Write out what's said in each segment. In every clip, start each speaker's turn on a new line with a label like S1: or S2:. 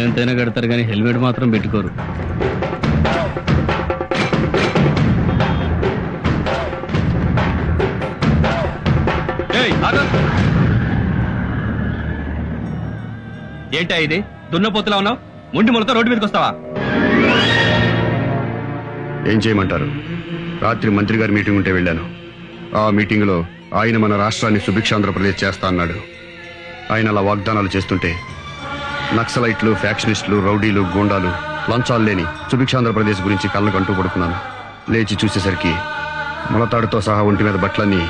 S1: ఎంతైనా కడతారు కానీ హెల్మెట్ మాత్రం పెట్టుకోరు.
S2: ఏంటా ఇది? దున్నపోతులా ఉన్నావు, ముండి మొలతో రోడ్డు మీదకి వస్తావా?
S3: ఏం చేయమంటారు? రాత్రి మంత్రి గారి మీటింగ్ ఉంటే వెళ్ళాను. ఆ మీటింగ్ లో ఆయన మన రాష్ట్రాన్ని సుభిక్షాంధ్రప్రదేశ్ చేస్తా అన్నాడు. ఆయన అలా వాగ్దానాలు చేస్తుంటే నక్సలైట్లు, ఫ్యాక్షనిస్టులు, రౌడీలు, గూండాలు, లంచాలు లేని సుభిక్షాంధ్రప్రదేశ్ గురించి కళ్ళకు అంటూ పడుకున్నాను. లేచి చూసేసరికి ములతాడుతో సహా ఒంటి మీద బట్టలన్నీ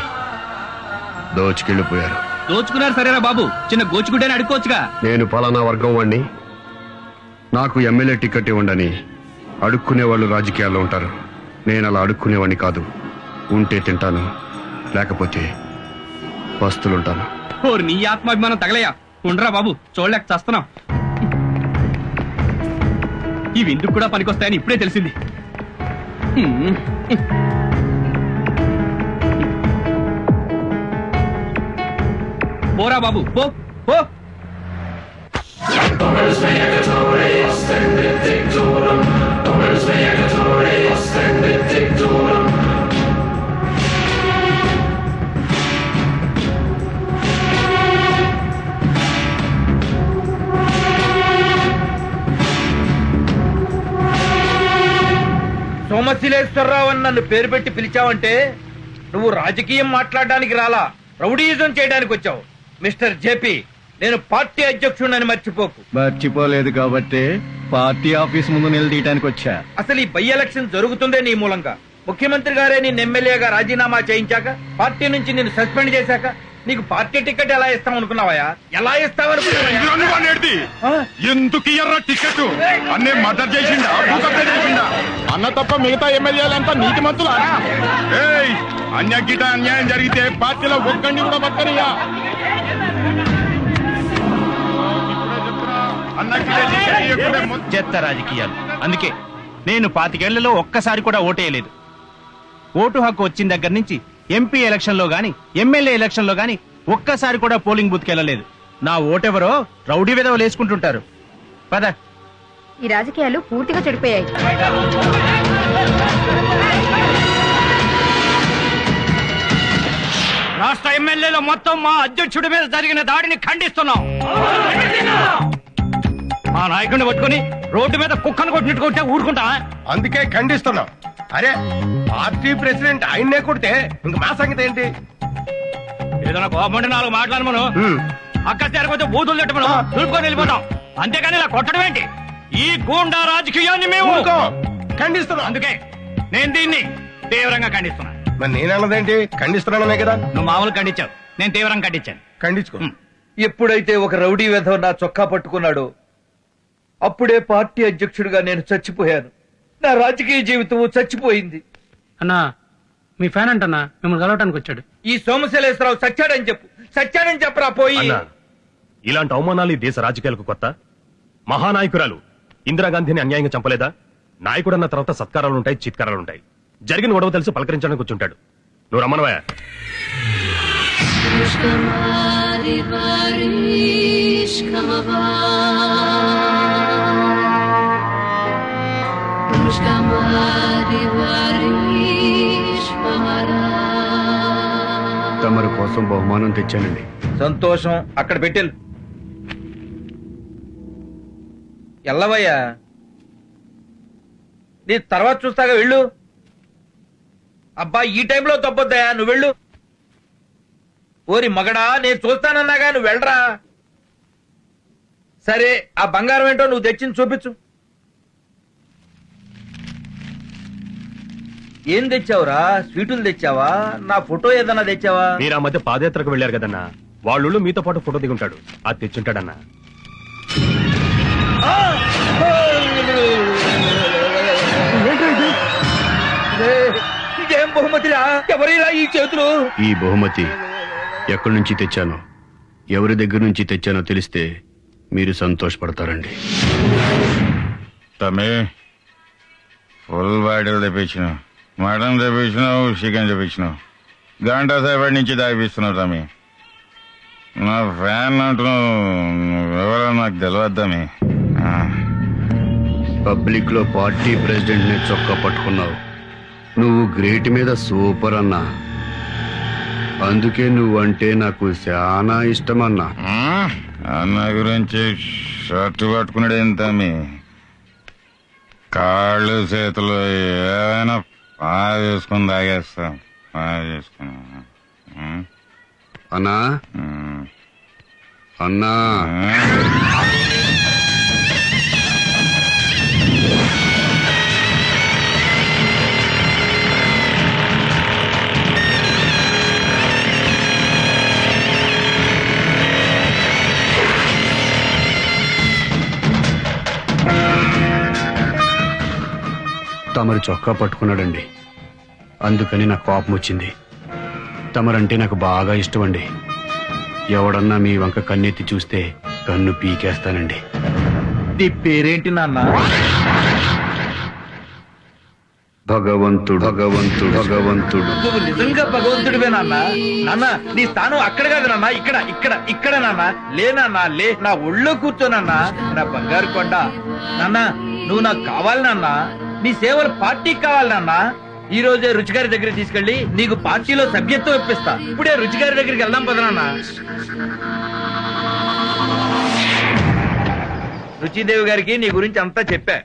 S3: దోచుకెళ్ళిపోయారు.
S2: దోచుకున్నారు సరేరా బాబు, చిన్న గోచుకుంటేనే అడుక్కోవచ్చుగా.
S3: నేను పలానా వర్గం వాణ్ణి, నాకు ఎమ్మెల్యే టికెట్ ఇవ్వండి అడుక్కునే వాళ్ళు రాజకీయాల్లో ఉంటారు. నేను అలా అడుక్కునేవాడిని కాదు. ఉంటే తింటాను, లేకపోతే పస్తులుంటాను.
S2: నీ ఆత్మాభిమానం తగలయ్యా. ఉండరా బాబు, చూడలేక చస్తున్నాం. ఇవి ఎందుకు కూడా పనికొస్తాయని ఇప్పుడే తెలిసింది. పోరా బాబు, పో పో.
S4: సోమశిలేశ్వరరావు అని నన్ను పేరు పెట్టి పిలిచావంటే నువ్వు రాజకీయం మాట్లాడడానికి రాలా, రౌడీయిజం చేయడానికి వచ్చావు. మిస్టర్ జేపీ, నేను పార్టీ అధ్యక్షుడిని మర్చిపోకు.
S1: మర్చిపోలేదు కాబట్టి పార్టీ ఆఫీస్ ముందు నిలదీయడానికి వచ్చా.
S4: అసలు ఈ బై ఎలక్షన్ జరుగుతుందే నీ మూలంగా. ముఖ్యమంత్రి గారే నిన్ను ఎమ్మెల్యేగా రాజీనామా చేయించాక, పార్టీ నుంచి నిన్ను సస్పెండ్ చేశాక నీకు పార్టీ టికెట్ ఎలా ఇస్తాం అనుకున్నావా? ఎలా ఇస్తావనుకున్నావా?
S5: ఎందుకు ఇయ్యరా టికెట్? అన్నే మర్డర్ చేసిండా, అన్న తప్ప మిగతా ఎమ్మెల్యేలంతా నీతి మంతులా? అన్యగిట అన్యాయం జరిగితే పార్టీలో ఒక్కడిని కూడా పక్కనియా.
S6: చెత్త రాజకీయాలు. అందుకే నేను 25 ఏళ్లలో ఒక్కసారి కూడా ఓటేయలేదు. ఓటు హక్కు వచ్చిన దగ్గర నుంచి ఎంపీ ఎలక్షన్ లో గాని, ఎమ్మెల్యే ఎలక్షన్ లో గాని ఒక్కసారి కూడా పోలింగ్ బూత్ కెళ్ళలేదు. నా ఓటెవరో రౌడీ విధవలు వేసుకుంటుంటారు. పద.
S7: ఈ రాజకీయాలు పూర్తిగా చెడిపోయాయి.
S4: రాష్ట్ర ఎమ్మెల్యేలు మొత్తం మా అధ్యక్షుడి మీద జరిగిన దాడిని ఖండిస్తున్నాం. మా నాయకుడిని పట్టుకుని రోడ్డు మీద కుక్కను కొట్టినట్టుకుంటే ఊరుకుంటా?
S5: అందుకే ఖండిస్తున్నాం. అరే, పార్టీ ప్రెసిడెంట్ ఆయన్నే కొడితే ఇంక మా సంగతి ఏంటి?
S4: ఏదైనా కోపండి 4 మాట్లాడు మనం అక్కడ చేరకపోతే బూతులు తిట్టమను దులుపుకొని వెళ్ళిపోతాం. అంతేకాని ఇలా కొట్టడం ఏంటి? ఈ గూండా రాజకీయాన్ని మేము
S5: ఖండిస్తున్నాం.
S4: అందుకే నేను దీన్ని తీవ్రంగా ఖండిస్తున్నా.
S5: మరి నేనన్నదేంటి? ఖండిస్తున్నాననే కదా.
S4: నువ్వు మామూలు ఖండించావు, నేను తీవ్రంగా ఖండించాను.
S5: ఖండించుకో.
S4: ఎప్పుడైతే ఒక రౌడీ వెధవ నా చొక్కా పట్టుకున్నాడో అప్పుడే పార్టీ అధ్యక్షుడిగా నేను చచ్చిపోయాను. నా రాజకీయ జీవితం చచ్చిపోయింది.
S8: అన్నా, మీ ఫ్యాన్ అంటన్నా మిమ్మల్ని కలవటానికి వచ్చాడు.
S4: ఈ సోమశిలేశ్వరరావు సచ్చాడని చెప్పు, సచ్చాడని చెప్పరా పోయి.
S9: ఇలాంటి అవమానాలు ఈ దేశ రాజకీయాలకు కొత్త? మహానాయకురాలు ఇందిరాగాంధీని అన్యాయంగా చంపలేదా? నాయకుడన్న తర్వాత సత్కారాలుంటాయి, చిత్కారాలుంటాయి. జరిగిన గొడవ తెలిసి పలకరించడానికి కూర్చుంటాడు. నువ్వు రమ్మనవా?
S3: తమరి కోసం బహుమానం తెచ్చానండి.
S4: సంతోషం. అక్కడ పెట్టెలు. ఎల్లవయ్యా, నీ తర్వాత చూస్తాగా, వెళ్ళు. అబ్బా, ఈ టైంలో తప్పొద్దయా, నువ్వు వెళ్ళు. ఓరి మగడా, నేను చూస్తానన్నాగా, నువ్వు వెళ్ళరా. సరే ఆ బంగారం ఏంటో నువ్వు తెచ్చింది చూపించు. ఏం తెచ్చావురా? స్వీటులు తెచ్చావా? నా ఫోటో ఏదన్నా తెచ్చావా?
S9: మీరు ఆ మధ్య పాదయాత్రకు వెళ్ళారు కదన్నా, వాళ్ళు మీతో పాటు ఫోటో దిగుంటాడు, అది తెచ్చుంటాడన్నా.
S4: ఇదేం బహుమతిరా? ఎవరిరా ఈ చేతులు?
S3: ఈ బహుమతి ఎక్కడి నుంచి తెచ్చానో, ఎవరి దగ్గర నుంచి తెచ్చానో తెలిస్తే మీరు సంతోషపడతారండి.
S5: తమ్మి ఫుల్ బాటిల్ తెప్పించినావు, మటన్ తెప్పించినావు, చికెన్ తెప్పించినావు, గంట సేపటి నుంచి తాగిపిస్తున్నావు తమ్మి. నా ఫ్యాన్ అంటున్నావు, ఎవరో నాకు తెలియదు తమ్మి.
S3: పబ్లిక్ లో పార్టీ ప్రెసిడెంట్ ని చొక్కా పట్టుకున్నావు. నువ్వు గ్రేట్ మీద సూపర్ అన్నా, అందుకే నువ్వంటే నాకు చాలా ఇష్టమన్నా.
S5: అన్న గురించి షర్టు పట్టుకున్నాడు ఏం తమ్మి? కాళ్ళు చేతులు ఏమైనా బాగా చేసుకుని తాగేస్తాం, బాగా చేసుకుని.
S3: అన్నా అన్నా తమరు చొక్కా పట్టుకున్నాడండి, అందుకని నాకు కోపం వచ్చింది. తమరంటే నాకు బాగా ఇష్టం అండి. ఎవడన్నా మీ వంక కన్నెత్తి చూస్తే కన్ను పీకేస్తానండి.
S4: నీ పేరేంటి నాన్న?
S3: భగవంతుడు భగవంతుడు భగవంతుడు.
S4: నువ్వు నిజంగా భగవంతుడివే నాన్న. నాన్న నీ స్థానం అక్కడ కాదు నాన్న, ఇక్కడ ఇక్కడ ఇక్కడ నాన్న. లే నాన్న లే, నా ఒళ్ళో కూర్చోనన్నా, నా బంగారు కొండ. నాన్న నువ్వు నాకు కావాలి నాన్న, నీ సేవలు పార్టీకి కావాలి నాన్న. ఈ రోజే రుచిగారి దగ్గరికి తీసుకెళ్లి నీకు పార్టీలో సభ్యత్వం ఇప్పిస్తా. ఇప్పుడే రుచిగారి దగ్గరికి వెళ్దాం పద నాన్న. రుచిదేవి గారికి నీ గురించి అంతా చెప్పా.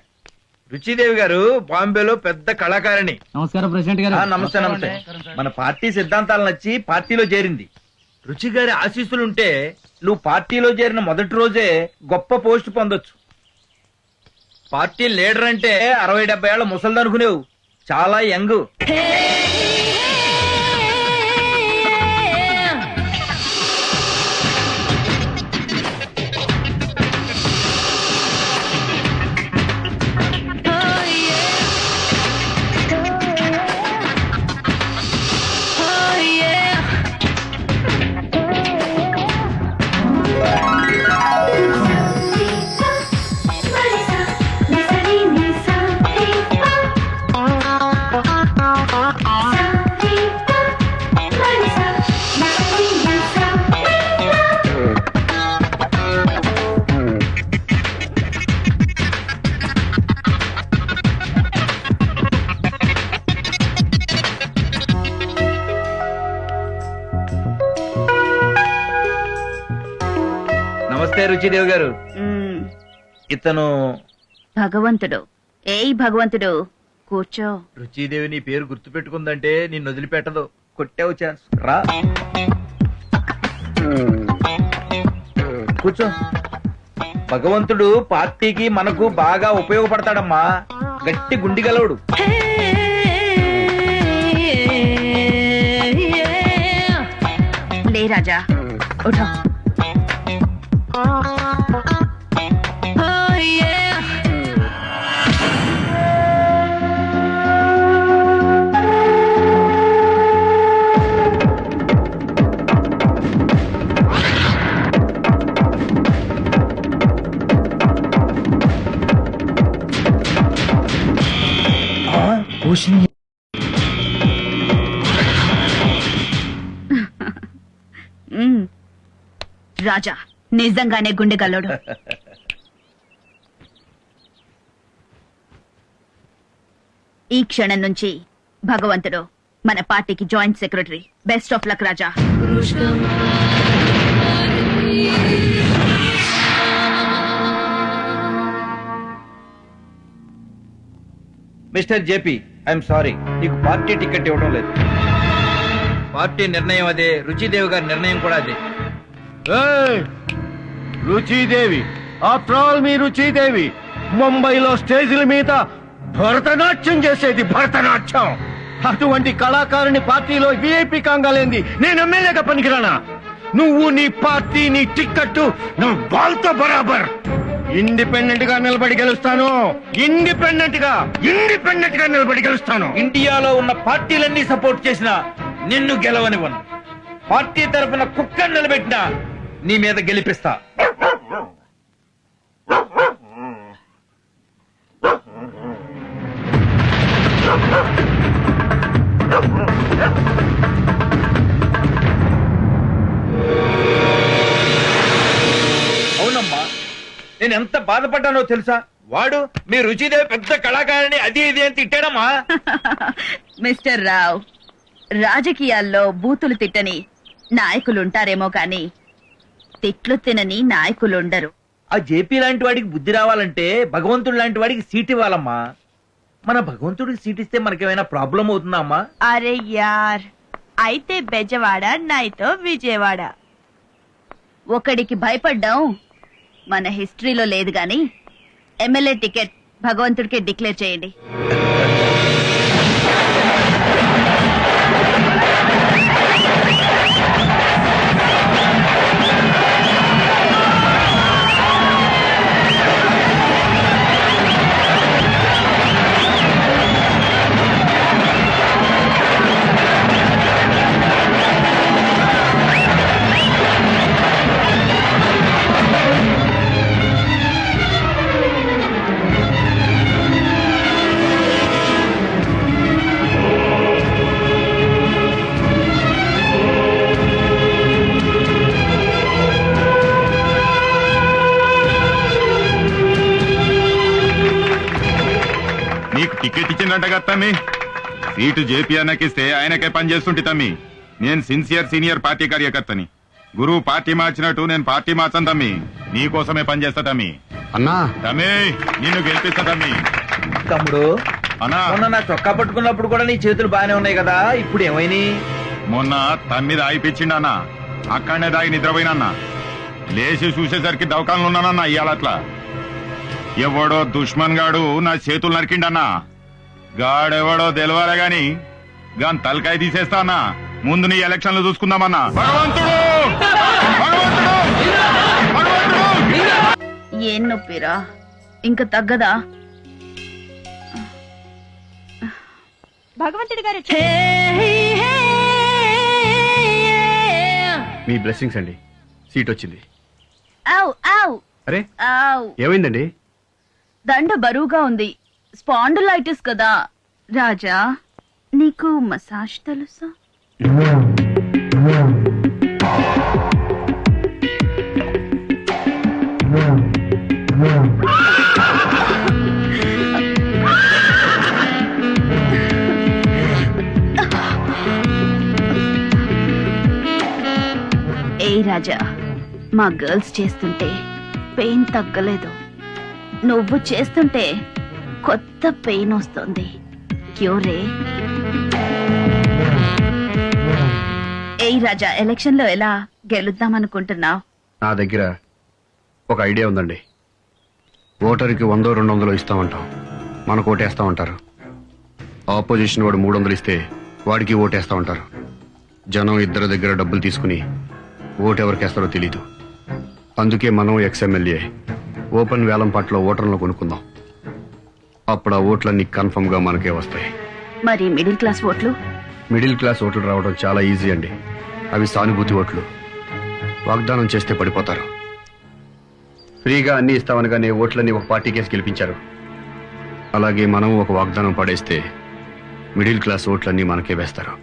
S4: రుచిదేవి గారు బాంబేలో పెద్ద కళాకారిణి.
S8: నమస్కారం ప్రెసిడెంట్ గారు.
S4: నమస్తే నమస్తే. మన పార్టీ సిద్ధాంతాలు నచ్చి పార్టీలో చేరింది. రుచి గారి ఆశీస్సులుంటే నువ్వు పార్టీలో చేరిన మొదటి రోజే గొప్ప పోస్ట్ పొందొచ్చు. పార్టీ లీడర్ అంటే 60-70 ఏళ్ల ముసలిదనుకునేవు, చాలా యంగ్. నమస్తే రుచిదేవి గారు. ఇతను
S7: భగవంతుడు. ఏయ్ భగవంతుడు, కూర్చో.
S4: రుచిదేవి నీ పేరు గుర్తు పెట్టుకుందంటే నిన్ను వదిలిపెట్టదు. కొట్టావు ఛాన్స్. రా కూర్చో. భగవంతుడు పార్టీకి మనకు బాగా ఉపయోగపడతాడమ్మా. గట్టి గుండి గలవుడు.
S7: లే రాజా, ఉఠో. రాజా నిజంగానే గుండెగల్లోడు. ఈ క్షణం నుంచి భగవంతుడు మన పార్టీకి joint secretary. Best of luck Raja.
S4: Mister JP, I'm sorry, నీకు పార్టీ టికెట్ ఇవ్వడం లేదు. పార్టీ నిర్ణయం అదే, రుచిదేవి గారి నిర్ణయం కూడా అదే.
S1: రుచిదేవి ఆఫ్టర్ ఆల్ మీరు రుచిదేవి ముంబైలో స్టేజీల మీద భరతనాట్యం చేసేది భరతనాట్యం. అటువంటి కళాకారుని పార్టీలో విఐపి కాంగాలేంది నేను ఎమ్మెల్యేగా పనికిరానా? నువ్వు నీ పార్టీ నీ టిక్కెట్టు నువ్వు వాళ్ళతో బరాబర్. ఇండిపెండెంట్ గా నిలబడి గెలుస్తాను. ఇండిపెండెంట్ గా నిలబడి గెలుస్తాను.
S4: ఇండియాలో ఉన్న పార్టీలన్నీ సపోర్ట్ చేసినా నిన్ను గెలవనివ్వను. పార్టీ తరఫున కుక్కను నిలబెట్టినా నీ మీద గెలిపిస్తా. అవునమ్మా, నేను ఎంత బాధపడ్డానో తెలుసా? వాడు మీ రుచిదేవి పెద్ద కళాకారిణి అది ఇది అని తిట్టాడమ్మా.
S7: మిస్టర్ రావ్, రాజకీయాల్లో బూతులు తిట్టని నాయకులుంటారేమో కాని తిట్లు తినని నాయకులుండరు.
S4: ఆ జేపీ లాంటి వాడికి బుద్ధి రావాలంటే భగవంతుడు లాంటి వాడికి సీట్ ఇవ్వాలమ్మా. మన భగవంతుడికి సీట్ ఇస్తే మనకేమైనా ప్రాబ్లం అవుతుందా అమ్మా?
S7: అరే యార్, అయితే బెజవాడ నైతో విజయవాడ. ఒకడికి భయపడ్డాం మన హిస్టరీలో లేదు గాని ఎమ్మెల్యే టికెట్ భగవంతుడికి డిక్లేర్ చేయండి.
S5: నీకు టికెట్ ఇచ్చిందంట కదా తమ్మి. సీటు జేపీ అన్నకిస్తే ఆయనకే పని చేస్తుంటే తమ్మి. నేను సిన్సియర్ సీనియర్ పార్టీ కార్యకర్తని. గురువు పార్టీ మార్చినట్టు నేను పార్టీ మార్చను తమ్మి. నీకోసమే పని చేస్తా తమ్మి.
S3: అన్నా
S5: తమ్మి నిన్ను గెలిపిస్తా తమ్మి.
S4: తమ్ముడు,
S5: అన్నా
S4: మొన్న నా చొక్కా పట్టుకున్నప్పుడు కూడా నీ చేతులు బానే ఉన్నాయి కదా, ఇప్పుడు ఏమైనా?
S5: మొన్న తమ్మిది ఆగిపించిండన్నా. అక్కడనే దాగి నిద్రపోయినన్నా. లేచి చూసేసరికి దవకాలను ఉన్నానన్నా. ఇయ్యాలట్లా ఎవడో దుష్మన్ గాడు నా చేతులు నరికిండన్నా. గాడెవడో తెలవాలే గాని గాని తలకాయ తీసేస్తా అన్నా. ముందు నీ ఎలక్షన్లు చూసుకుందామన్నా. భగవంతుడు భగవంతుడు భగవంతుడు.
S7: ఏం నొప్పిరా, ఇంకా తగ్గదా? భగవంతుడి గారు
S3: మీ బ్లెస్సింగ్స్ అండి. సీట్ వచ్చింది. అరే
S7: ఆవ్.
S3: ఏమైందండి?
S7: దండ బరువుగా ఉంది. స్పాండిలైటిస్ కదా. రాజా, నీకు మసాజ్ తెలుసా? ఏ రాజా, మా గర్ల్స్ చేస్తుంటే పెయిన్ తగ్గలేదు. నువ్వు చేస్తుంటే కొత్త పెయిన్ వస్తుంది. క్యూరే. ఏ రాజా, ఎలక్షన్ లో ఎలా గెలుద్దామనుకుంటున్నావు?
S3: నా దగ్గర ఒక ఐడియా ఉందండి. ఓటర్కి 100-200 ఇస్తామంటాం. మనకు ఓటేస్తామంటారు. ఆపోజిషన్ వాడు 300 ఇస్తే వాడికి ఓటేస్తామంటారు. జనం ఇద్దరి దగ్గర డబ్బులు తీసుకుని ఓటు ఎవరికేస్తారో తెలీదు. అందుకే మనం ఎక్స్ఎమ్మెల్యే ఓపెన్ వేలం పాటలో ఓటర్లను కొనుక్కుందాం. అప్పుడు ఆ ఓట్లన్నీ కన్ఫర్మ్ గా మనకే వస్తాయి.
S7: మరి మిడిల్ క్లాస్ ఓట్లు?
S3: మిడిల్ క్లాస్ ఓట్లు రావడం చాలా ఈజీ అండి. అవి సానుభూతి ఓట్లు. వాగ్దానం చేస్తే పడిపోతారు. ఫ్రీగా అన్ని ఇస్తామనగానే ఓట్లన్నీ ఒక పార్టీ కేసు గెలిపించారు. అలాగే మనం ఒక వాగ్దానం పడేస్తే మిడిల్ క్లాస్ ఓట్లన్నీ మనకే వేస్తారు.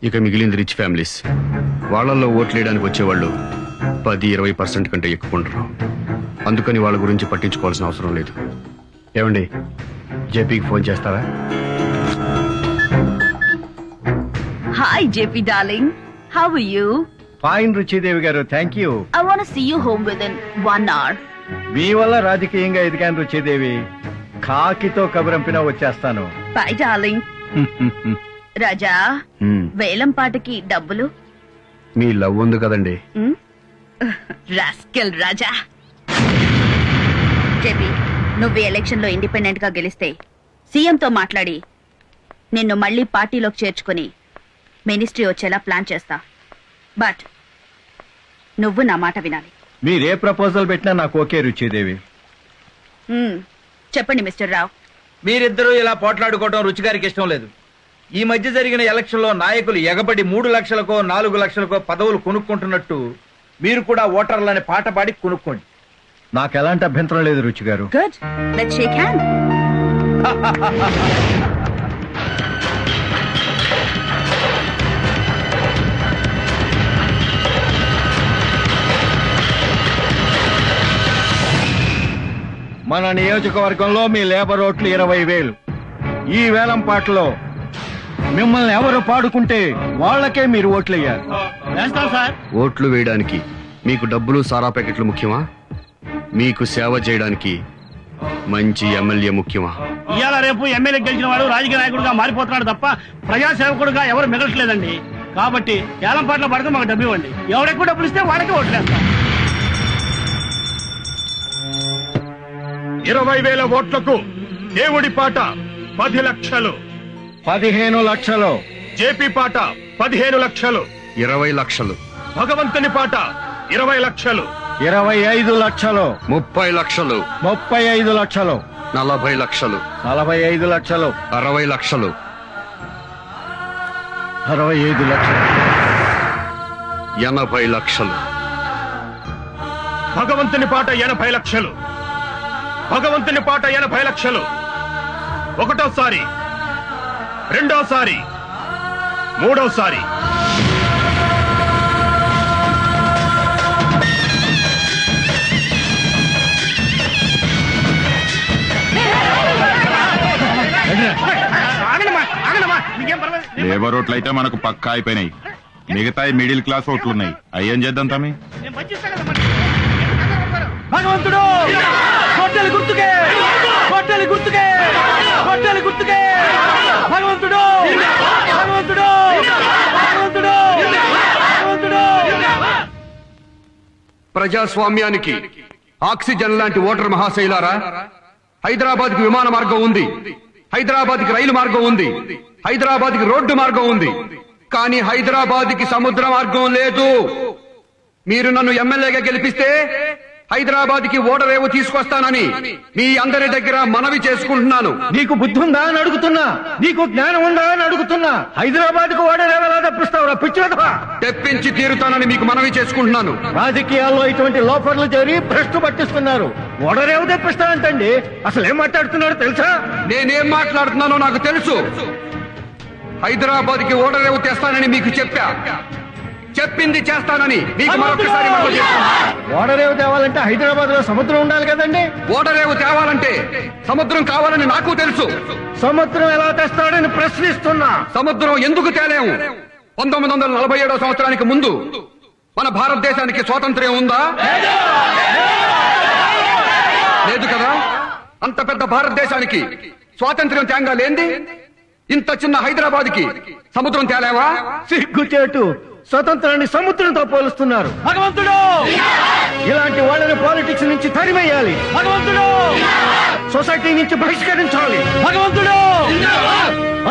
S3: ఇక మిగిలింది రిచ్ ఫ్యామిలీస్. వాళ్లలో ఓట్లేయడానికి వచ్చేవాళ్ళు 10-20% కంటే ఎక్కువ ఉండరు. అందుకని వాళ్ళ గురించి పట్టించుకోవాల్సిన అవసరం లేదు. ఏమండి, జేపీకి ఫోన్ చేస్తారా?
S7: Hi JP darling, how are you?
S1: Fine Ruchidevi గారు, thank you.
S7: I want to see you home within 1 hour.
S1: మీ వల్ల రాజకీయంగా ఎదిగాను రుచిదేవి. కాకితో కబురంపినా వచ్చేస్తాను.
S7: By darling. రాజా, వేలం పాటకి డబ్బులు?
S3: మీ లవ్ ఉంది కదండి.
S7: రాస్కెల్ రాజా. జేపీ, నువ్వు ఈ ఎలక్షన్ లో ఇండిపెండెంట్ గా గెలిస్తే సీఎంతో మాట్లాడి నిన్ను మళ్ళీ పార్టీలోకి చేర్చుకుని మినిస్ట్రీ వచ్చేలా ప్లాన్ చేస్తా. బట్ నువ్వు నా మాట వినాలి.
S1: మీరే ప్రపోజల్ పెట్టినా నాకు ఓకే రుచిదేవి.
S7: చెప్పండి మిస్టర్ రావ్.
S4: మీరిద్దరూ ఇలా పోట్లాడుకోవడం రుచి గారికి ఇష్టం లేదు. ఈ మధ్య జరిగిన ఎలక్షన్ లో నాయకులు ఎగబడి 3 లక్షలకో 4 లక్షలకో పదవులు కొనుక్కుంటున్నట్టు మీరు కూడా ఓటర్లని పాట పాడి కొనుక్కోండి.
S1: నాకు ఎలాంటి అభ్యంతరం లేదు రుచి గారు.
S7: Good, let's shake hand.
S1: మన నియోజకవర్గంలో మీ లేబర్ ఓట్లు 20,000. ఈ వేలం పాటలో మిమ్మల్ని ఎవరు పాడుకుంటే వాళ్ళకే మీరు ఓట్లు వేయాలి.
S8: వేస్తాం సార్.
S3: ఓట్లు వేయడానికి మీకు డబ్బులు సారా ప్యాకెట్లు ముఖ్యమా? మీకు సేవ చేయడానికి మంచి ఎమ్మెల్యే ముఖ్యమా?
S8: ఇవాళ రేపు ఎమ్మెల్యే గెలిచిన వాడు రాజకీయ నాయకుడుగా మారిపోతున్నాడు తప్ప ప్రజాసేవకుడుగా ఎవరు మిగలట్లేదండి. కాబట్టి ఏలం పాటలో పడితే మాకు డబ్బు ఇవ్వండి. ఎవరెక్కువ డబ్బులు ఇస్తే వాళ్ళకే ఓట్లేస్తాం.
S9: 20,000 ఓట్లకు దేవుడి పాట 10 లక్షలు,
S1: 15 లక్షలు,
S9: జేపీ పాట 15 లక్షలు,
S3: 20 లక్షలు,
S9: భగవంతుని పాట 20 లక్షలు,
S1: 25 లక్షలు,
S3: 30 లక్షలు,
S1: 35 లక్షలు,
S3: 40 లక్షలు,
S1: 45 లక్షలు,
S3: 60 లక్షలు,
S1: 65 లక్షలు,
S3: 80 లక్షలు,
S9: భగవంతుని పాట 80 లక్షలు, భగవంతుని పాట 80 లక్షలు, ఒకటోసారి, రెండోసారి, మూడోసారి.
S5: లేబర్ ఓట్లు అయితే మనకు పక్కా అయిపోయినాయి. మిగతా మిడిల్ క్లాస్ ఓట్లున్నాయి. అయ్యేం చేద్దాం తమ్మి?
S8: భగవంతుడు కొట్టెలు గుర్తుకే, కొట్టెలు గుర్తుకే, కొట్టెలు గుర్తుకే. భగవంతుడు, భగవంతుడు, భగవంతుడు, భగవంతుడు.
S3: ప్రజాస్వామ్యానికి ఆక్సిజన్ లాంటి ఓటర్ మహాశైలారా, హైదరాబాద్ కి విమాన మార్గం ఉంది, హైదరాబాద్ కి రైలు మార్గం ఉంది, హైదరాబాద్ కి రోడ్డు మార్గం ఉంది. కానీ హైదరాబాద్ కి సముద్ర మార్గం లేదు. మీరు నన్ను ఎమ్మెల్యేగా గెలిపిస్తే హైదరాబాద్ కి ఓడరేవు తీసుకొస్తానని మీ అందరి దగ్గర మనవి చేసుకుంటున్నాను.
S1: నీకు బుద్ధి ఉందా అని అడుగుతున్నా, నీకు జ్ఞానం ఉందా అని అడుగుతున్నా. హైదరాబాద్ కు ఓడరేవలా తప్పిస్తావురా పిచ్చివా?
S3: తెప్పించి తీరుతానని మీకు మనవి చేసుకుంటున్నాను.
S1: రాజకీయాల్లో ఇటువంటి లోఫర్లు చేరి భ్రష్టు పట్టిస్తున్నారు. ఓడరేవు తెప్పిస్తానంటండి. అసలు ఏం మాట్లాడుతున్నారో తెలుసా?
S3: నేనేం మాట్లాడుతున్నానో నాకు తెలుసు. హైదరాబాద్ కి ఓడరేవు తెస్తానని మీకు చెప్పా. చెప్పింది చేస్తానని మీకు మరొకసారి మనవి చేస్తున్నాను.
S1: ఓడరేవు తేవాలంటే హైదరాబాద్ లో సముద్రం ఉండాలి కదండి.
S3: ఓడరేవు తేవాలంటే సముద్రం కావాలని నాకు తెలుసు.
S1: సముద్రం ఎలా తెస్తాడని ప్రశ్నిస్తున్నా.
S3: సముద్రం ఎందుకు తేలేము? 1947 సంవత్సరానికి ముందు మన భారతదేశానికి స్వాతంత్ర్యం ఉందా? లేదు కదా. అంత పెద్ద భారతదేశానికి స్వాతంత్ర్యం తేంగా లేంది ఇంత చిన్న హైదరాబాద్ కి సముద్రం తేలేవా?
S1: సిగ్గుచేటు, స్వతంత్రాన్ని సముద్రంతో పోలుస్తున్నారు.
S8: భగవంతుడు,
S1: ఇలాంటి వాళ్ళని పాలిటిక్స్ నుంచి తరిమేయాలి.
S8: భగవంతుడు,
S1: సొసైటీ నుంచి బహిష్కరించాలి.
S8: భగవంతుడు.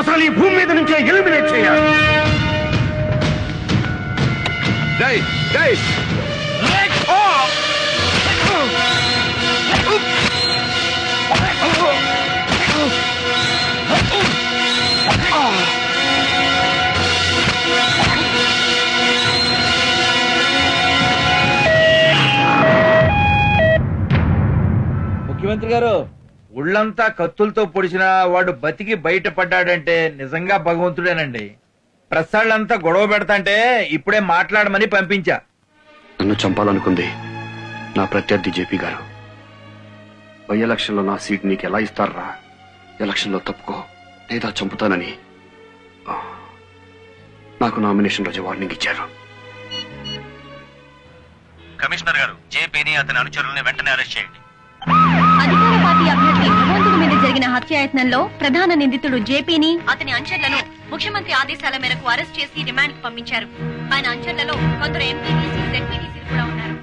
S1: అసలు ఈ భూమి మీద నుంచే ఎలిమినేట్ చేయాలి.
S3: డై డై
S4: ముఖ్యమంత్రి గారు, ఒళ్ళంతా కత్తులతో పొడిచిన వాడు బతికి బయటపడ్డాడంటే నిజంగా భగవంతుడేనండి. ప్రసాళ్ళంతా గొడవ పెడతాంటే ఇప్పుడే మాట్లాడమని పంపించా.
S3: నన్ను చంపాలనుకుంది నా ప్రత్యర్థి జేపీ గారు. బై ఎలక్షన్ లో నా సీట్ నీకు ఎలా ఇస్తారా? ఎలక్షన్ లో తప్పుకో లేదా చంపుతానని నాకు నామినేషన్ రోజు వార్నింగ్ ఇచ్చారు.
S10: కమిషనర్ గారు, జేపీని అతని అనుచరుల్ని వెంటనే అరెస్ట్ చేయండి.
S7: అధికార పార్టీ అభ్యర్థి భగవంతుడి మీద జరిగిన హత్యాయత్నంలో ప్రధాన నిందితుడు జేపీని, అతని అనుచరులను ముఖ్యమంత్రి ఆదేశాల మేరకు అరెస్ట్ చేసి రిమాండ్ కు పంపించారు. ఆయన అనుచరులలో కొందరు ఎంపీటీసీ, జెడ్పీటీసీలు కూడా ఉన్నారు.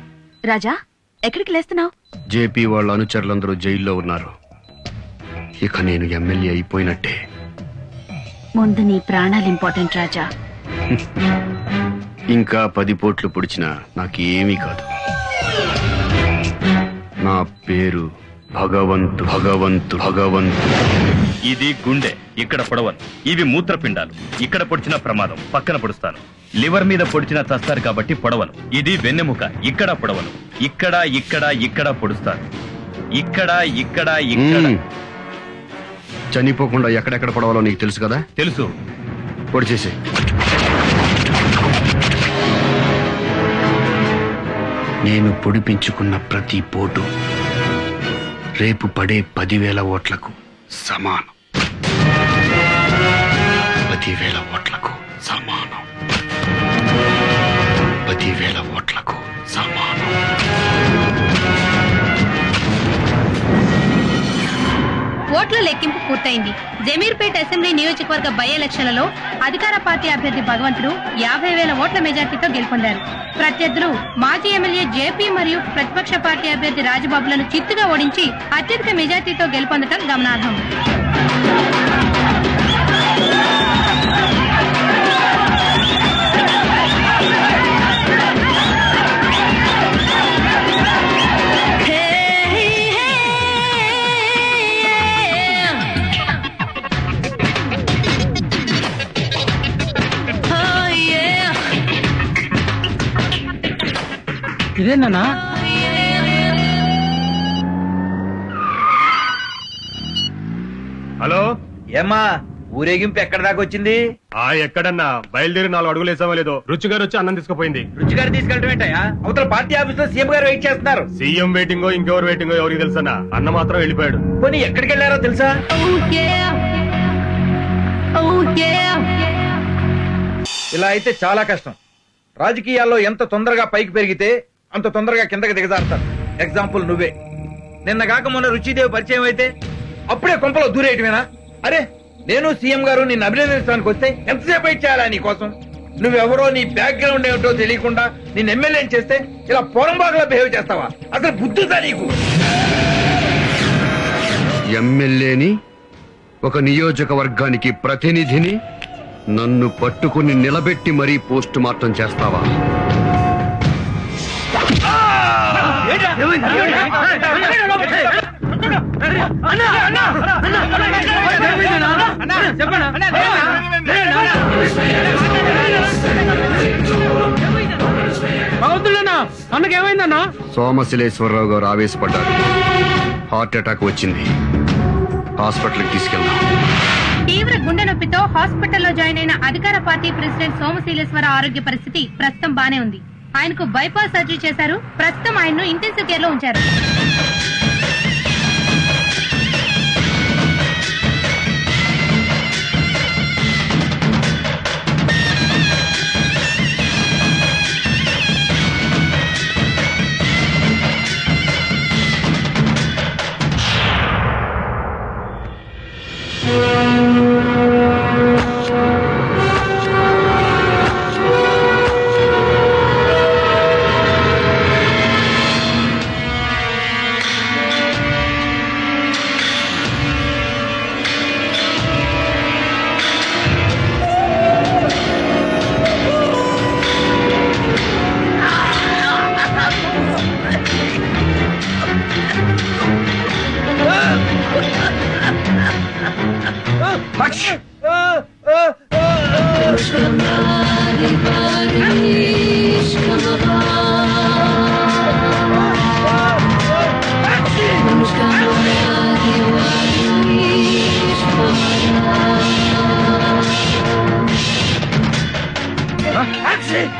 S7: రాజా, ఎక్కడికి లేస్తున్నావు?
S3: జేపీ వాళ్ళ అనుచరులందరూ జైల్లో ఉన్నారు. ఇక నేను ఎమ్మెల్యే అయిపోయినట్టే.
S7: ముందు నీ ప్రాణాలు ఇంపార్టెంట్ రాజా.
S3: ఇంకా 10 పోట్లు పొడిచినా నాకేమీ కాదు. నా పేరు భగవంతు భగవంతు భగవంతు.
S10: ఇది గుండె, ఇక్కడ పొడవను. ఇవి మూత్రపిండాలు, ఇక్కడ పొడిచిన ప్రమాదం, పక్కన పొడుస్తాను. లివర్ మీద పొడిచిన చస్తారు కాబట్టి పొడవను. ఇది వెన్నెముక, ఇక్కడ పొడవను. ఇక్కడ ఇక్కడ ఇక్కడ పొడుస్తాను. ఇక్కడ ఇక్కడ ఇక్కడ.
S3: చనిపోకుండా ఎక్కడెక్కడ పడవాలో నీకు తెలుసు కదా?
S10: తెలుసు.
S3: పొడిచేసే. నేను పొడిపించుకున్న ప్రతి పోటు రేపు పడే 10,000 ఓట్లకు సమానం. 10,000 ఓట్లకు సమానం. 10,000 ఓట్లకు సమానం.
S11: ఓట్ల లెక్కింపు పూర్తయింది. జమీర్పేట అసెంబ్లీ నియోజకవర్గ బై ఎలక్షన్లలో అధికార పార్టీ అభ్యర్థి భగవంతుడు 50,000 ఓట్ల మెజార్టీతో గెలుపొందారు. ప్రత్యర్థులు మాజీ ఎమ్మెల్యే జేపీ మరియు ప్రతిపక్ష పార్టీ అభ్యర్థి రాజబాబులను చిత్తుగా ఓడించి అత్యధిక మెజార్టీతో గెలుపొందడం గమనార్హం.
S8: ఇదేనా?
S9: హలో,
S4: ఏమ్మా ఊరేగింపు ఎక్కడ దాకా వచ్చింది?
S9: ఎక్కడన్నా బయలుదేరి 4 అడుగులు వేసామో లేదో రుచిగారు వచ్చి అన్నం తీసుకుపోయింది.
S4: రుచిగారు తీసుకెళ్ళటం ఏంటయ్యా? అవతల పార్టీ ఆఫీస్ లో సీఎం గారు వెయిట్ చేస్తున్నారు.
S9: సీఎం వెయిటింగో ఇంకెవరు వెయిటింగో ఎవరికి తెలుసన్నా? అన్న మాత్రం వెళ్ళిపోయాడు.
S4: పోనీ ఎక్కడికి వెళ్ళారో తెలుసా? ఇలా అయితే చాలా కష్టం. రాజకీయాల్లో ఎంత తొందరగా పైకి పెరిగితే అంత తొందరగా కిందకి దిగజారుతారు. ఎగ్జాంపుల్ నువ్వే. నిన్నగాక మొన్న రుచిదేవి పరిచయం అయితే అప్పుడే కొంపలో దూరేయటమేనా? అరే, నేను సీఎం గారు నిన్ను అభినందించడానికి వస్తే ఎంతసేపు వెయిట్ చేయాలా నీ కోసం? నువ్వెవరో, నీ బ్యాక్గ్రౌండ్ ఏమిటో తెలియకుండా నిన్ను ఎమ్మెల్యే చేస్తే ఇలా పొరంబాగులా బిహేవ్ చేస్తావా? అసలు బుద్ధిదా నీకు?
S3: ఎమ్మెల్యేని, ఒక నియోజకవర్గానికి ప్రతినిధిని నన్ను పట్టుకుని నిలబెట్టి మరీ పోస్ట్ మార్టం చేస్తావా?
S8: అన్నకేమైందన్నా?
S3: సోమశిలేశ్వరరావు గారు ఆవేశపడ్డారు. హార్ట్ అటాక్ వచ్చింది. హాస్పిటల్కి తీసుకెళ్దాం.
S11: తీవ్ర గుండె నొప్పితో హాస్పిటల్లో జాయిన్ అయిన అధికార పార్టీ ప్రెసిడెంట్ సోమశీలేశ్వర ఆరోగ్య పరిస్థితి ప్రస్తుతం బానే ఉంది. ఆయనకు బైపాస్ సర్జరీ చేశారు. ప్రస్తుతం ఆయన్ను ఇంటెన్సివ్ కేర్ లో ఉంచారు.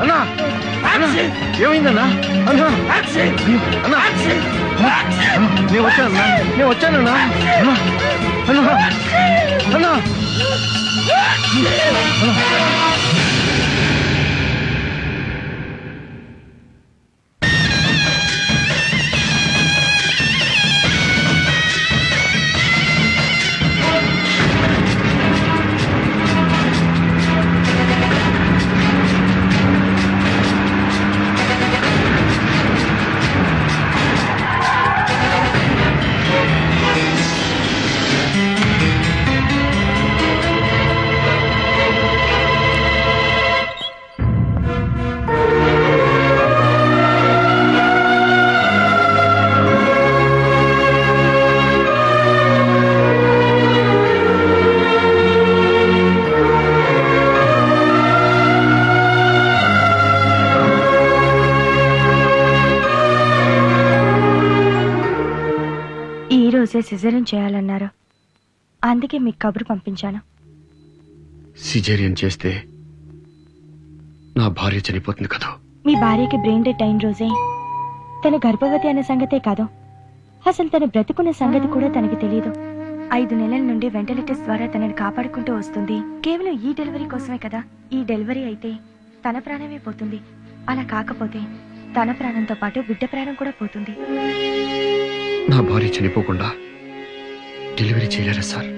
S1: అన్నా, ఏమైందన్నా? అన్నా, అన్నా, నేను వచ్చానన్నా. అన్నా, అన్నా,
S12: చూసే సిజేరియన్ చేయాలన్నారు. అందుకే మీకు కబురు పంపించాను.
S3: సిజేరియన్ చేస్తే నా భార్య చనిపోతుంది కదా.
S12: మీ భార్యకి బ్రెయిన్ డెడ్ అయిన రోజే తను గర్భవతి అనే సంగతే కాదు, అసలు తను బ్రతుకున్న సంగతి కూడా తనకి తెలియదు. 5 నెలల నుండి వెంటిలేటర్స్ ద్వారా తనని కాపాడుకుంటూ వస్తుంది. కేవలం ఈ డెలివరీ కోసమే కదా. ఈ డెలివరీ అయితే తన ప్రాణమే పోతుంది. అలా కాకపోతే తన ప్రాణంతో పాటు బిడ్డ ప్రాణం కూడా పోతుంది.
S3: నా భార్య చనిపోకుండా డెలివరీ చేయలేరా సార్?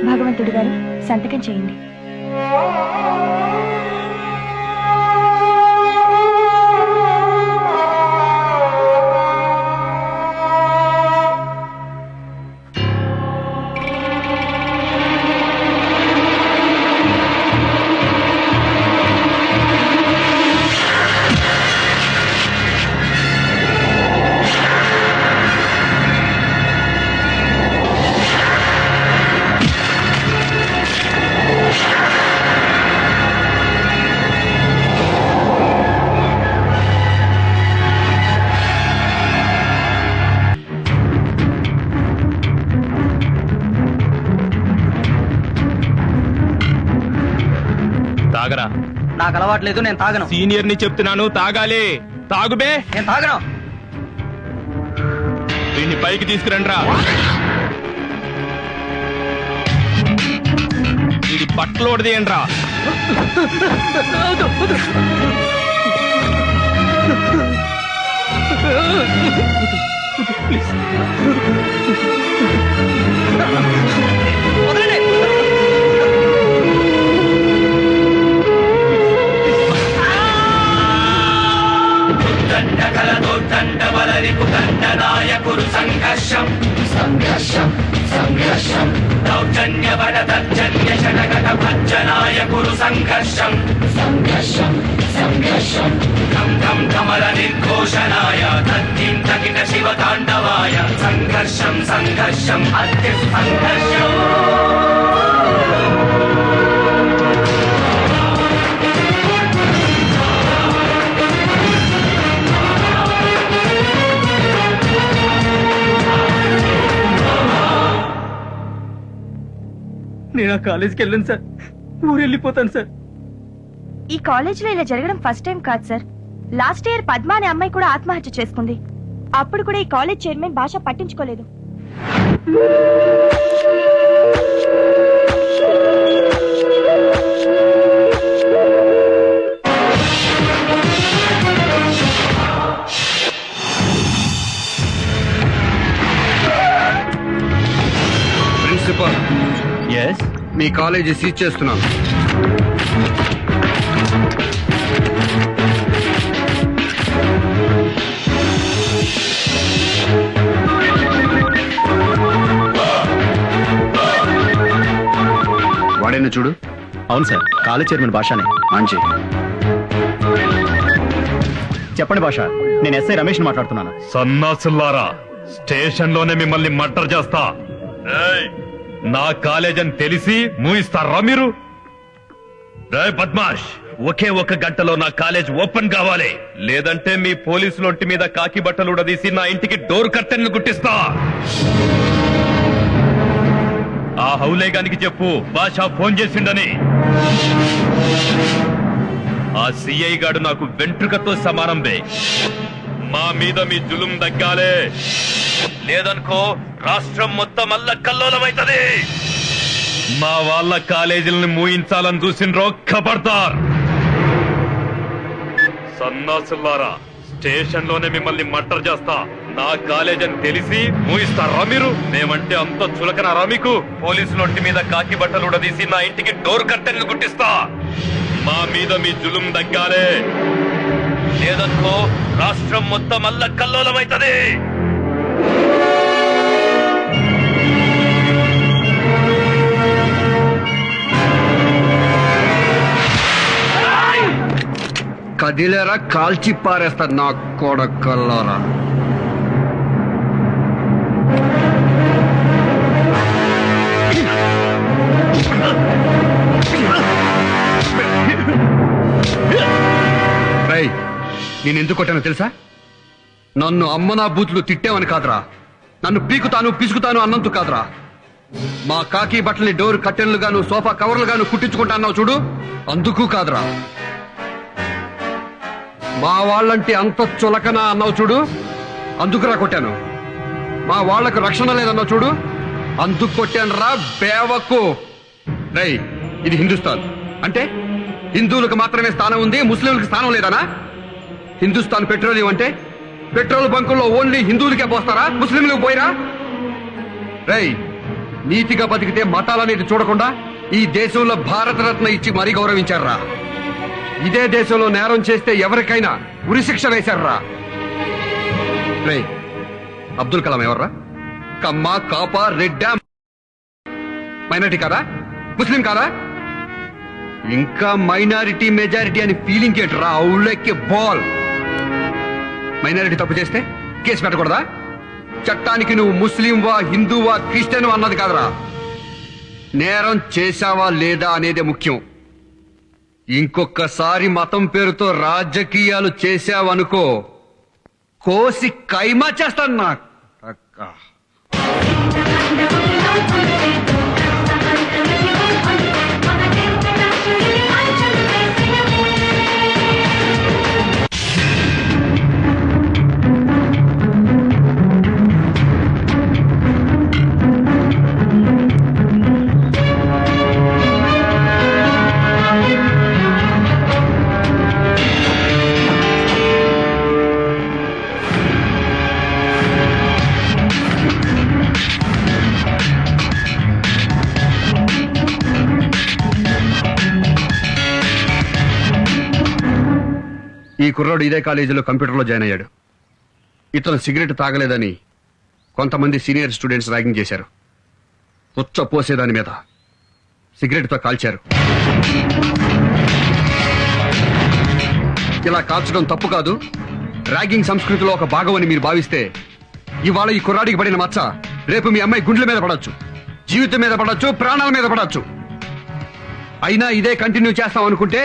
S12: భగవంతుడు గారు సంతకం చేయండి.
S9: తాగరా.
S2: నాకు అలవాట్లేదు, నేను తాగను.
S9: సీనియర్ ని చెప్తున్నాను, తాగాలి. తాగుబే.
S2: నేను తాగను.
S9: దీన్ని పైకి తీసుకురండ్రా. ఇది బట్టలోడిది ఏంట్రా?
S1: సంఘర్షం సంఘర్షం సంఘర్షం దౌర్జన్యవర దర్జన్య షడగట భజ్జనాయ కురు సంఘర్షం సంఘర్షం సంఘర్షం ఘం ఘం ఘమల నిర్ఘోషణాయ తద్ధిం తకిట శివ తాండవాయ సంఘర్షం సంఘర్షం అత్య సంఘర్షం.
S2: నేను ఆ కాలేజీకి వెళ్ళను సార్, ఊరు వెళ్ళిపోతాను సార్.
S12: ఈ కాలేజీలో ఇలా జరగడం ఫస్ట్ టైం కాదు సార్. లాస్ట్ ఇయర్ పద్మ అనే అమ్మాయి కూడా ఆత్మహత్య చేసుకుంది. అప్పుడు కూడా ఈ కాలేజ్ చైర్మన్ భాష పట్టించుకోలేదు.
S3: ప్రిన్సిపల్, మీ కాలేజీ సీజ్ చేస్తున్నాను. వాడేనా చూడు.
S6: అవును సార్, కాలేజ్ చైర్మన్ భాషనే.
S3: మంచి.
S6: చెప్పండి భాష, నేను ఎస్ఐ రమేష్ మాట్లాడుతున్నాను.
S10: సన్నాసుల్లారా, స్టేషన్ లోనే మిమ్మల్ని మర్డర్ చేస్తా. ఏయ్, నా కాలేజ్ అని తెలిసి మూయిస్తారా మీరు? రేయ్ బద్మాష్, ఒకే ఒక గంటలో నా కాలేజ్ ఓపెన్ కావాలి, లేదంటే మీ పోలీసుల ఒంటి మీద కాకి బట్టలు ఉడదీసి నా ఇంటికి డోర్ కర్టెన్లు గుట్టిస్తా. ఆ హౌలేగానికి చెప్పు బాషా ఫోన్ చేసిండని. ఆ సిఐ గాడు నాకు వెంట్రుకతో సమానం బే. మా మీద మీ జులుం దగ్గాలే, లేదనుకో రాష్ట్రం మొత్తం అల్ల కల్లోలమైతది. మా వాళ్ళ కాలేజీలను మూయించాలని చూసిండ్రో ఖబర్దార్. సన్నాసులారా, స్టేషన్ లోనే మిమ్మల్ని మర్డర్ చేస్తా. నా కాలేజ్ అని తెలిసి మూయిస్తారా మీరు? మేమంటే అంత చులకనారా మీకు? పోలీసుల ఒంటి మీద కాకి బట్టలు ఉడదీసి నా ఇంటికి డోర్ కర్టెన్లు గుట్టిస్తా. మా మీద మీ జులుం దగ్గాలే, లేదనుకో రాష్ట్రం మొత్తం అల్ల కల్లోలమైతది.
S3: కదిలేరా కాల్చి పారేస్తారు నా కొడకల్లారా. నేను ఎందుకు కొట్టానో తెలుసా? నన్ను అమ్మ నా బూతులు తిట్టావని కాదురా, నన్ను పీకుతాను పిసుకుతాను అన్నందుకు కాదురా. మా కాకి బట్టల్ని డోర్ కట్టెన్లుగాను సోఫా కవర్లుగాను కుట్టించుకుంటా అన్నావు చూడు, అందుకు కాదురా. మా వాళ్ళంటే అంత చులకన అన్నావు చూడు, అందుకురా కొట్టాను. మా వాళ్లకు రక్షణ లేదన్నావు చూడు, అందుకు కొట్టాను రా బేవకు. రై, ఇది హిందుస్థాన్ అంటే హిందువులకు మాత్రమే స్థానం ఉంది, ముస్లింలకు స్థానం లేదనా? హిందుస్థాన్ పెట్రోలియం అంటే పెట్రోల్ బంకుల్లో ఓన్లీ హిందువులకే పోస్తారా, ముస్లింలకు పోయిరా? రై, నీతిగా బతికితే మతాలనేది చూడకుండా ఈ దేశంలో భారతరత్న ఇచ్చి మరీ గౌరవించారా. ఇదే దేశంలో నేరం చేస్తే ఎవరికైనా ఉరిశిక్ష వేశారా. రే, అబ్దుల్ కలాం ఎవర్రా? కమ్మ, కాప, రెడ్డా మైనారిటీ కాదా? ముస్లిం కాదా? ఇంకా మైనారిటీ మెజారిటీ అని ఫీలింగ్ ఏంట్రా? ఔలెక్కి బాల్. మైనారిటీ తప్పు చేస్తే కేసు పెట్టకూడదా? చట్టానికి నువ్వు ముస్లింవా, హిందూవా, క్రిస్టియన్ అన్నది కాదురా, నేరం చేశావా లేదా అనేదే ముఖ్యం. ఇంకొకసారి మతం పేరుతో రాజకీయాలు చేశావనుకో, కోసి కైమా చేస్తాను నా అక్క. ఈ కుర్రాడు ఇదే కాలేజీలో కంప్యూటర్లో జాయిన్ అయ్యాడు. ఇతను సిగరెట్ తాగలేదని కొంతమంది సీనియర్ స్టూడెంట్స్ ర్యాగింగ్ చేశారు. పుచ్చ పోసేదాని మీద సిగరెట్తో కాల్చారు. ఇలా కాల్చడం తప్పు కాదు, ర్యాగింగ్ సంస్కృతిలో ఒక భాగం అని మీరు భావిస్తే ఇవాళ ఈ కుర్రాడికి పడిన మచ్చ రేపు మీ అమ్మాయి గుండెల మీద పడొచ్చు, జీవితం మీద పడొచ్చు, ప్రాణాల మీద పడొచ్చు. అయినా ఇదే కంటిన్యూ చేస్తాం అనుకుంటే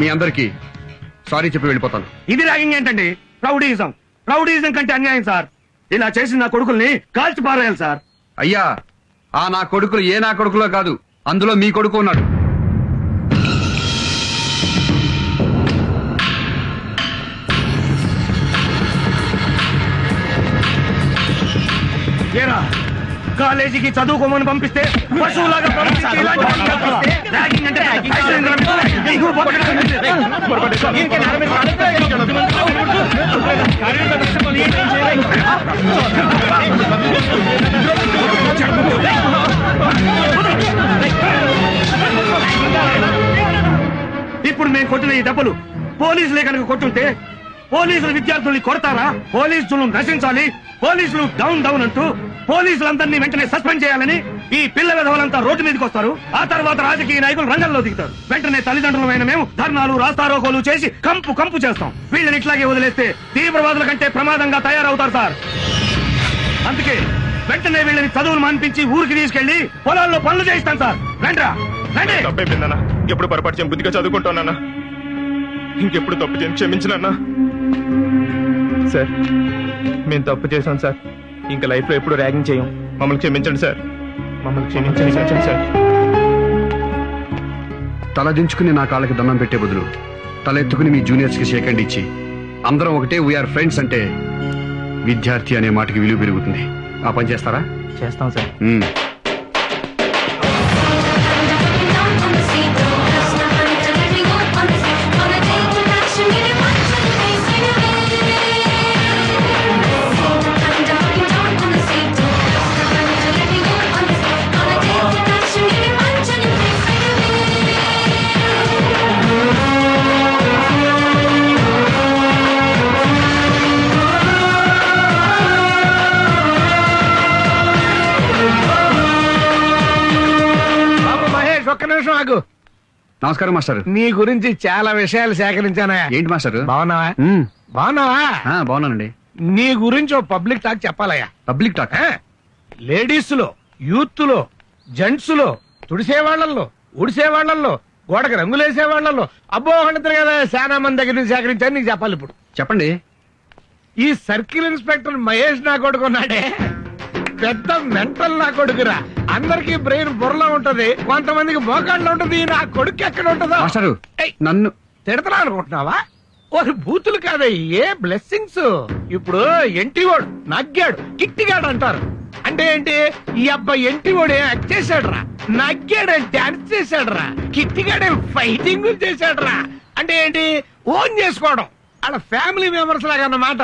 S3: మీ అందరికీ సారీ చెప్పి వెళ్ళిపోతాను.
S1: ఇది ర్యాగింగ్ ఏంటండి? రౌడీయిజం. రౌడీయిజం కంటే అన్యాయం సార్. ఇలా చేసిన నా కొడుకుల్ని కాల్చి పారేయాలి సార్.
S3: అయ్యా, ఆ నా కొడుకులు ఏ నా కొడుకులో కాదు, అందులో మీ కొడుకు ఉన్నాడు.
S1: ఏరా, కాలేజీకి చదువుకోమని పంపిస్తే పశువులాగా ప్రవర్తించి ఇలాంటి పనులు చేస్తావా? ర్యాగింగ్ అంటే ఇప్పుడు మేము కొట్టిన ఈ దెబ్బలు పోలీసులే కనుక కొట్టుంటే పోలీసులు విద్యార్థుల్ని కొడతారా? పోలీసులు నశించాలి, పోలీసులు డౌన్ డౌన్ అంటూ పోలీసులందరినీ వెంటనే సస్పెండ్ చేయాలని ఈ పిల్ల విధవలంతా రోడ్డు మీదకి వస్తారు. ఆ తర్వాత రాజకీయ నాయకులు రంగంలో దిగుతారు. వెంటనే తల్లిదండ్రులమైన మేము ధర్నాలు, రాస్తారోకోలు చేసి కంపు కంపు చేస్తాం. వీళ్ళని ఇట్లాగే వదిలేస్తే తీవ్రవాదుల కంటే ప్రమాదంగా తయారవుతారు సార్. అందుకే వెంటనే వీళ్ళని చదువులు మాన్పించి ఊరికి తీసుకెళ్లి పొలాల్లో పనులు చేయిస్తాం సార్. రండి రండి.
S5: తప్పైపోయిందన్నా, ఎప్పుడు పొరపాటు చేయం, బుద్ధిగా చదువుకుంటానన్నా. ఇంకెప్పుడు తప్పు చేయని క్షమించనన్నా. సార్, మేము తప్పు చేశాం సార్. ఇంకా లైఫ్ లో ఎప్పుడు ర్యాగింగ్ చేయం. మమ్మల్ని క్షమించండి సార్, మమ్మల్ని క్షమించండి సార్.
S3: తల దించుకుని నా కాళ్ళకి దండం పెట్టే బదులు తల ఎత్తుకుని మీ జూనియర్స్ కి షేక్ హ్యాండ్ ఇచ్చి అందరం ఒకటే వీఆర్ ఫ్రెండ్స్ అంటే విద్యార్థి అనే మాటకి విలువ పెరుగుతుంది. ఆ పని చేస్తారా?
S2: చేస్తాం సార్.
S1: ఒక్క నిమిషం ఆగు.
S3: నమస్కారం మాస్టర్.
S1: నీ గురించి చాలా విషయాలు సేకరించానా.
S3: ఏంటి మాస్టర్?
S1: బాగున్నావా? బాగున్నావా?
S3: బాగున్నానండి.
S1: నీ గురించి ఓ పబ్లిక్ టాక్ చెప్పాలయ్యా.
S3: Public talk?
S1: లేడీస్ లో, యూత్ లో, జెంట్స్ లో, తుడిసేవాళ్లలో, ఉడిసేవాళ్లలో, గోడకి రంగులేసేవాళ్లలో, అబ్బో అంటారు కదా, చాలా మంది దగ్గర నుంచి సేకరించాను. నీకు చెప్పాలి ఇప్పుడు.
S3: చెప్పండి.
S1: ఈ సర్కిల్ ఇన్స్పెక్టర్ మహేష్ నా కొడుకున్నాడే పెద్ద మెంటల్ నా కొడుకురా. అందరికి బ్రెయిన్ బుర్రలో ఉంటది, కొంతమందికి మోకాళ్ళలో ఉంటది. నా కొడుకు ఎక్కడ ఉంటదో.
S3: నన్ను
S1: తిడతా అనుకుంటున్నావా? ఓరి బూతులు కాదయ్యే బ్లెస్సింగ్స్. ఇప్పుడు ఎంటివాడు నగ్గాడు, కిట్టిగాడు అంటారు. అంటే ఏంటి? ఈ అబ్బాయి ఎంటివాడు ఏం యాక్ట్ చేశాడు రా, నగ్గాడని డాన్స్ చేశాడు రా, కిట్టిగాడే ఫైటింగ్ చేశాడు రా. అంటే ఏంటి? ఓన్ చేసుకోవడం. అలా ఫ్యామిలీ మెంబర్స్ లాగా అన్నమాట.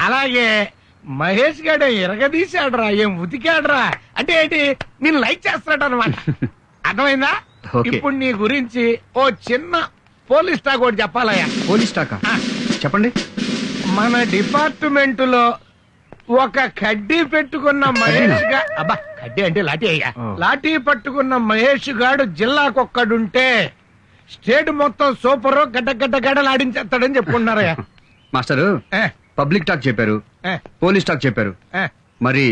S1: అలాగే మహేష్ గాడే ఎరగదీశాడు రా, ఏం ఉతికాడు రా. అంటే ఏంటి? నేను లైక్ చేస్తాడు అనమాట. అర్థమైందా? ఇప్పుడు నీ గురించి ఓ చిన్న పోలీస్ టాక్ ఒకటి చెప్పాలయ్యా.
S3: పోలీస్ టాకా? చెప్పండి.
S1: మన డిపార్ట్మెంట్ లో ఒక కడ్డీ పెట్టుకున్న మహేష్ గా, అబ్బా కడ్డీ అంటే లాఠీ అయ్యా, లాఠీ పట్టుకున్న మహేష్ గాడు జిల్లాకొక్కడుంటే స్టేట్ మొత్తం సూపర్ గడ్డ గడ్డ గడ్డలు ఆడించేస్తాడని చెప్పుకుంటున్నారయ్యా.
S3: మాస్టరు పబ్లిక్ టాక్ చెప్పారు, పోలీస్ టాక్ చెప్పారు, మరి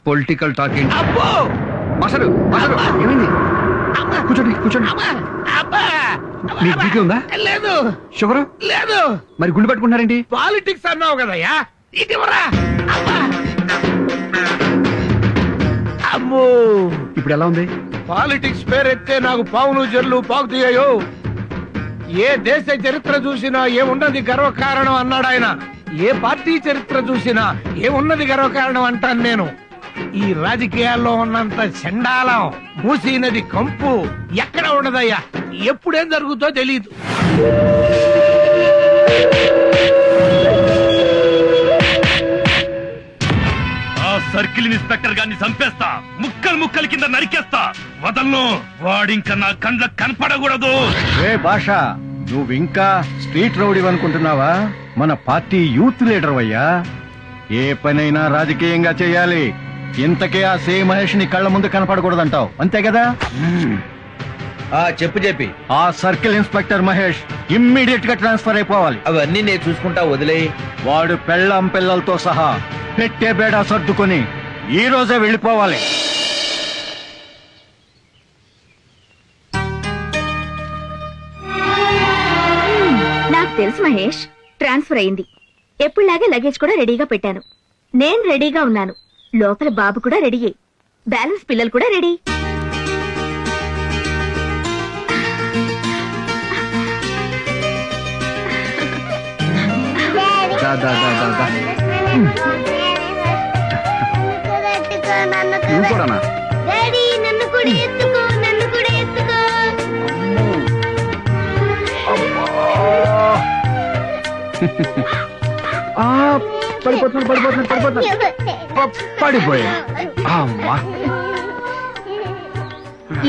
S3: పొలిటికల్ టాక్ ఏంటి? మాస్టరు ఏమైంది? కూర్చోండి కూర్చోండి. మీకు బీపీ ఉందా?
S1: లేదు.
S3: షుగర్
S1: లేదు.
S3: మరి గుండె పట్టుకుంటారేంటి?
S1: పాలిటిక్స్ అన్నావు కదయ్యా, ఇదివరా. అమ్మో,
S3: ఇప్పుడు ఎలా ఉంది?
S1: పాలిటిక్స్ పేరెత్తే నాకు పావులు జర్లు పాకుతీయో. ఏ దేశ చరిత్ర చూసినా ఏమున్నది గర్వకారణం అన్నాడు ఆయన. ఏ పార్టీ చరిత్ర చూసినా ఏమున్నది గర్వకారణం అంటాను నేను. ఈ రాజకీయాల్లో ఉన్నంత చండాలం, మూసీ నది కంపు ఎక్కడ ఉండదయ్యా. ఎప్పుడేం జరుగుతో తెలీదు.
S10: ఆ సర్కిల్ ఇన్స్పెక్టర్ గారిని చంపేస్తా, ముక్కలు ముక్కలు కింద నరికేస్తా, వదలను. వాడింక నా కండ్లకు కనపడకూడదు.
S1: ఏ భాష, నువ్వు ఇంకా స్ట్రీట్ రౌడీ అనుకుంటున్నావా? మన పార్టీ యూత్ లీడర్ అయ్యా. ఏ పనైనా రాజకీయంగా చేయాలి. ఇంతకే ఆ సే మహేష్ ని కళ్ళ ముందు కనపడకూడదంటావు, అంతే కదా?
S4: చెప్పి
S1: ఆ సర్కిల్ ఇన్స్పెక్టర్ మహేష్ ఇమ్మీడియట్ గా ట్రాన్స్ఫర్ అయిపోవాలి.
S4: అవన్నీ నేను చూసుకుంటా, వదిలే.
S1: వాడు పెళ్ళం పిల్లలతో సహా పెట్టే బేడా సర్దుకొని ఈ రోజే వెళ్ళిపోవాలి.
S7: నాకు తెలుసు మహేష్, ట్రాన్స్ఫర్ అయింది. ఎప్పుడులాగే లగేజ్ కూడా రెడీగా పెట్టాను. నేను రెడీగా ఉన్నాను. లోపల బాబు కూడా రెడీ, బ్యాలెన్స్ పిల్లలు కూడా రెడీ.
S13: నన్ను కూడా ఎత్తుకో, నన్ను కూడా ఎత్తుకో.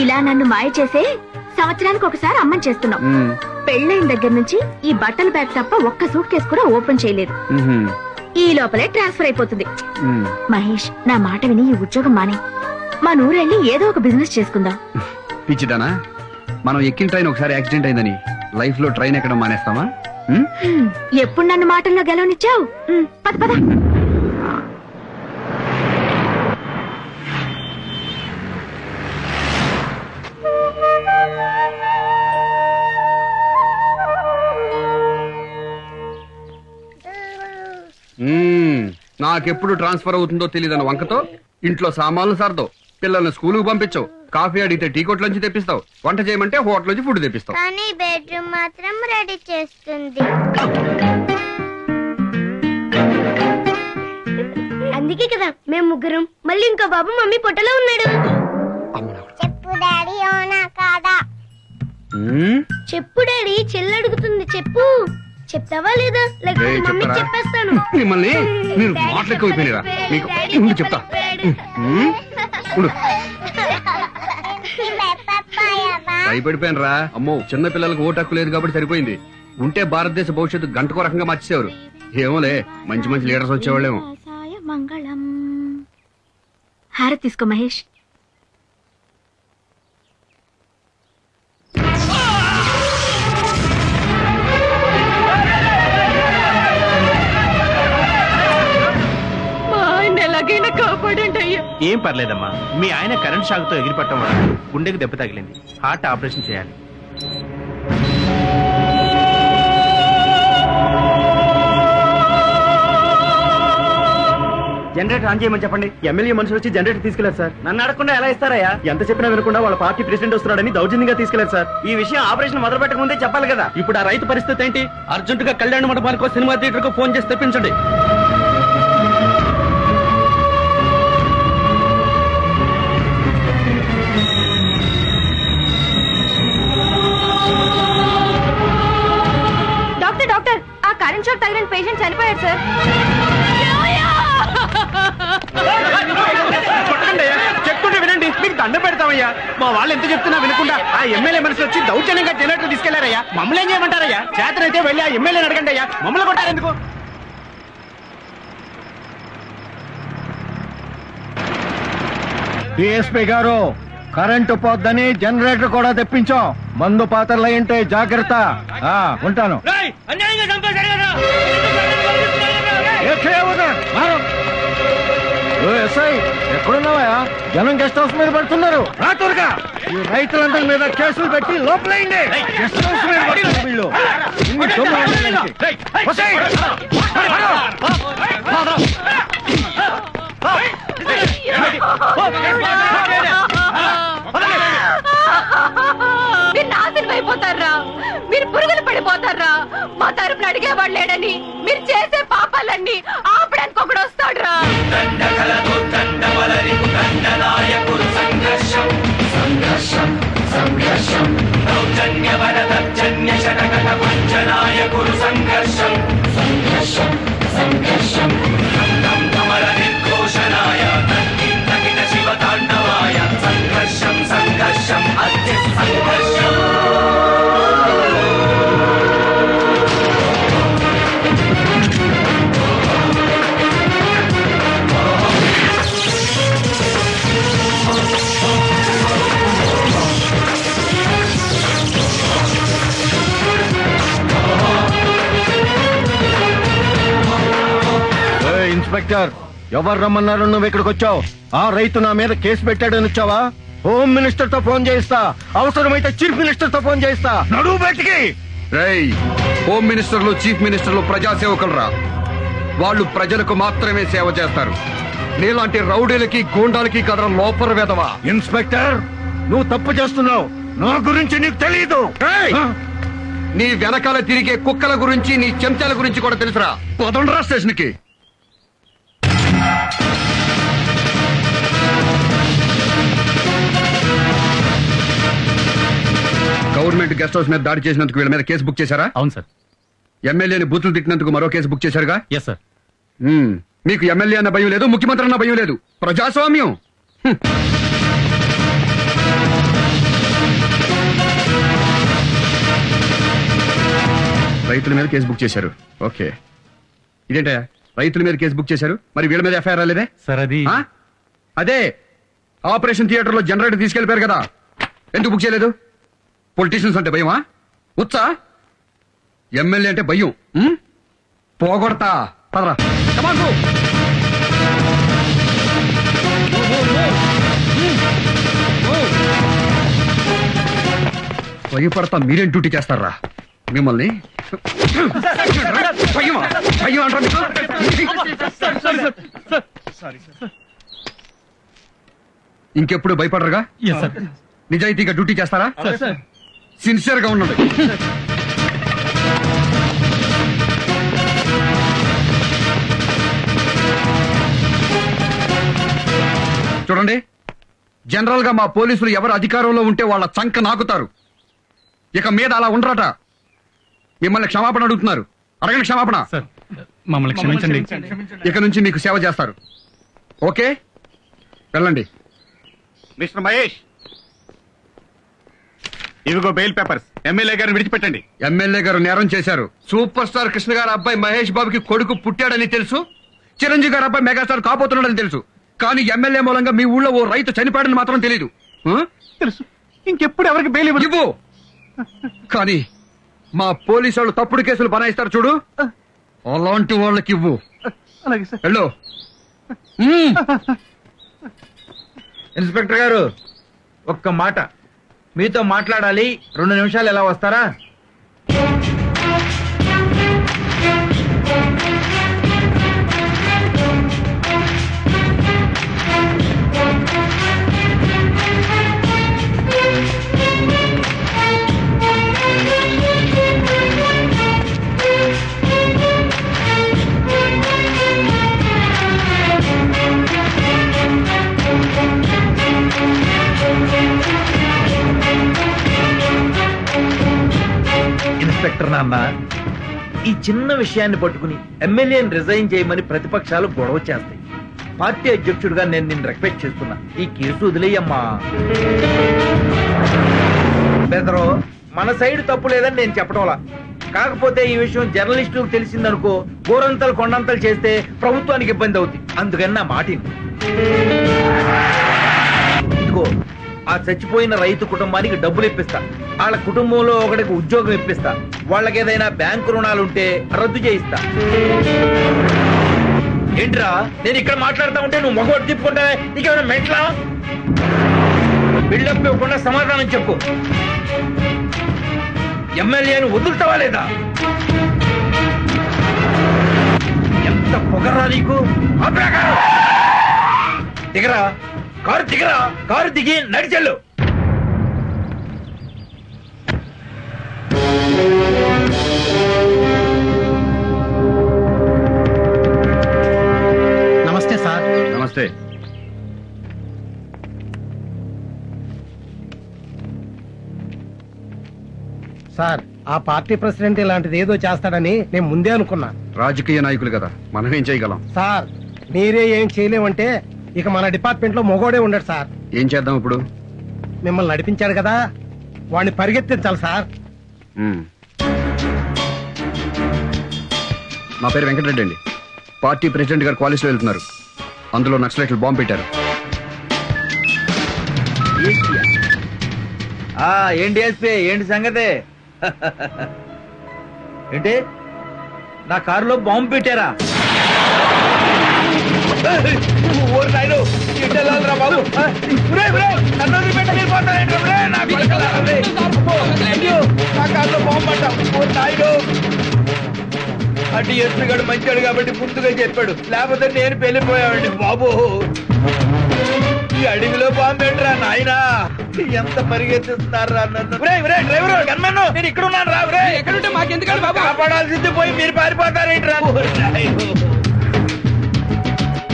S7: ఇలా నన్ను మాయ చేసే సంవత్సరానికి ఒకసారి అమ్మని చేస్తున్నావు. పెళ్ళైన దగ్గర నుంచి ఈ బట్టల బ్యాగ్ తప్ప ఒక్క సూట్ కేసు కూడా ఓపెన్ చేయలేదు. ఈ లోపలే ట్రాన్స్ఫర్ అయిపోతుంది. మహేష్, నా మాట విని ఈ ఉద్యోగం మానే మా నూరెళ్ళి ఏదో ఒక బిజినెస్ చేసుకుందాం.
S3: పిచ్చిదానా, మనం ఎక్కిన ట్రైన్ ఒకసారి యాక్సిడెంట్ అయిందని లైఫ్ లో ట్రైన్ ఎక్కడం మానేస్తామా?
S7: ఎప్పుడు నన్ను మాటల్లో గెలవనిచ్చావు? పద పద.
S3: నాకెప్పుడు ట్రాన్స్ఫర్ అవుతుందో తెలియదన్న వంకతో ఇంట్లో సామాన్లు సర్దో, పిల్లల్ని స్కూలుకు పంపించవు, కాఫీ అడిగితే టీ కొట్ల నుంచి తెప్పిస్తావు, వంట చేయమంటే హోటల్ నుంచి ఫుడ్ తెప్పిస్తావు.
S13: కానీ బెడ్రూమ్ మాత్రం రెడీ చేస్తుంది. అందుకే కదా మేము ముగ్గురం. మళ్ళీ ఇంకో బాబు మమ్మీ పొట్టలో ఉన్నాడు. చెప్పు డాడీ, అవునా కాదా? చెప్పు డాడీ, చెల్లి అడుగుతుంది. చెప్పు. చెప్తావా లేదా? లేకపోతే మమ్మీ చెప్పేస్తాను.
S3: మిమ్మల్ని మీరు మాట్లాడుకోపోయినరా? మీకు ముందు చెప్తా. భయపడిపోయాను రా. అమ్మో, చిన్న పిల్లలకు ఓటు హక్కు లేదు కాబట్టి సరిపోయింది. ఉంటే భారతదేశ భవిష్యత్తు గంటకో రకంగా మార్చేసేవారు. ఏమోలే, మంచి మంచి లీడర్స్ వచ్చేవాళ్ళేమో.
S7: మంగళం. హారతి తీసుకో మహేష్.
S6: ఏం పర్లేదమ్మా, మీ ఆయన కరెంట్ షాక్ తో ఎగిరిపట్టడం వల్ల గుండెకి దెబ్బ తగిలింది. హార్ట్ ఆపరేషన్ చేయాలి.
S1: జనరేటర్ ఆన్ చేయమని చెప్పండి. ఎమ్మెల్యే మనుషులు వచ్చి జనరేటర్ తీసుకెళ్లారు సార్. నన్ను అడగకుండా ఎలా ఇస్తారయ్యా? ఎంత చెప్పినా వినకుండా వాళ్ళ పార్టీ ప్రెసిడెంట్ వస్తున్నాడని దౌర్జన్యంగా తీసుకెళ్లారు సార్. ఈ విషయం ఆపరేషన్ మొదలు పెట్టక ముందే చెప్పాలి కదా. ఇప్పుడు ఆ రైతు పరిస్థితి ఏంటి? అర్జెంటుగా కళ్యాణ మండపానికో సినిమా థియేటర్ కు ఫోన్ చేసి తెప్పించండి.
S12: డాక్టర్ డాక్టర్ ఆ కరెంట్ షాక్ తగిలిన పేషెంట్ చనిపోయాడు సార్.
S6: చెప్తుంటే వినండి, మీకు దండ పెడతామయ్యా. మా వాళ్ళు ఎంత చెప్తున్నా వినకుండా ఆ ఎమ్మెల్యే మనుషులు వచ్చి దౌర్జన్యంగా జనరేటర్ తీసుకెళ్లారయ్యా. మమ్మల్ని ఏం చేయమంటారయ్యా? చేతనైతే వెళ్ళి ఆ ఎమ్మెల్యేని అడగండి అయ్యా. మమ్మల్ని కొట్టారు ఎందుకు?
S1: డిఎస్పీ గారు, కరెంటు పోద్దని జనరేటర్ కూడా తెప్పించాం. మందు పాత్రలు అయింటే జాగ్రత్త. ఉంటాను. ఎస్ఐ ఎక్కడున్నావా? జనం గెస్ట్ హౌస్ మీద పడుతున్నారు. రాత్రుగా ఈ రైతులందరి మీద కేసులు పెట్టి లోపలైంది. గెస్ట్ హౌస్ మీద పడుతున్నారు వీళ్ళు. ఇన్ని సొమ్ము వాళ్ళకి. వసై!
S12: మీరు నాశనం అయిపోతారా? మీరు పురుగులు పడిపోతారా? మా తరపున అడిగేవాడు లేడని మీరు చేసే పాపాలన్నీ ఆపడానికి ఒకడు వస్తాడురా.
S1: ఇన్స్పెక్టర్, ఎవరు రమ్మన్నారు? నువ్వు ఇక్కడికి వచ్చావు? ఆ రైతు నా మీద కేసు పెట్టాడని వచ్చావా? హోమ్ మినిస్టర్ తో ఫోన్ చేయిస్తా, అవసరమైతే చీఫ్ మినిస్టర్ తో ఫోన్ చేయిస్తా. నడువు బయటికి.
S3: రేయ్, హోమ్ మినిస్టర్లు చీఫ్ మినిస్టర్లు ప్రజాసేవకులరా. వాళ్ళు ప్రజలకు మాత్రమే సేవ చేస్తారు. నీలాంటి రౌడీలకి గూండాలకి కదరా లోపల వెదవా.
S1: ఇన్స్పెక్టర్, నువ్వు తప్పు చేస్తున్నావు. నా గురించి నీకు తెలీదు.
S3: నీ వెనకాల తిరిగే కుక్కల గురించి, నీ చెంచాల గురించి కూడా తెలుసురా. పదండ్రా స్టేషన్ కి. గవర్నమెంట్ గెస్ట్ హౌస్ మీద దాడి చేసినందుకు వీళ్ళ మీద కేసు బుక్ చేశారా?
S10: అవును సార్.
S3: ఎమ్మెల్యేని బూతులు తిట్టినందుకు మరో కేసు బుక్ చేశారుగా?
S10: Yes sir.
S3: మీకు ఎమ్మెల్యే అన్న భయం లేదు, ముఖ్యమంత్రి అన్న భయం లేదు. ప్రజాస్వామ్యం. రైతుల మీద కేసు బుక్ చేశారు. ఓకే, ఇదేంటయ్యా రైతుల మీద కేసు బుక్ చేశారు, మరి వీళ్ళ మీద ఎఫ్ఐఆర్ రాలేదే?
S10: సార్ అది
S3: అదే ఆపరేషన్ థియేటర్ లో జనరేటర్ తీసుకెళ్లిపోయారు కదా, ఎందుకు బుక్ చేయలేదు? పొలిటీషియన్స్ అంటే భయమా? ఉత్సా ఎమ్మెల్యే అంటే భయం. పోగొడతా పదరా. భయపడతా మీరేం డ్యూటీ చేస్తారా? మిమ్మల్ని భయమా? భయం అంటారా? ఇంకెప్పుడు భయపడరుగా? నిజాయితీగా డ్యూటీ చేస్తారా? సిన్సియర్ గా ఉన్నది. చూడండి, జనరల్ గా మా పోలీసులు ఎవరు అధికారంలో ఉంటే వాళ్ళ చంక నాకుతారు. ఇక మీద అలా ఉండరట. మిమ్మల్ని క్షమాపణ అడుగుతున్నారు. అడగండి క్షమాపణ.
S10: మమ్మల్ని క్షమించండి.
S3: ఇక నుంచి మీకు సేవ చేస్తారు. ఓకే, వెళ్ళండి.
S6: మిస్టర్ మహేష్, ఇవిగో బెయిల్ పేపర్స్. ఎమ్మెల్యే గారిని విడిచిపెట్టండి.
S3: ఎమ్మెల్యే గారు నేరం చేశారు. సూపర్ స్టార్ కృష్ణ గారు అబ్బాయి మహేష్ బాబుకి కొడుకు పుట్టాడని తెలుసు. చిరంజీవి గారు అబ్బాయి మెగాస్టార్ కాబోతున్నాడని తెలుసు. కానీ ఎమ్మెల్యే మూలంగా మీ ఊళ్ళో ఓ రైతు చనిపోయాడని మాత్రం తెలియదు.
S6: తెలుసు. ఇంకెప్పుడు ఎవరికి బెయిల్
S3: ఇవ్వు. కానీ మా పోలీసు వాళ్ళు తప్పుడు కేసులు బనాయిస్తారు చూడు, అలాంటి వాళ్ళకి ఇవ్వు.
S6: అలాగే సార్.
S3: వెళ్ళు.
S4: ఇన్స్పెక్టర్ గారు, ఒక్క మాట మీతో మాట్లాడాలి. 2 నిమిషాలు ఎలా వస్తారా? నాన్న ఈ చిన్న విషయాన్ని పట్టుకుని ఎమ్మెల్యేని రిజైన్ చేయమని ప్రతిపక్షాలు గొడవ చేస్తాయి. పార్టీ అధ్యక్షుడిగా నేను నిన్ను రిక్వెస్ట్ చేస్తున్నా, ఈ కేసు వదిలేయమ్మా. బెదరో మన సైడ్ తప్పు లేదని నేను చెప్పడంలా, కాకపోతే ఈ విషయం జర్నలిస్టులకు తెలిసిందనుకో గోరంతలు కొండంతలు చేస్తే ప్రభుత్వానికి ఇబ్బంది అవుతుంది. అందుకని నా మాటిని ఇదిగో ఆ చచ్చిపోయిన రైతు కుటుంబానికి డబ్బులు ఇప్పిస్తా, వాళ్ళ కుటుంబంలో ఒకటికి ఉద్యోగం ఇప్పిస్తా, వాళ్ళకి ఏదైనా బ్యాంకు రుణాలుంటే రద్దు చేయిస్తా. ఏంట్రా నేను ఇక్కడ మాట్లాడుతా ఉంటే నువ్వు మొగోడు తిప్పుకుంటావే, నీకేమైనా మెంట్లా? బిల్డప్ ఇవ్వకుండా సమాధానం చెప్పు. ఎమ్మెల్యేను వదులుతావా లేదా? ఎంత పొగరా నీకు? దిగరా, కారు దిగరా, కారు దిగి నడిచెళ్ళు.
S1: నమస్తే సార్.
S3: నమస్తే.
S1: సార్ ఆ పార్టీ ప్రెసిడెంట్ ఇలాంటిది ఏదో చేస్తాడని నేను ముందే అనుకున్నా.
S3: రాజకీయ నాయకులు కదా, మనం ఏం చేయగలం?
S1: సార్ మీరే ఏం చేయలేమంటే ఇక మన డిపార్ట్మెంట్ లో మొగోడే ఉండడు సార్.
S3: ఏం చేద్దాం ఇప్పుడు?
S1: మిమ్మల్ని నడిపించాడు కదా, వాడిని పరిగెత్తించాలి సార్.
S3: నా పేరు వెంకటరెడ్డి అండి. పార్టీ ప్రెసిడెంట్ గారు కాలేజ్లో వెళ్తున్నారు. అందులో నక్సలైట్లు బాంబు పెట్టారు.
S4: ఏంటి ఎస్పీ, ఏంటి సంగతి? ఏంటి నా కారులో బాంబు పెట్టారా? అటు ఎస్పీ గడు మంచాడు కాబట్టి ముందుగా చెప్పాడు, లేకపోతే నేను పెళ్లిపోయావండి బాబు. ఈ అడవిలో బాంబు ఏంట్రా నాయనా, ఎంత పరిగెత్తిస్తున్నారా నన్ను. డ్రైవర్ గన్మన్ను, నేను ఇక్కడ ఉన్నాను రా. ఎక్కడుంటే మాకెందుకండి బాబు, కాపాడాల్సింది పోయి మీరు పారిపోతారేంట్రా?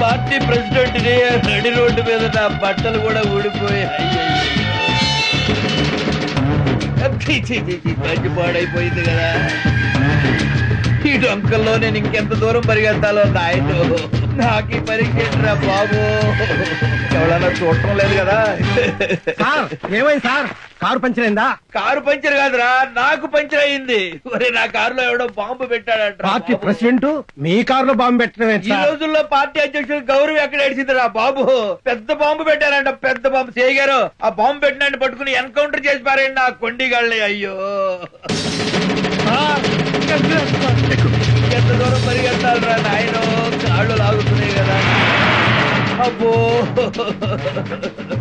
S4: పార్టీ ప్రెసిడెంట్ నడి రోడ్డు మీద నా బట్టలు కూడా ఊడిపోయాయి. మంచి పాడైపోయింది కదా. ఈ డొంకల్లో నేను ఇంకెంత దూరం పరిగెత్తాలో నాయన, నాకు పరిగెట్టరా బాబు. ఎవడన్నా చూడటం లేదు కదా.
S1: ఏమైంది సార్, కారు పంచర్ అయిందా?
S4: కారు పంచర్ కాదురా, నాకు పంచర్ అయింది. మరి నా కారులో ఎవడో బాంబు పెట్టాడంట.
S1: పార్టీ ప్రెసిడెంట్ మీ కారులో బాంబు పెట్టడం
S4: ఈ రోజుల్లో పార్టీ అధ్యక్షుడు గౌరవం ఎక్కడ ఏడిచిందిరా బాబు. పెద్ద బాంబు పెట్టారంట, పెద్ద బాంబు. చేయగారు ఆ బాంబు పెట్టినట్టు పట్టుకుని ఎన్కౌంటర్ చేసి పారండి నా కొండిగాళ్ళే. అయ్యో ఎంత దూరం పరిగెత్తాలరా నాయన, కాళ్ళు లాగుతున్నాయి కదా. అబ్బో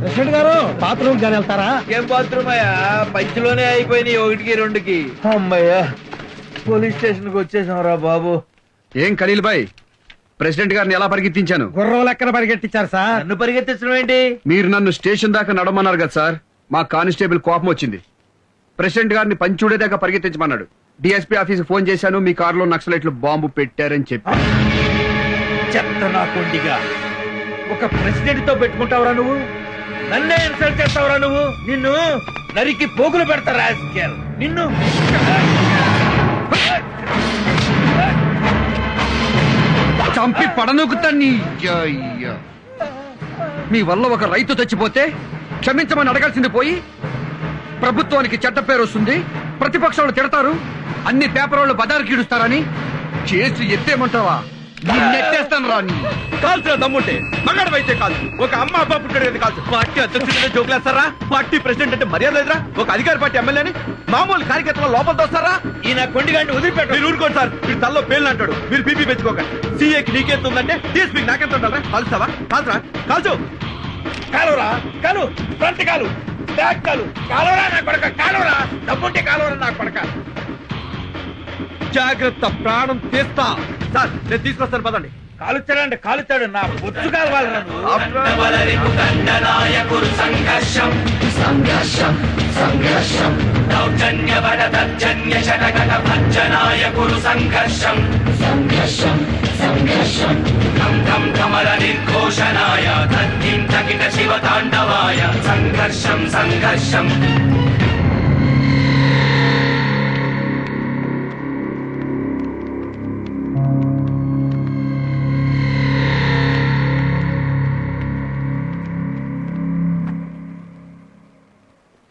S1: ప్రెసిడెంట్ గారు బాత్రూమ్ కానీ వెళ్తారా?
S4: ఏం బాత్రూమ్ అయ్యా, పంచిలోనే అయిపోయినాయి 1కి 2కి. అమ్మయ్యా పోలీస్ స్టేషన్ కి వచ్చేసాం రా బాబు.
S3: ఏం ఖలీల్ భాయ్, ప్రెసిడెంట్ గారిని ఎలా పరిగెత్తించాను?
S1: గుర్రం లెక్కన పరిగెట్టించారు సార్.
S4: నన్ను పరిగెత్తించడం ఏంటి?
S3: మీరు నన్ను స్టేషన్ దాకా నడమన్నారు కదా సార్. మా కానిస్టేబుల్ కోపం వచ్చింది. ప్రెసిడెంట్ గారిని పంచుడే దాకా పరిగెత్తించమన్నాడు. డిఎస్పీ ఆఫీస్ ఫోన్ చేశాను, మీ కారులో నక్సలైట్లు బాంబు పెట్టారని చెప్పి.
S4: చెత్త నా కొండిగా, ఒక ప్రెసిడెంట్ తో పెట్టుకుంటావురా నువ్వు? నన్నే ఇన్సల్ట్ చేస్తావురా నువ్వు? నిన్ను నరికి పోగులు పెడతారా నిన్ను?
S3: చంపి పడనొక్కుతాన్ని. మీ వల్ల ఒక రైతు చచ్చిపోతే క్షమించమని అడగాల్సింది పోయి ప్రభుత్వానికి చెడ్డ పేరు వస్తుంది, ప్రతిపక్షాలు తిడతారు, అన్ని పేపర్ వాళ్ళు బజారుకి ఇడుస్తారని చేసి ఎత్తేమంటావా? నెట్టేస్తాను రాని.
S4: కాల్సిన దమ్ముంటే మగాడు అయితే కాదు, ఒక అమ్మ అబ్బా పుట్టాడు కాదు. పార్టీ అధ్యక్షుడు జోకులేస్తారా? పార్టీ ప్రెసిడెంట్ అంటే మర్యాద లేదురా? ఒక అధికార పార్టీ ఎమ్మెల్యేని మామూలు కార్యకర్తల లోపల తోస్తారా? ఈయన కొండిగాడిని వదిలిపెట్టు. మీరు ఊరుకోండి సార్, మీరు తల్లో పేర్లు అంటాడు. మీరు బీపీ పెంచుకోకండి. సీఏకి నీకెంత ఉందంటే డిఎస్పీకి నాకెంత ఉండాలరా? కాల్స్తావా? కాల్చరా? కాల్చు. కాలురా, కాలు, ఫ్రంట్ కాలు, బ్యాక్ కాలు, కాలువరా నా కొడక, కాలువరా. డబ్బుంటే కాలువరా నా కొడక. జాగ్రత్త, ప్రాణం తీస్తా. సార్ నేను తీసుకొస్తాను పదండి. కాలుచ్చాడండి, కాలుచ్చాడు. నా బొచ్చు కాలవాలరా
S14: శివతాండవాయ సంఘర్షం సంఘర్షం.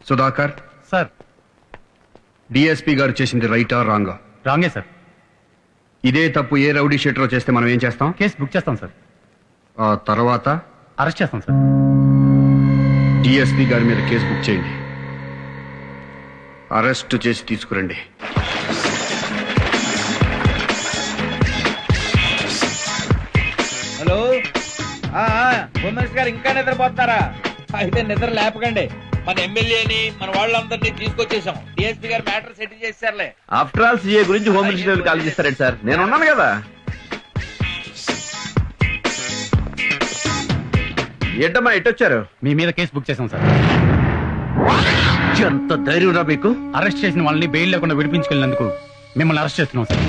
S3: సుధాకర్,
S6: సార్.
S3: డిఎస్పీ గారు చేసింది రైటా రాంగా?
S6: రాంగే సార్.
S3: ఇదే తప్పు ఏ రౌడీ షీటరో చేస్తే మనం ఏం చేస్తాం?
S6: కేసు బుక్ చేస్తాం సార్.
S3: ఆ తర్వాత
S6: అరెస్ట్ చేస్తాం సార్.
S3: డిఎస్పీ గారి మీద కేసు బుక్ చేయండి. అరెస్ట్ చేసి తీసుకురండి.
S4: హలో, హోమ్ మినిస్టర్ గారు ఇంకా నిద్రపోతున్నారా? అయితే నిద్ర లేపకండి. మన ఎమ్మెల్యేని మన వాళ్ళందరినీ తీసుకొచ్చేసాం. డిఎస్పీ గారు మ్యాటర్ సెటిల్ చేశారులే.
S15: ఆఫ్టర్ ఆల్ సీఏ గురించి హోమ్ మినిస్టర్ కాల్ చేస్తారండి సార్. నేను ఉన్నాను కదా. ఏంటమ్మా ఎట్టొచ్చారు?
S6: మీ మీద కేసు బుక్ చేసాం సార్.
S15: ఎంత ధైర్యం రా మీకు?
S6: అరెస్ట్ చేసిన వాళ్ళని బెయిల్ లేకుండా విడిపించుకెళ్ళినందుకు మిమ్మల్ని అరెస్ట్ చేస్తున్నాం సార్.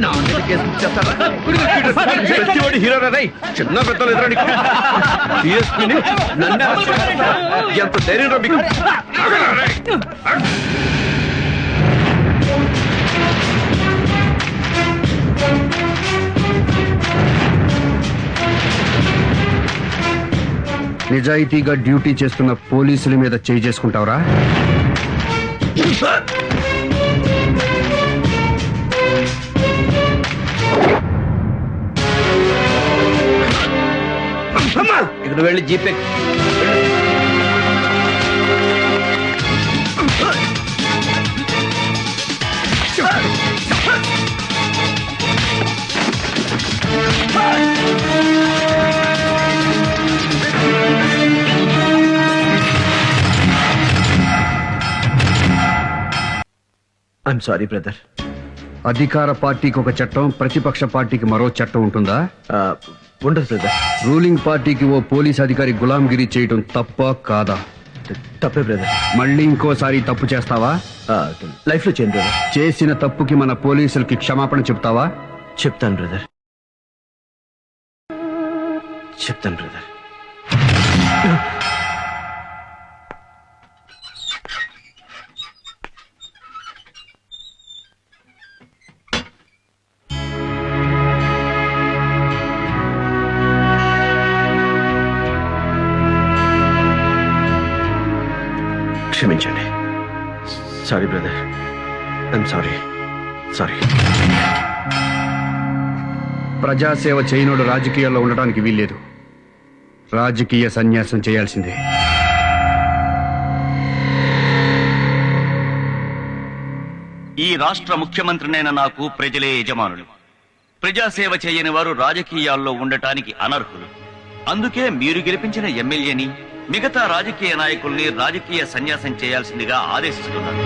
S15: నా మీద కేసు బుక్ చేస్తారా? ప్రతివాడు హీరోరా రై. చిన్న పెద్దలు ఎదురా నీకు? డిఎస్పీని నన్ను అరెస్ట్ చేస్తారా? ఎంత ధైర్యం రా మీకు?
S3: నిజాయితీగా డ్యూటీ చేస్తున్న పోలీసుల మీద చేయి చేసుకుంటావురా?
S15: ఇక్కడ వెళ్ళి జీపే. I'm sorry brother.
S3: అధికార పార్టీకి ఒక చట్టం, ప్రతిపక్ష పార్టీకి మరో చట్టం ఉంటుందా?
S15: ఉండదు బ్రదర్.
S3: రూలింగ్ పార్టీకి ఓ పోలీస్ అధికారి గులాంగిరి చేయటం తప్ప కాదా?
S15: తప్పే బ్రదర్.
S3: మళ్ళీ ఇంకోసారి తప్పు చేస్తావా?
S15: లైఫ్ లో చేయను బ్రదర్.
S3: చేసిన తప్పుకి మన పోలీసులకి క్షమాపణ చెప్తావా?
S15: చెప్తాను బ్రదర్, చెప్తాను బ్రదర్. క్షమించండి. Sorry brother, I'm sorry. Sorry.
S3: ప్రజాసేవ చేయనోడు రాజకీయాల్లో ఉండడానికి వీల్లేదు. రాజకీయ సన్యాసం చేయాల్సిందే.
S10: ఈ రాష్ట్ర ముఖ్యమంత్రినైన నాకు ప్రజలే యజమానులు. ప్రజాసేవ చేయని వారు రాజకీయాల్లో ఉండటానికి అనర్హులు. అందుకే మీరు గెలిపించిన ఎమ్మెల్యేని, మిగతా రాజకీయ నాయకుల్ని రాజకీయ సన్యాసం చేయాల్సిందిగా ఆదేశిస్తున్నారు.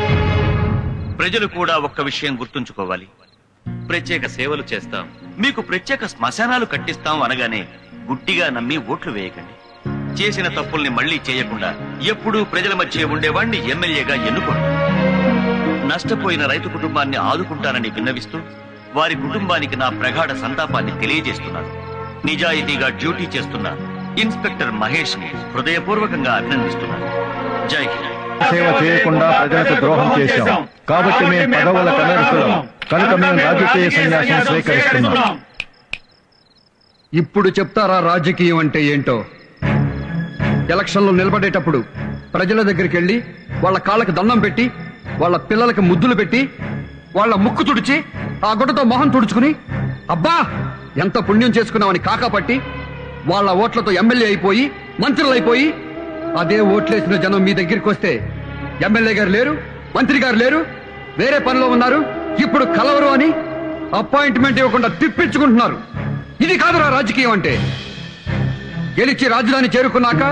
S10: ప్రజలు కూడా ఒక్క విషయం గుర్తుంచుకోవాలి. ప్రత్యేక సేవలు చేస్తాం, మీకు ప్రత్యేక శ్మశానాలు కట్టిస్తాం అనగానే గుట్టిగా నమ్మి ఓట్లు వేయకండి. చేసిన తప్పుల్ని మళ్లీ చేయకుండా ఎప్పుడూ ప్రజల మధ్య ఉండేవాణ్ణి ఎమ్మెల్యేగా ఎన్నుకోండి. నష్టపోయిన రైతు కుటుంబాన్ని ఆదుకుంటానని విన్నవిస్తూ వారి కుటుంబానికి నా ప్రగాఢ సంతాపాన్ని తెలియజేస్తున్నాను. నిజాయితీగా డ్యూటీ చేస్తున్న ఇన్స్పెక్టర్ మహేష్ ని హృదయపూర్వకంగా అభినందిస్తున్నాను. జై హింద్.
S1: సేవ చేయకుండా ప్రజలకు ద్రోహం చేశాం కాబట్టి మేము పదవుల కనరుస్తున్నాం. కనుక మేము రాజకీయ సన్యాసం స్వీకరిస్తున్నాం.
S3: ఇప్పుడు చెప్తారా రాజకీయం అంటే ఏంటో? ఎలక్షన్లో నిలబడేటప్పుడు ప్రజల దగ్గరికి వెళ్ళి వాళ్ళ కాళ్ళకి దండం పెట్టి, వాళ్ళ పిల్లలకి ముద్దులు పెట్టి, వాళ్ళ ముక్కు తుడిచి, ఆ గుడ్డతో మొహం తుడుచుకుని అబ్బా ఎంత పుణ్యం చేసుకున్నామని కాకాపట్టి వాళ్ళ ఓట్లతో ఎమ్మెల్యే అయిపోయి మంత్రులు అయిపోయి, అదే ఓట్లేసిన జనం మీ దగ్గరికి వస్తే ఎమ్మెల్యే గారు లేరు, మంత్రి గారు లేరు, వేరే పనిలో ఉన్నారు, ఇప్పుడు కలవరు అని అపాయింట్మెంట్ ఇవ్వకుండా తిప్పించుకుంటున్నారు. ఇది కాదురా రాజకీయం అంటే. గెలిచి రాజధాని చేరుకున్నాక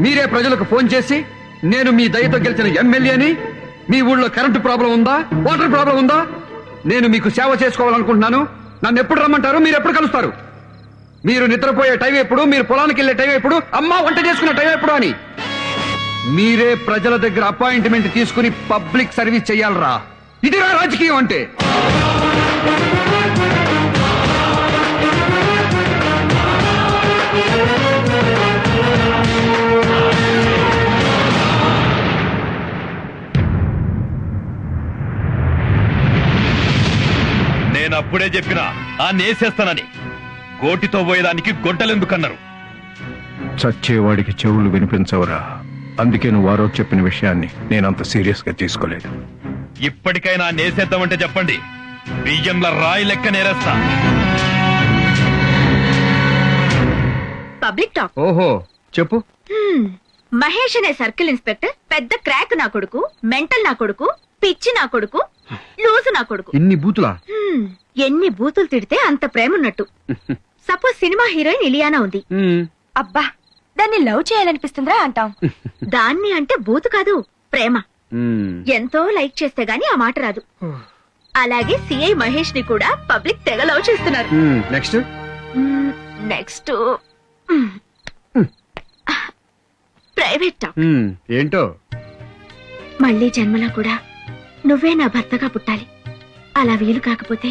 S3: మీరే ప్రజలకు ఫోన్ చేసి, నేను మీ దయతో గెలిచిన ఎమ్మెల్యేని, మీ ఊళ్ళో కరెంటు ప్రాబ్లం ఉందా, వాటర్ ప్రాబ్లం ఉందా, నేను మీకు సేవ చేసుకోవాలనుకుంటున్నాను, నన్ను ఎప్పుడు రమ్మంటారు, మీరు ఎప్పుడు కలుస్తారు, మీరు నిద్రపోయే టైం ఎప్పుడు, మీరు పొలానికి వెళ్లే టైం ఎప్పుడు, అమ్మ వంట చేసుకునే టైం ఎప్పుడు అని మీరే ప్రజల దగ్గర అపాయింట్మెంట్ తీసుకుని పబ్లిక్ సర్వీస్ చెయ్యాలరా. ఇదిరా రాజకీయం అంటే.
S10: నేను అప్పుడే చెప్పినా ఆ నేసేస్తానని. గోటితో పోయేదానికి గొడ్డలెందుకన్నారు?
S1: చచ్చేవాడికి చెవులు వినిపించవురా. అందుకే నువ్వు వారో చెప్పిన విషయాన్ని నేనంత సీరియస్ గా తీసుకోలేదు.
S10: ఇప్పటికైనా నేసేద్దామంటే చెప్పండి, బియ్యంల రాయి లెక్క నేరేస్తా.
S7: Public talk.
S3: ఓహో చెప్పు.
S7: మహేష్ అనే సర్కిల్ ఇన్స్పెక్టర్ పెద్ద క్రాక్ నా కొడుకు, మెంటల్ నా కొడుకు, పిచ్చి నా కొడుకు, లూజు నా కొడుకు.
S3: ఇన్ని బూతులా?
S7: ఎన్ని బూతులు తిడితే అంత ప్రేమ ఉన్నట్టు. సపోజ్ సినిమా హీరోయిన్ ఇలియానా ఉంది.
S12: అబ్బా, దాన్ని లవ్ చేయాలనిపిస్తుందా అంటాం.
S7: దాన్ని అంటే బూతు కాదు, ప్రేమ. ఎంతో లైక్ చేస్తే గాని ఆ మాట రాదు. అలాగే సిఐ మహేష్ ని కూడా పబ్లిక్ తెగ లవ్ చేస్తున్నారు.
S3: Next
S7: next private talk.
S3: ఏంటో?
S7: మళ్ళీ జన్మలో కూడా నువ్వే నా భర్తగా పుట్టాలి. అలా వీలు కాకపోతే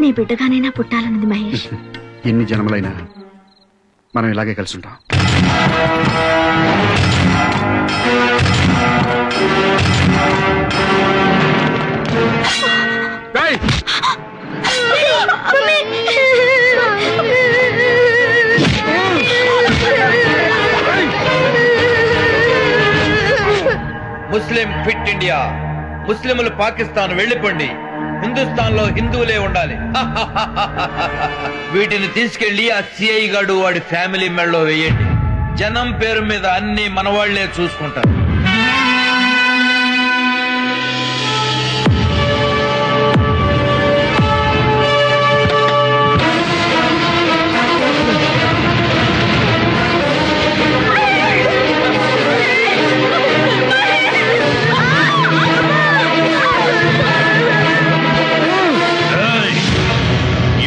S7: నీ బిడ్డగానైనా పుట్టాలన్నది మహేష్.
S3: ఎన్ని జన్మలైనా మనం ఇలాగే కలిసి ఉంటాం.
S4: ముస్లిం ఫిట్ ఇండియా. ముస్లింలు పాకిస్తాన్ వెళ్ళిపోండి. హిందుస్థాన్ లో హిందువులే ఉండాలి. వీటిని తీసుకెళ్లి ఆ సిఐ గాడు వాడి ఫ్యామిలీ మెడలో వేయండి. జనం పేరు మీద అన్ని మనవాళ్లే చూసుకుంటారు.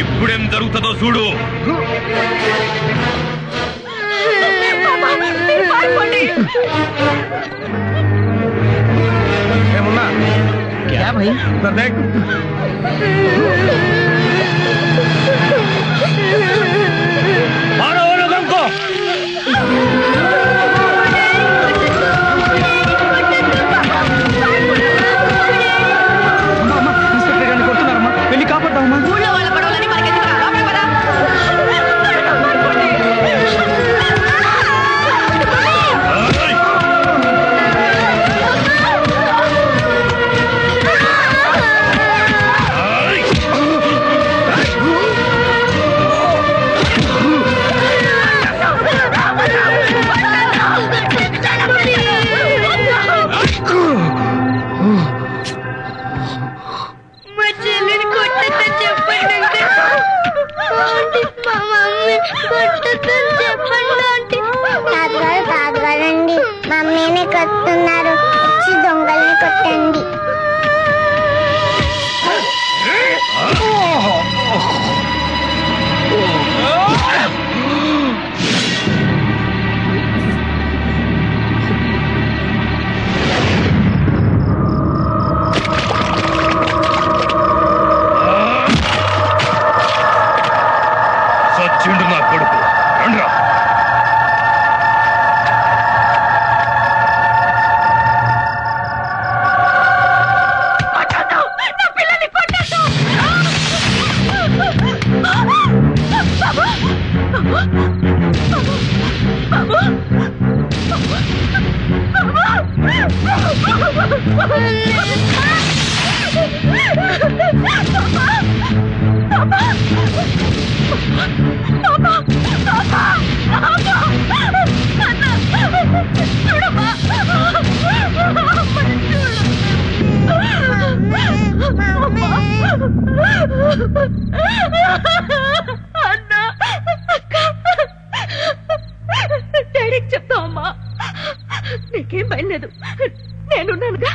S10: ఇప్పుడేం జరుగుతుందో చూడు.
S2: వెళ్ళి కాపాడతామా?
S7: ఊళ్ళో వాళ్ళ పడవలని మనకెందుకు? లోపలికి పద.
S13: మా చెల్లిని కొట్టద్దని చెప్పండి అంటే. ఆంటీ, మా మమ్మీ కొట్టద్దని చెప్పండి ఆంటీ. తాతగారండి, మమ్మీని కొట్టున్నారు. వచ్చి దొంగల్ని కొట్టండి.
S10: సచ్చిండు నా కొడుకు. రండ్రా.
S7: నా పిల్లల్ని కొట్టొద్దు. డాడీకి చెప్తావమ్మా. నీకేం భయం లేదు, నేనున్నానుగా.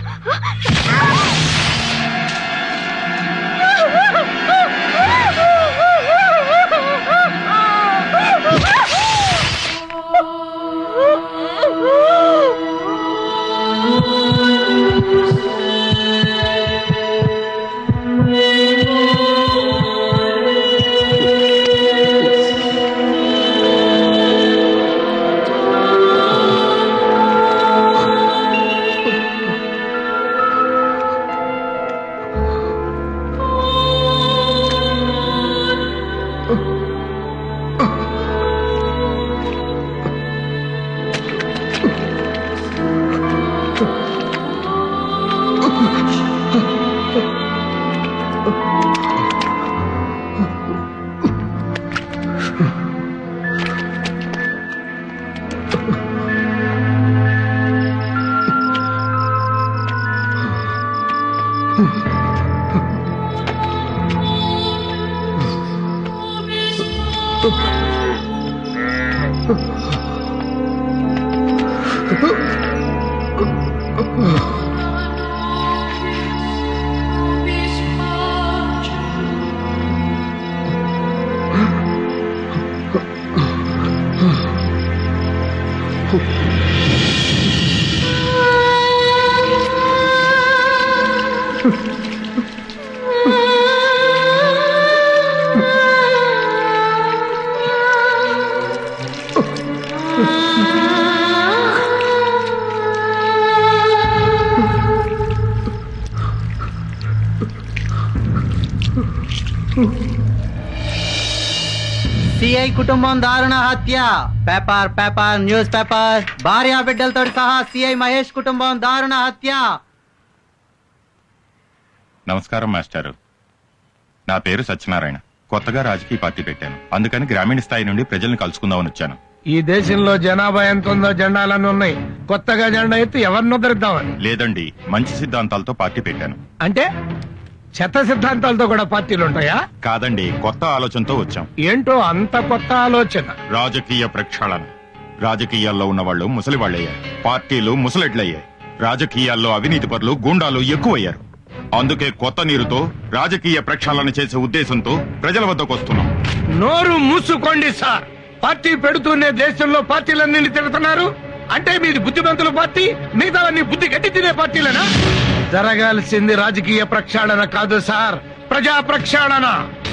S16: సిఐ కుటుంబం దారుణ హత్య. Paper paper news paper. భార్య బిడ్డలతో సహా సిఐ మహేష్ కుటుంబం దారుణ హత్య.
S5: నమస్కారం మాస్టారు. నా పేరు సత్యనారాయణ. కొత్తగా రాజకీయ పార్టీ పెట్టాను. అందుకని గ్రామీణ స్థాయి నుండి ప్రజల్ని కలుసుకుందామని వచ్చాను.
S1: ఈ దేశంలో జనాభా ఎంత ఉందో జెండాలన్నీ ఉన్నాయి. కొత్తగా జెండా ఎత్తి ఎవరిని ఉద్ధరిద్దామని?
S5: లేదండి, మంచి సిద్ధాంతాలతో పార్టీ పెట్టాను.
S1: అంటే చెత్త సిద్ధాంతాలతో కూడా పార్టీలు ఉంటాయా?
S5: కాదండి, కొత్త ఆలోచనతో వచ్చాం.
S1: ఏంటో అంత కొత్త ఆలోచన?
S5: రాజకీయ ప్రక్షాళన. రాజకీయాల్లో ఉన్న వాళ్ళు ముసలి వాళ్ళయ్యారు, పార్టీలు ముసలెడ్లయ్యాయి. రాజకీయాల్లో అవినీతి పరులు, గూండాలు ఎక్కువయ్యారు. అందుకే కొత్త నీరుతో రాజకీయ ప్రక్షాళన చేసే ఉద్దేశంతో ప్రజల వద్దకు వస్తున్నాం.
S1: నోరు మూసుకోండి సార్. పార్టీ పెడుతూనే దేశంలో పార్టీలన్నీ తిడుతున్నారు. అంటే మీది బుద్ధిమంతుల పార్టీ, మిగతావన్నీ బుద్ధి గట్టి తినే పార్టీలేనా? జరగాల్సింది రాజకీయ ప్రక్షాళన కాదు సార్, ప్రజా ప్రక్షాళన.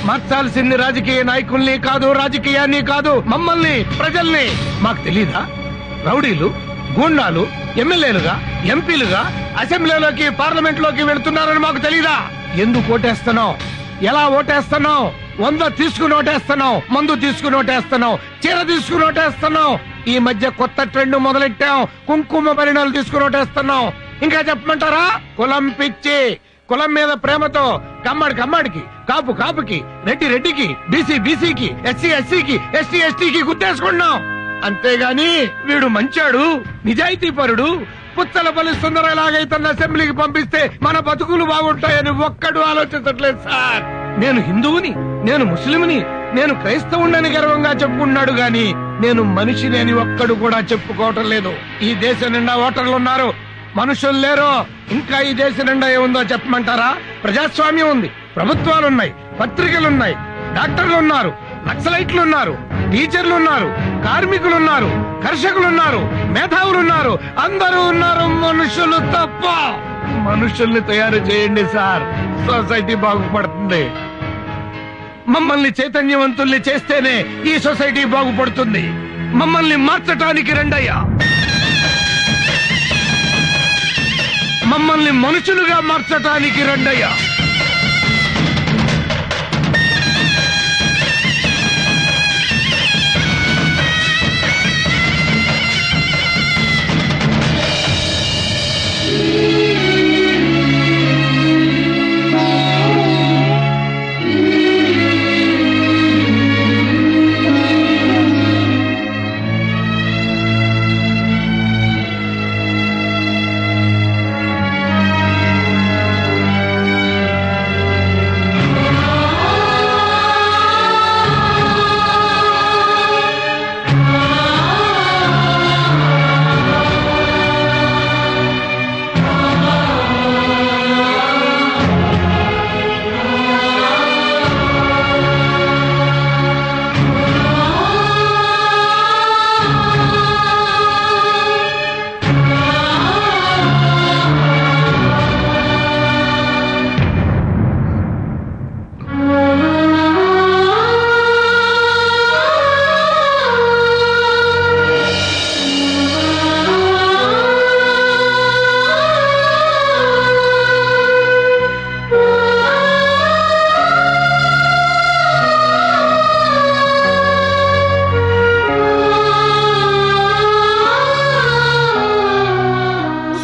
S1: మార్చాల్సింది రాజకీయ నాయకుల్ని కాదు, రాజకీయాన్ని కాదు, మమ్మల్ని, ప్రజల్ని. మాకు తెలీదా? రౌడీలు, గూండాలు ఎమ్మెల్యేలుగా, ఎంపీలుగా అసెంబ్లీలోకి, పార్లమెంట్ లోకి వెళుతున్నారని మాకు తెలీదా? ఎందుకు ఓటేస్తున్నావు? ఎలా ఓటేస్తున్నావు? 100 తీసుకుని ఓటేస్తున్నావు, మందు తీసుకుని ఓటేస్తున్నావు, చీర తీసుకుని ఓటేస్తున్నావు. ఈ మధ్య కొత్త ట్రెండ్ మొదలెట్టాం, కుంకుమ పరిణాలు తీసుకుని ఓటేస్తున్నావు. ఇంకా చెప్పమంటారా? కులం పిచ్చి. కులం మీద ప్రేమతో కమ్మడికి, కాపు కాపుకి, రెడ్డి రెడ్డికి, బీసీ బీసీకి, ఎస్సీ ఎస్సీకి, ఎస్టీ ఎస్టీకి గుర్తేసుకున్నాం. అంతేగాని వీడు మంచాడు, నిజాయితీ పరుడు, పుచ్చలపల్లి సుందరలాగైతే అసెంబ్లీకి పంపిస్తే మన బతుకులు బాగుంటాయని ఒక్కడు ఆలోచించట్లేదు సార్. నేను హిందువుని, నేను ముస్లింని, నేను క్రైస్తవుని గర్వంగా చెప్పుకున్నాడు గాని నేను మనిషిని అని ఒక్కడు కూడా చెప్పుకోవటం లేదు. ఈ దేశం నిండా ఓటర్లు ఉన్నారు, మనుషులు లేరు. ఇంకా ఈ దేశం నిండా ఏముందో చెప్పమంటారా? ప్రజాస్వామ్యం ఉంది, ప్రభుత్వాలున్నాయి, పత్రికలున్నాయి, డాక్టర్లు ఉన్నారు, నక్సలైట్లు ఉన్నారు, టీచర్లు ఉన్నారు, కార్మికులున్నారు, కర్షకులున్నారు, మేధావులున్నారు, అందరూ ఉన్నారు. మనుషులు తప్ప. మనుషుల్ని తయారు చేయండి సార్, సొసైటీ బాగుపడుతుంది. మమ్మల్ని చైతన్యవంతుల్ని చేస్తేనే ఈ సొసైటీ బాగుపడుతుంది. మమ్మల్ని మార్చటానికి రండయ్యా. మమ్మల్ని మనుషులుగా మార్చటానికి రండయ్యా.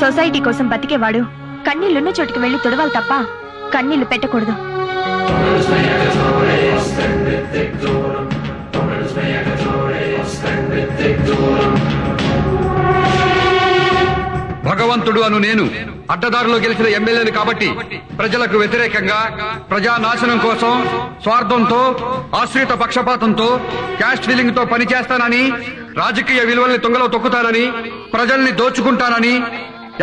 S12: సొసైటీ కోసం బతికేవాడు కన్నీళ్లున్న చోటుకి వెళ్లి తుడవాలి తప్ప కన్నీళ్లు పెట్టకూడదు.
S3: భగవంతుడు అను నేను అడ్డదారిలో గెలిచిన ఎమ్మెల్యేని కాబట్టి ప్రజలకు వ్యతిరేకంగా ప్రజానాశనం కోసం స్వార్థంతో ఆశ్రిత పక్షపాతంతో క్యాస్ట్ ఫీలింగ్ తో పనిచేస్తానని రాజకీయ విలువల్ని తుంగలో తొక్కుతానని ప్రజల్ని దోచుకుంటానని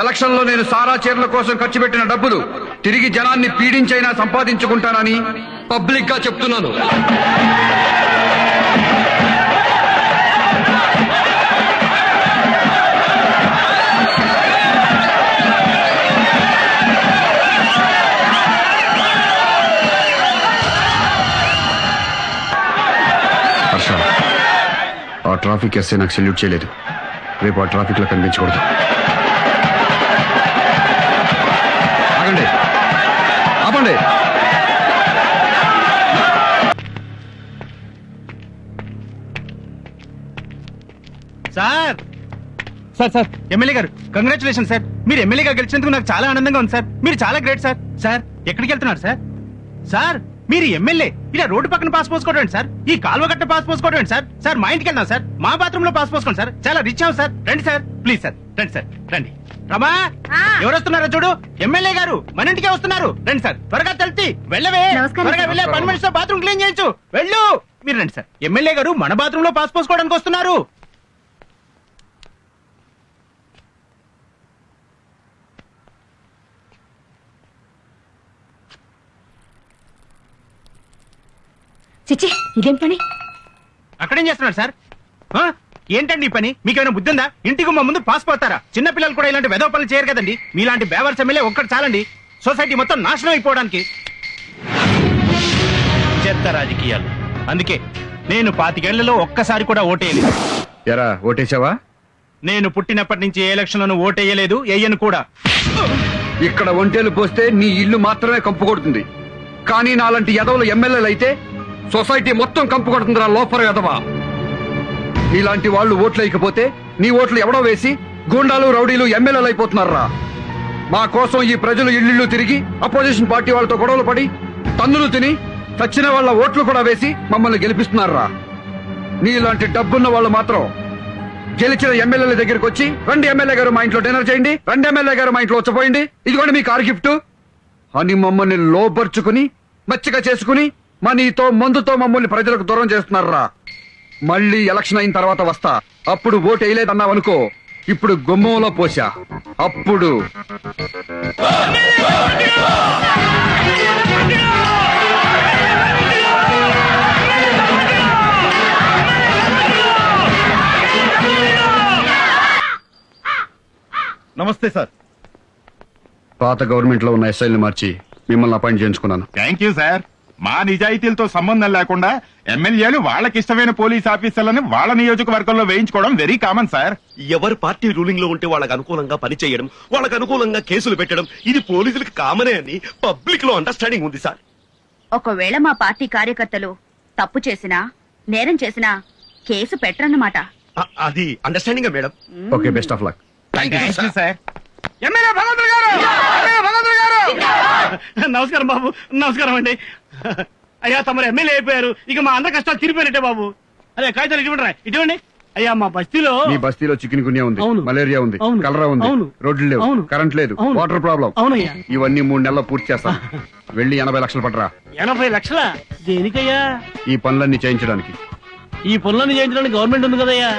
S3: ఎలక్షన్ లో నేను సారా చీరల కోసం ఖర్చు పెట్టిన డబ్బులు తిరిగి జనాన్ని పీడించైనా సంపాదించుకుంటానని పబ్లిక్ గా చెప్తున్నాను. హర్ష, ఆ ట్రాఫిక్ ఎస్ఐ నాకు సెల్యూట్ చేయలేదు. రేపు ఆ ట్రాఫిక్ లో కనిపించకూడదు. ఆగండి, ఆపండి.
S6: సార్ సార్ సార్ ఎమ్మెల్యే గారు కంగ్రాచులేషన్ సార్. మీరు ఎమ్మెల్యేగా గెలిచినందుకు నాకు చాలా ఆనందంగా ఉంది సార్. మీరు చాలా గ్రేట్ సార్. సార్ ఎక్కడికి వెళ్తున్నారు సార్? సార్ మీరు ఎమ్మెల్యే ఇలా రోడ్డు పక్కన పాస్ పోసుకోవడం సార్, ఈ కాలువ గట్ట పాస్ పోసుకోవడం సార్. సార్ మా ఇంటికి వెళ్దాం సార్, మా బాత్రూమ్ లో పాస్ పోసుకోండి సార్. చాలా రిచ్ అవ్వం సార్. రండి సార్, ప్లీజ్ సార్, రండి సార్, రండి. రమా, ఎవరు వస్తున్నారో చూడు. ఎమ్మెల్యే గారు మన ఇంటికే వస్తున్నారు. రండి సార్, త్వరగా తెలిసి వెళ్ళవే. త్వరగా వెళ్ళే పని మనిషితో బాత్రూమ్ క్లీన్ చేయొచ్చు. వెళ్ళు. మీరు రండి సార్. ఎమ్మెల్యే గారు మన బాత్రూమ్ లో పాస్ పోసుకోవడానికి వస్తున్నారు.
S12: చిచి, ఇదేం పని?
S6: అక్కడేం చేస్తున్నారు సార్? ఏంటండి ఈ పని? మీకేమైనా బుద్ధి ఉందా? ఇంటికి మా ముందు పాస్ పోతారా? చిన్న పిల్లలు కూడా ఇలాంటి వెధవ పనులు చేయరు కదండి. మీలాంటి బేవర్స్ ఎమ్మెల్యే ఒక్కటి చాలండి సొసైటీ మొత్తం నాశనం అయిపోవడానికి. చెత్త రాజకీయాలు. అందుకే నేను 25 ఏళ్లలో ఒక్కసారి కూడా ఓటేయలేదు.
S3: ఎరా, ఓటేసావా?
S6: నేను పుట్టినప్పటి నుంచి ఏ ఎలక్షన్లను ఓటేయలేదు, వేయను కూడా.
S3: ఇక్కడ ఒంటేలు పోస్తే నీ ఇల్లు మాత్రమే కంపు కొడుతుంది. కానీ నాలాంటి ఎదవలు ఎమ్మెల్యేలు అయితే సొసైటీ మొత్తం కంపు కొడుతుందిరా లోపల ఎదవా. నీలాంటి వాళ్ళు ఓట్లు వేయకపోతే నీ ఓట్లు ఎవడో వేసి గూండాలు రౌడీలు ఎమ్మెల్యేలు అయిపోతున్నారా. మా కోసం ఈ ప్రజలు ఇల్లు తిరిగి అపోజిషన్ పార్టీ వాళ్ళతో గొడవలు పడి తన్నులు తిని చచ్చిన వాళ్ళ ఓట్లు కూడా వేసి మమ్మల్ని గెలిపిస్తున్నారా. నీలాంటి డబ్బున్న వాళ్ళు మాత్రం గెలిచిన ఎమ్మెల్యేల దగ్గరికి వచ్చి, రండి ఎమ్మెల్యే గారు మా ఇంట్లో డిన్నర్ చేయండి, రండి ఎమ్మెల్యే గారు మా ఇంట్లో వచ్చపోయింది, ఇదిగోండి మీ కారు గిఫ్ట్ అని మమ్మల్ని లోపరుచుకుని మచ్చిక చేసుకుని మనీతో మందుతో మమ్మల్ని ప్రజలకు దూరం చేస్తున్నారా. మళ్ళీ ఎలక్షన్ అయిన తర్వాత వస్తా, అప్పుడు ఓటు వేయలేదన్నావనుకో, ఇప్పుడు గుమ్మంలో పోసా, అప్పుడు
S5: నమస్తే సార్.
S3: పాత గవర్నమెంట్ లో ఉన్న ఎస్ఐల్ని మార్చి మిమ్మల్ని అపాయింట్ చేయించుకున్నాను.
S5: Thank you sir. మా నిజాయితీలతో సంబంధం లేకుండా ఎమ్మెల్యేలు వాళ్ళకి ఇష్టమైన పోలీస్ ఆఫీసర్లను వాళ్ళ నియోజకవర్గంలో వేయించుకోవడం వెరీ కామన్ సార్.
S15: ఎవరు పార్టీ రూలింగ్ లో ఉంటే వాళ్ళకి అనుకూలంగా పనిచేయడం, వాళ్ళకి అనుకూలంగా కేసులు పెట్టడం, ఇది పోలీసులకు కామనే అని పబ్లిక్ లో అండర్స్టాండింగ్ ఉంది సార్.
S7: ఒకవేళ మా పార్టీ కార్యకర్తలు తప్పు చేసినా నేరం చేసినా కేసు పెట్టరన్నమాట.
S15: అది understanding madam.
S3: Okay, best of luck.
S6: Thank you sir.
S8: MLA భగవంతుడు గారు, ఎమ్మెల్యే భగవంతుడు గారు. నమస్కారం బాబు, నమస్కారం అండి. అయ్యా, తమరు ఎమ్మెల్యే అయిపోయారు, ఇక మా అందరి కష్టాలు తీరిపోయినట్టే బాబు. అదే కాగితాలు ఇటువంటి అయ్యా, మా బస్తీలో
S3: మీ బస్తీలో చికెన్ గున్యా ఉంది,
S8: అవును.
S3: మలేరియా ఉంది,
S8: అవును.
S3: కలరా ఉంది,
S8: అవును.
S3: రోడ్లు లేవు,
S8: అవును.
S3: కరెంట్ లేదు,
S8: అవును.
S3: Water problem.
S8: అవునయ్యా.
S3: ఇవన్నీ 3 నెలల్లో పూర్తి చేస్తాను. వెళ్ళి 80 లక్షలు పట్టరా.
S8: 80 లక్షల దేనికయ్యా?
S3: ఈ పనులన్నీ చేయించడానికి.
S8: ఈ పనులను చేయించడానికి గవర్నమెంట్ ఉంది కదయ్యా.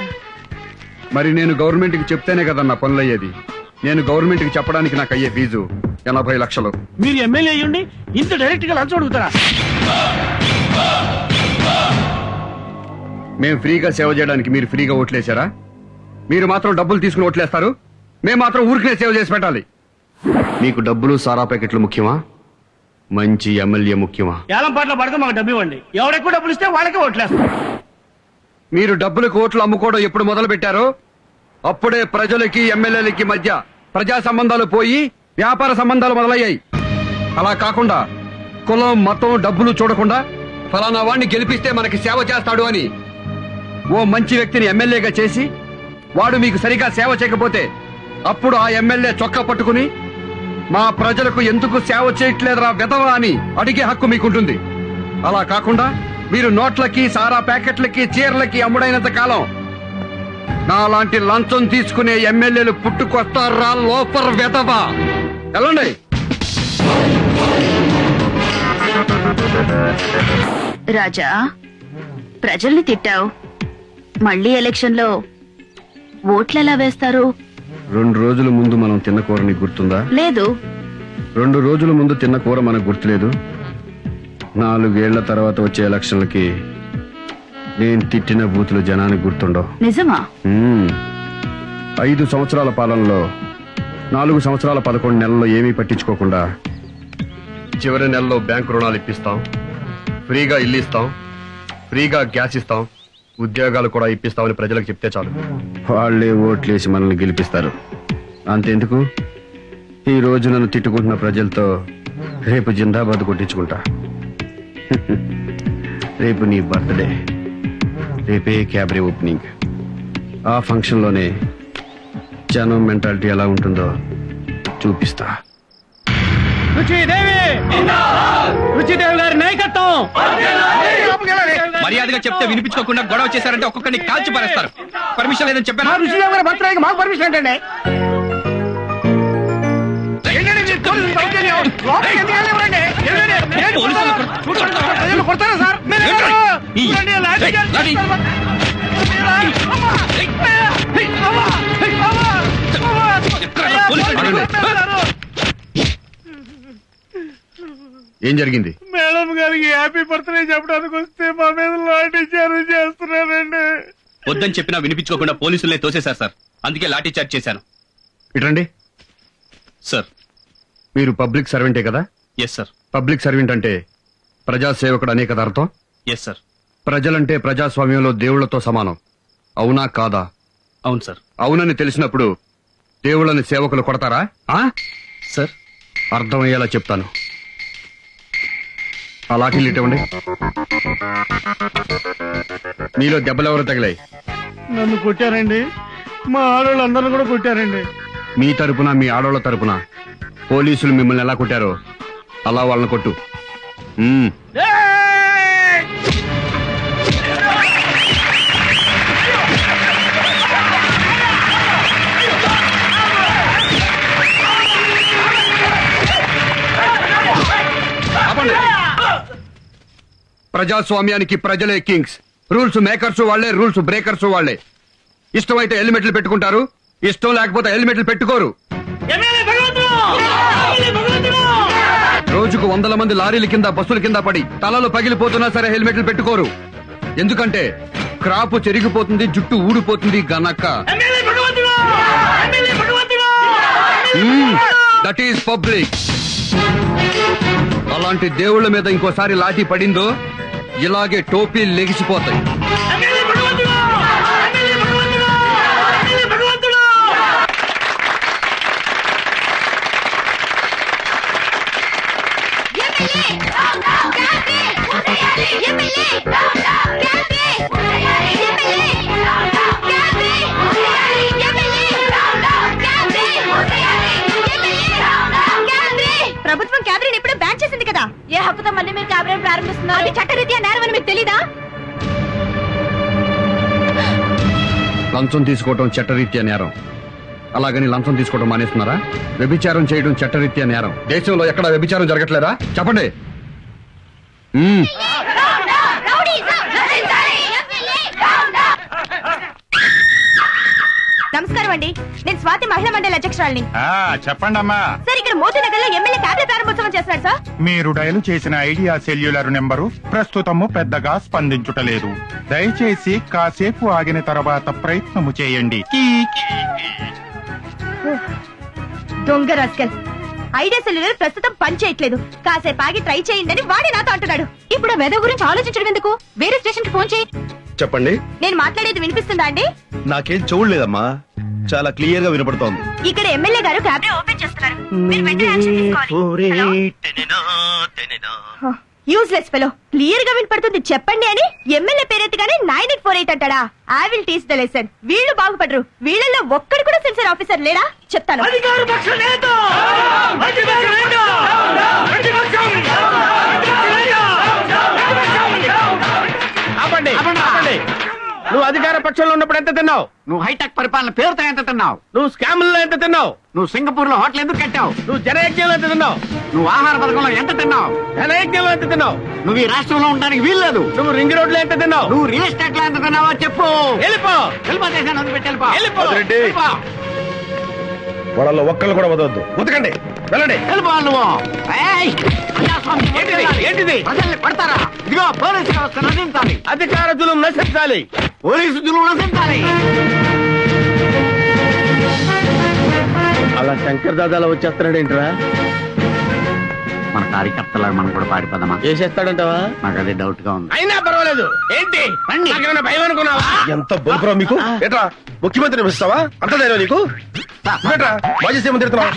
S3: మరి నేను గవర్నమెంట్ కి చెప్తేనే కదా నా పనులు అయ్యేది. నేను గవర్నమెంట్ కి చెప్పడానికి నాకు అయ్యే ఫీజు 80 లక్షలు.
S8: మీరు ఎమ్మెల్యే అయ్యుండి ఇంత డైరెక్ట్ గా లంచం అడుగుతారా?
S3: మేము ఫ్రీగా సేవ చేయడానికి మీరు ఫ్రీగా ఓట్లేశారా? మీరు మాత్రం డబ్బులు తీసుకుని ఓట్లేస్తారు, మేము మాత్రం ఊరికనే సేవ చేసి పెట్టాలి. మీకు డబ్బులు సారా ప్యాకెట్లు ముఖ్యమా, మంచి ఎమ్మెల్యే ముఖ్యమా?
S8: ఏలంపాట్లో పడితే మాకు డబ్బు ఇవ్వండి, ఎవరెక్కువ డబ్బులు ఇస్తే వాళ్ళకే ఓట్లేస్తాం.
S3: మీరు డబ్బులకు ఓట్లు అమ్ముకోవడం ఎప్పుడు మొదలు పెట్టారో అప్పుడే ప్రజలకి ఎమ్మెల్యేలకి మధ్య ప్రజా సంబంధాలు పోయి వ్యాపార సంబంధాలు మొదలయ్యాయి. అలా కాకుండా కులం మతం డబ్బులు చూడకుండా ఫలానా వాడిని గెలిపిస్తే మనకి సేవ చేస్తాడు అని ఓ మంచి వ్యక్తిని ఎమ్మెల్యేగా చేసి వాడు మీకు సరిగా సేవ చేయకపోతే అప్పుడు ఆ ఎమ్మెల్యే చొక్కా పట్టుకుని మా ప్రజలకు ఎందుకు సేవ చేయట్లేదురా వెధవా అని అడిగే హక్కు మీకుంటుంది. అలా కాకుండా మీరు నోట్లకి సారా ప్యాకెట్లకి చీరలకి అమ్ముడైనంత కాలం నాలాంటి లంచం తీసుకునే ఎమ్మెల్యేలు పుట్టుకొస్తారా లోపర్ వెదవా? వెళ్ళండి.
S7: రాజా, ప్రజల్ని తిట్టావు, మళ్ళీ ఎలక్షన్ లో ఓట్లెలా వేస్తారు?
S3: 2 రోజుల ముందు మనం తిన్న కూర నీకు గుర్తుందా?
S7: లేదు.
S3: 2 రోజుల ముందు తిన్న కూర మనకు గుర్తులేదు. 4 ఏళ్ల తర్వాత వచ్చే ఎలక్షన్లకి నేను తిట్టిన బూతులు జనానికి గుర్తుండవు.
S7: నిజమా?
S3: 5 సంవత్సరాల పాలనలో 4 సంవత్సరాల 11 నెలల్లో ఏమీ పట్టించుకోకుండా చివరి నెలలో బ్యాంకు రుణాలు ఇప్పిస్తాం, ఫ్రీగా ఇల్లు ఇస్తాం, ఫ్రీగా గ్యాస్ ఇస్తాం, ఉద్యోగాలు కూడా ఇప్పిస్తామని ప్రజలకు చెప్తే చాలు, వాళ్లే ఓట్లేసి మనల్ని గెలిపిస్తారు. అంతెందుకు, ఈ రోజు నన్ను తిట్టుకుంటున్న ప్రజలతో రేపు జిందాబాద్ కొట్టించుకుంటా. రేపు నీ బర్త్డే, రేపే క్యాబరే ఓపెనింగ్. ఆ ఫంక్షన్ లోనే జనం మెంటాలిటీ ఎలా ఉంటుందో చూపిస్తా.
S8: రుచిదేవి గారి నాయకత్వం.
S2: మర్యాదగా చెప్తే వినిపించుకోకుండా గొడవ చేశారంటే ఒక్కొక్కరిని కాల్చి పారేస్తారు. పర్మిషన్ లేదని చెప్పాను.
S8: రుచిదేవి గారి బర్త్డేకి మాకు పర్మిషన్ ఏంటండి? కొడతారా సార్?
S3: ఏం జరిగింది?
S8: మేడం గారికి హ్యాపీ బర్త్డే చెప్పడానికి వస్తే మా మీద లాఠీ చార్జ్ చేస్తున్నారండి.
S2: వద్దని చెప్పినా వినిపించుకోకుండా పోలీసులే తోసేశారు సార్. అందుకే లాఠీ చార్జ్ చేశాను.
S3: ఇటండి
S2: సార్.
S3: మీరు పబ్లిక్ సర్వెంటే కదా?
S2: Yes sir.
S3: పబ్లిక్ సర్వెంట్ అంటే ప్రజాసేవకుడు అనే కదా అర్థం?
S2: Yes sir.
S3: ప్రజలంటే ప్రజాస్వామ్యంలో దేవుళ్లతో సమానం, అవునా కాదా?
S2: అవును సార్.
S3: అవునని తెలిసినప్పుడు దేవుళ్ళని సేవకులు కొడతారా?
S2: సార్,
S3: అర్థమయ్యేలా చెప్తాను. ఆ లాఠీలు ఇవ్వండి. మీలో దెబ్బలెవరు తగిలాయి?
S8: నన్ను కొట్టారండి, మా ఆడవాళ్ళందరూ కూడా కొట్టారండి.
S3: మీ తరపున, మీ ఆడోళ్ల తరపున పోలీసులు మిమ్మల్ని ఎలా కొట్టారో అలా వాళ్ళని కొట్టు. ప్రజాస్వామ్యానికి ప్రజలే కింగ్స్. రూల్స్ మేకర్స్ వాళ్లే, రూల్స్ బ్రేకర్స్ వాళ్లే. ఇష్టమైతే హెల్మెట్లు పెట్టుకుంటారు, ఇష్టం లేకపోతే హెల్మెట్లు పెట్టుకోరు. రోజుకు 100 మంది లారీల కింద, బస్సుల కింద పడి తలలు పగిలిపోతున్నా సరే హెల్మెట్లు పెట్టుకోరు. ఎందుకంటే క్రాపు చెరిగిపోతుంది, జుట్టు ఊడిపోతుంది గనక. That is public. అలాంటి దేవుళ్ళ మీద ఇంకోసారి లాఠీ పడిందో ఇలాగే టోపీలు లెగిసిపోతాయి.
S7: ప్రభుత్వం క్యాబినెట్ ఇప్పుడే బ్యాన్ చేసింది కదా, ఏ హక్కుతో మళ్ళీ మీరు క్యాబినెట్ ప్రారంభిస్తున్నారు? అది చట్టరీత్యా నేరం అని మీకు తెలీదా?
S3: లంచం తీసుకోవటం చట్టరీత్యా నేరం. అలాగని లంచం తీసుకోవడం మానేస్తున్నారా? వ్యభిచారం చేయడం చట్టరీత్యా నేరం. దేశంలో ఎక్కడ వ్యభిచారం జరగట్లేదా? చెప్పండి.
S7: నమస్కారం అండి, నేను స్వాతి మహిళా మండలి అధ్యక్షురాలిని.
S5: చెప్పండి అమ్మా.
S7: సార్, ఇక్కడ మోతీనగర్ లో ఎమ్మెల్యే క్యాబినెట్ ప్రారంభోత్సవం చేస్తున్నారు సార్.
S5: మీరు డయల్ చేసిన ఐడియా సెల్యులర్ నెంబరు ప్రస్తుతము పెద్దగా స్పందించుటలేదు. దయచేసి కాసేపు ఆగిన తర్వాత ప్రయత్నము చేయండి.
S7: దొంగ రాస్కల్, ఐడియా సెల్యులర్ ప్రస్తుతం పని చేయట్లేదు, కాసేపు ఆగి ట్రై చేయండి అని వాడి నాతో అంటున్నాడు. ఇప్పుడు వెద గురించి ఆలోచించడం ఎందుకు? వేరే స్టేషన్ కి ఫోన్ చేయి.
S3: చెప్పండి.
S7: నేను మాట్లాడేది వినిపిస్తుందా అండి?
S3: నాకేం చూడలేదమ్మా, చాలా క్లియర్ గా వినపడుతోంది.
S7: ఇక్కడ ఎమ్మెల్యే గారు క్యాబినెట్ ఓపెన్ చేస్తున్నారు, మీరు వెంటనే యాక్షన్ తీసుకోవాలి. యూజ్లెస్ ఫెలో, క్లియర్ గా వినపడుతుంది చెప్పండి అని ఎమ్మెల్యే పేరెత్తగానే 9848 అంటాడా? I will teach the lesson. వీళ్ళు బాగుపడరు, వీళ్ళల్లో ఒక్కడు కూడా సెన్సర్ ఆఫీసర్ లేడా? చెప్తాను.
S8: నువ్వు అధికార
S1: పక్షంలో ఉన్నప్పుడు ఎంత తిన్నావు?
S17: నువ్వు హైటెక్ పరిపాలన పేరుతో ఎంత తిన్నావు?
S1: నువ్వు స్కాముల్లో ఎంత తిన్నావు?
S17: నువ్వు సింగపూర్ లో హోటల్ ఎందుకు కట్టావు?
S1: నువ్వు జనయజ్ఞంలో ఎంత తిన్నావు?
S17: నువ్వు ఆహార పథకంలో ఎంత తిన్నావు?
S1: జనయజ్ఞంలో ఎంత తిన్నావు?
S17: నువ్వు ఈ రాష్ట్రంలో ఉండడానికి వీల్లేదు.
S1: నువ్వు రింగ్ రోడ్ లో ఎంత తిన్నావు?
S17: నువ్వు రియల్ ఎస్టేట్ లో ఎంత తిన్నావో చెప్పు.
S1: వెళ్ళిపో.
S17: దేశాన్ని వదిలిపెట్టి వెళ్ళిపో.
S3: వదిలేండి. వాళ్ళలో ఒక్కళ్ళు కూడా వదవద్దు. ఉతకండి, వెళ్ళండి.
S17: వెళ్ళిపో నువ్వు. ఏయ్! ప్రజాస్వామ్యం
S1: ఏంటిది?
S17: ప్రజల్ని కొడతారా? ఇదిగో పోలీసు వ్యవస్థ నశించాలి.
S1: అధికార జులుం నశించాలి.
S17: పోలీసు జులుం నశించాలి.
S1: అలా శంకర్ దాదాలో వచ్చేస్తున్నాడు ఏంట్రా?
S17: మన కార్యకర్తలాగా మనం కూడా పారిపోదామా?
S1: చేసేస్తాడంటావా?
S17: నాకు అదే డౌట్ గా ఉంది.
S1: అయినా పర్వాలేదు. ఏంటి నాకేమైనా భయం అనుకున్నావా?
S3: ఎంత బొలుపురా మీకు? ఏట్రా ముఖ్యమంత్రిని ఇస్తావా? అంత ధైర్యం నీకు? ఏట్రా మాజీ సీఎం తిడుతున్నావు?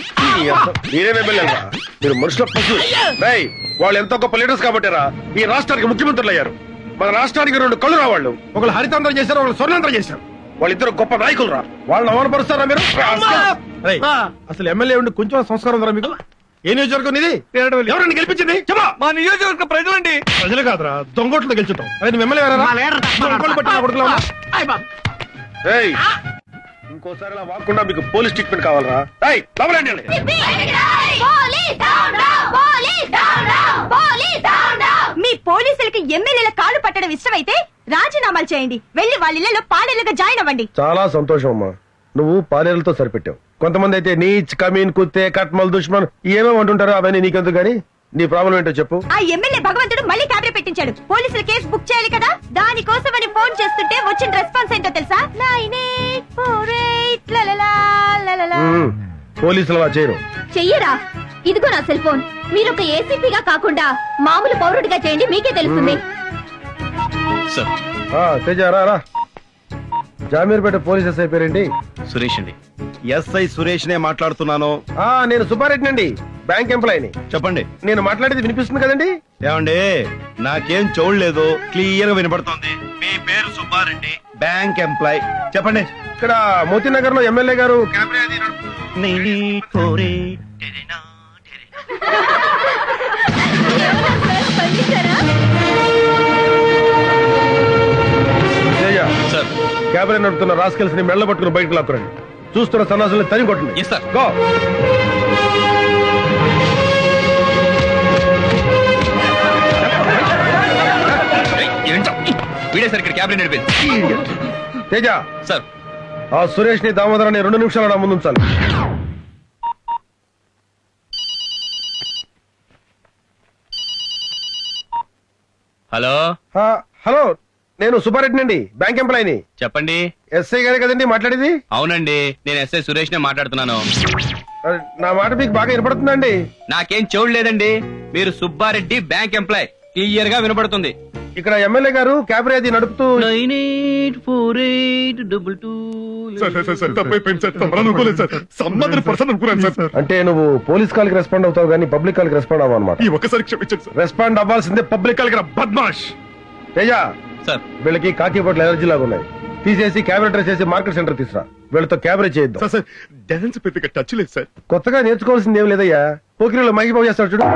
S3: మీరేమే వెళ్ళారా? మీరు మనుషుల పశువు. రేయ్, వాళ్ళు ఎంతో గొప్ప లీడర్స్ కాబట్టిరా ఈ రాష్ట్రానికి ముఖ్యమంత్రులు అయ్యారు. మన రాష్ట్రానికి 2 కళ్ళు రావాళ్ళు. ఒకళ్ళు హరితాంధ్రం చేశారు, ఒకళ్ళు స్వర్ణాంధ్రం చేశారు. వాళ్ళిద్దరు గొప్ప నాయకులు రా. వాళ్ళని అవమానపరుస్తారా మీరు? అసలు ఎమ్మెల్యే ఉండి కొంచెం సంస్కారం ఉందా మీకు? ఏ నియోజకవర్గం ఇది? ఎవరండి గెలిపించింది? చెప్పా.
S4: మా నియోజకవర్గ ప్రజలండి.
S3: ప్రజలు కాదురా, దొంగోట్లు గెలుచుతాం. అదే నువ్వు ఎమ్మెల్యే ఇంకోసారి ఇలా వాకుండా మీకు పోలీస్ ట్రీట్మెంట్ కావాలరా?
S12: మీ పోలీసులకి ఎమ్మెల్యేల కాళ్ళు పట్టడం ఇష్టమైతే రాజీనామాలు చేయండి. వెళ్లి వాళ్ళ ఇళ్లలో పాడేలుగా జాయిన్ అవ్వండి.
S3: చాలా సంతోషం అమ్మా, నువ్వు పాలేరులతో సరిపెట్టావు. కొంతమంది అయితే నీచ్, కమీన్, కుత్తే, కట్మల్, దుష్మన్ ఏమేమి అంటుంటారో అవన్నీ నీకెందుకు గానీ నీ ప్రాబ్లం ఏంటో చెప్పు.
S12: ఆ ఎమ్మెల్యే భగవంతుడు మళ్ళీ క్యాబినెట్ పెట్టించాడు. పోలీసులు కేసు బుక్ చేయాలి కదా, దానికోసమని ఫోన్ చేస్తుంటే వచ్చిన రెస్పాన్స్ ఏంటో తెలుసా?
S3: పోలీసులు అలా చేయరు.
S13: చెయ్యరా? ఇదిగో నా సెల్ ఫోన్. మీరు ఒక ఏసీపీగా కాకుండా మామూలు పౌరుడిగా చేయండి, మీకే తెలుస్తుంది.
S3: తేజ రా రా. జామీర్పేట పోలీస్ ఎస్ఐ పేరేంటి?
S2: సురేష్ అండి.
S3: ఎస్ఐ సురేష్ నే మాట్లాడుతున్నాను. నేను సుబ్బారెడ్డి అండి, బ్యాంక్ ఎంప్లాయీని. చెప్పండి. నేను మాట్లాడేది వినిపిస్తుంది కదండి? ఏమండి, నాకేం చూడలేదు, క్లియర్ గా వినపడుతోంది. మీ పేరు సుబ్బారెడ్డి, బ్యాంక్ ఎంప్లాయీ. చెప్పండి. ఇక్కడ మోతీనగర్ లో ఎమ్మెల్యే గారు క్యాబినెట్ నడుపుతున్న రాస్కెల్స్ ని మెళ్ళ పట్టుకుని బయటకు లాక్కురండి. చూస్తున్న సన్నాసుల్ని తని కొట్టండి. గో. తేజ
S2: సార్,
S3: ఆ సురేష్ ని దామోదరాన్ని 2 నిమిషాలు నా ముందు ఉంచాలి.
S2: హలో.
S3: హలో, నేను సుబ్బారెడ్డి అండి, బ్యాంక్ ఎంప్లాయీని.
S2: చెప్పండి.
S3: ఎస్ఐ గారే కదండి మాట్లాడేది?
S2: అవునండి, నేను ఎస్ఐ సురేష్ నే మాట్లాడుతున్నాను.
S3: నా మాట మీకు బాగా వినపడుతుందండి?
S2: నాకేం చూడలేదండి. మీరు సుబ్బారెడ్డి, బ్యాంక్ ఎంప్లాయ్, క్లియర్ గా వినపడుతుంది.
S3: ఇక్కడ ఎమ్మెల్యే గారు క్యాబినెట్ అది నడుపుతూ అంటే నువ్వు పోలీస్ కాల్ కి రెస్పాండ్ అవుతావు కానీ పబ్లిక్ కాల్ కి రెస్పాండ్ అవ్వవు అన్నమాట.
S5: ఒకసారి క్షమించండి.
S3: రెస్పాండ్ అవ్వాల్సిందే పబ్లిక్ కాల్ కి. బద్మాష్. తేజ
S2: సార్,
S3: వీళ్ళకి కాకి బట్టలు ఎలర్జీ లాగా ఉన్నాయి. తీసేసి క్యాబినెట్ డ్రెస్ చేసి మార్కెట్ సెంటర్ తీసురా. వీళ్ళతో క్యాబినెట్ చేయొద్దు.
S5: సార్, డాన్స్ పెద్దగా టచ్ లేదు సార్.
S3: కొత్తగా నేర్చుకోవాల్సింది ఏం లేదయ్యా. పోకిరీలో మైకిబాబు చేస్తాడు చూడు.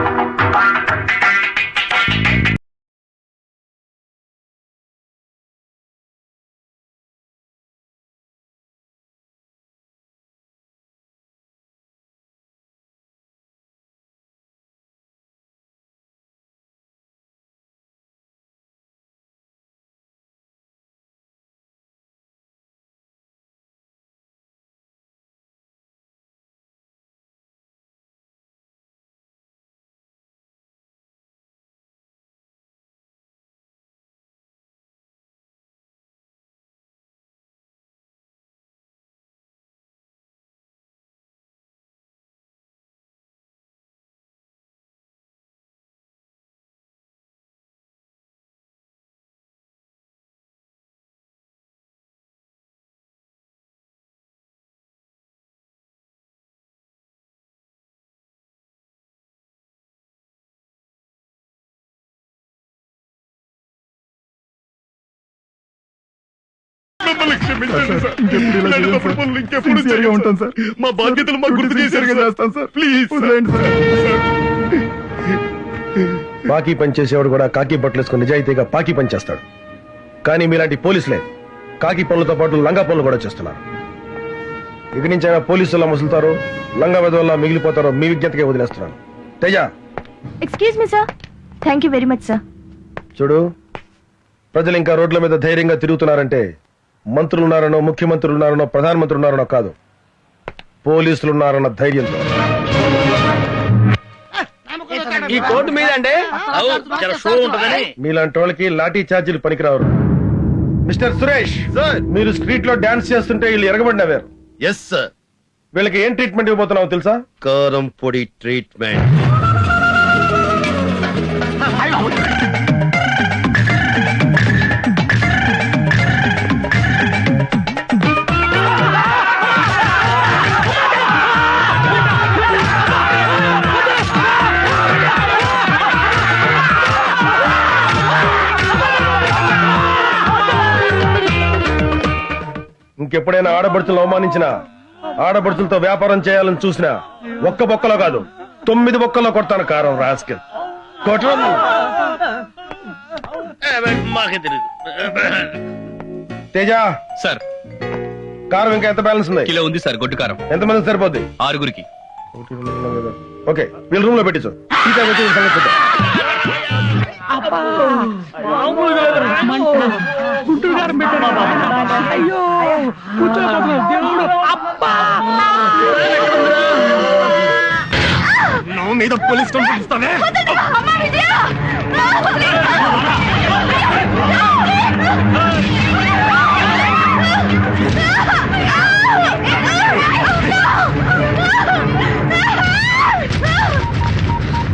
S5: ఉంటాను సార్. మా బాధ్యతలు మాకు గుర్తు చేశారు కదా. చేస్తాను సార్. ప్లీజ్
S3: బాకీ పని చేసేవాడు కూడా కాకి బట్టలు వేసుకుని నిజాయితీగా పాకి పని చేస్తాడు. కానీ మీలాంటి పోలీసులే
S18: కాకి పనులతో పాటు లంగా పనులు కూడా చేస్తున్నారు. ఇక నుంచి అయినా పోలీసులా ముసులుతారో లంగా వెదవల్లా మిగిలిపోతారో మీ విజ్ఞతకే వదిలేస్తున్నాను. Teja,
S12: excuse me sir. Thank you very much sir.
S18: చూడు, ప్రజలు ఇంకా రోడ్ల మీద ధైర్యంగా తిరుగుతున్నారంటే మంత్రులు ఉన్నారనో, ముఖ్యమంత్రులు ఉన్నారనో, ప్రధానమంత్రి ఉన్నారనో కాదు, పోలీసులు ఉన్నారన్న ధైర్యంతో.
S1: ఈ కోర్టు మీద అంటే షో ఉంటుందని
S18: మీలాంటి వాళ్ళకి లాఠీ ఛార్జీలు పనికిరావరు. మిస్టర్ సురేష్, మీరు స్ట్రీట్ లో డాన్స్ చేస్తుంటే వీళ్ళు ఎరగబడినవారు.
S3: Yes sir.
S18: వీళ్ళకి ఏం ట్రీట్మెంట్ ఇవ్వబోతున్నావు తెలుసా?
S3: కారం పొడి ట్రీట్మెంట్.
S18: ఇంకెప్పుడైనా ఆడపడుచులను అవమానించినా, ఆడపడుచులతో వ్యాపారం చేయాలని చూసినా ఒక్క బొక్కలో కాదు 9 బొక్కల్లో కొడతాను కారం. రాస్కెల్ కొట్టను.
S1: మాకే తెలియదు.
S18: తేజ
S2: సార్,
S18: కారం ఇంకా ఎంత బ్యాలెన్స్ ఉంది?
S2: కిలో ఉంది సార్. గొడ్డు కారం
S18: ఎంతమందికి సరిపోద్ది?
S2: 6గురికి.
S18: ఓకే, వీళ్ళ రూమ్ లో పెట్టించు.
S1: నువ్వు మీద పోలీస్ పంపిస్తానే.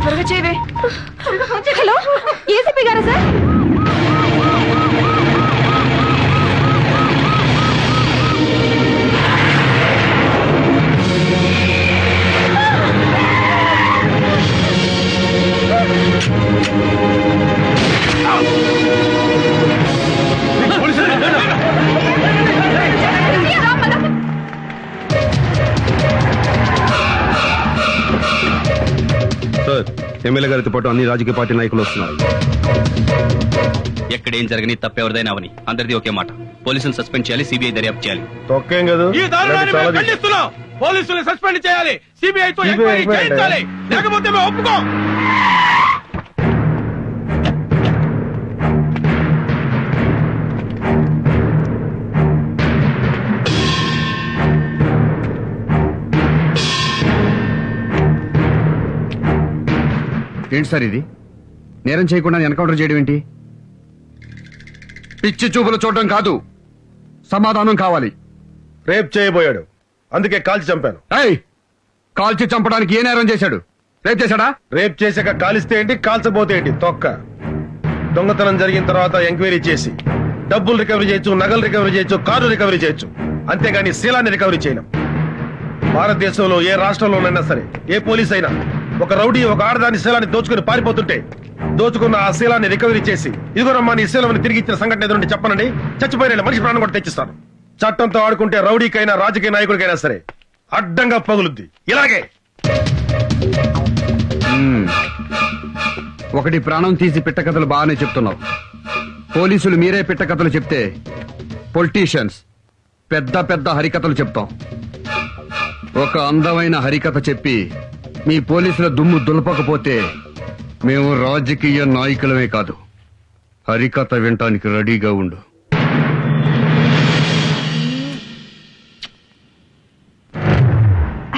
S12: త్వరగా చేయవే. హలో, ఏసీపీ గారా సార్?
S3: సార్, ఎమ్మెల్యే గారితో పాటు అన్ని రాజకీయ పార్టీ నాయకులు వస్తున్నారు.
S2: ఎక్కడేం జరగని తప్పెవరిదైనా అవని అందరిది ఒకే మాట. పోలీసులు సస్పెండ్ చేయాలి, సిబిఐ దర్యాప్తు చేయాలి.
S18: తొక్కేం కాదు.
S8: ఈ దారుణాన్ని మేము ఖండిస్తున్నాం. పోలీసులు సస్పెండ్ చేయాలి, సిబిఐతో ఎంక్వైరీ చేయించాలి, లేకపోతే మేము ఒప్పుకోం.
S3: ఏంటి సార్ ఇది? నేరం చేయకుండా ఎన్కౌంటర్ చేయడం ఏంటి? పిచ్చి చూపులు చూడడం కాదు, సమాధానం కావాలి.
S18: రేప్ చేయబోయాడు, అందుకే కాల్చి చంపాను.
S3: కాల్చి చంపడానికి ఏ నేరం చేశాడు? రేప్ చేశాడా?
S18: రేప్ చేశాక కాలిస్తే ఏంటి, కాల్చబోతే ఏంటి? తొక్క. దొంగతనం జరిగిన తర్వాత ఎంక్వైరీ చేసి డబ్బులు రికవరీ చేయొచ్చు, నగలు రికవరీ చేయొచ్చు, కారు రికవరీ చేయొచ్చు, అంతేగాని శీలాన్ని రికవరీ చేయలేం. భారతదేశంలో ఏ రాష్ట్రంలోనైనా సరే ఏ పోలీస్ అయినా ఒక రౌడీ ఒక ఆడదాని శీలాన్ని దోచుకుని పారిపోతుంటే దోచుకున్న ఆ శీలాన్ని రికవరీ చేసి ఇదిగోనమ్మా నీ శీలం తిరిగి ఇచ్చిన సంఘటన ఎదురుంటే చెప్పనండి, చచ్చిపోయిన మనిషి ప్రాణం కూడా తెచ్చిస్తాను. చట్టంతో ఆడుకుంటే రౌడీకైనా రాజకీయ నాయకుడికైనా సరే అడ్డంగా పగులుద్ది. ఇలాగే
S3: ఒకటి ప్రాణం తీసి పిట్టకథలు బాగానే చెప్తున్నావు. పోలీసులు మీరే పిట్టకథలు చెప్తే పొలిటీషియన్స్ పెద్ద పెద్ద హరికథలు చెప్తాం. ఒక అందమైన హరికథ చెప్పి మీ పోలీసుల దుమ్ము దులపకపోతే మేము రాజకీయ నాయకులమే కాదు, హరికథ వినటానికి రెడీగా ఉండు.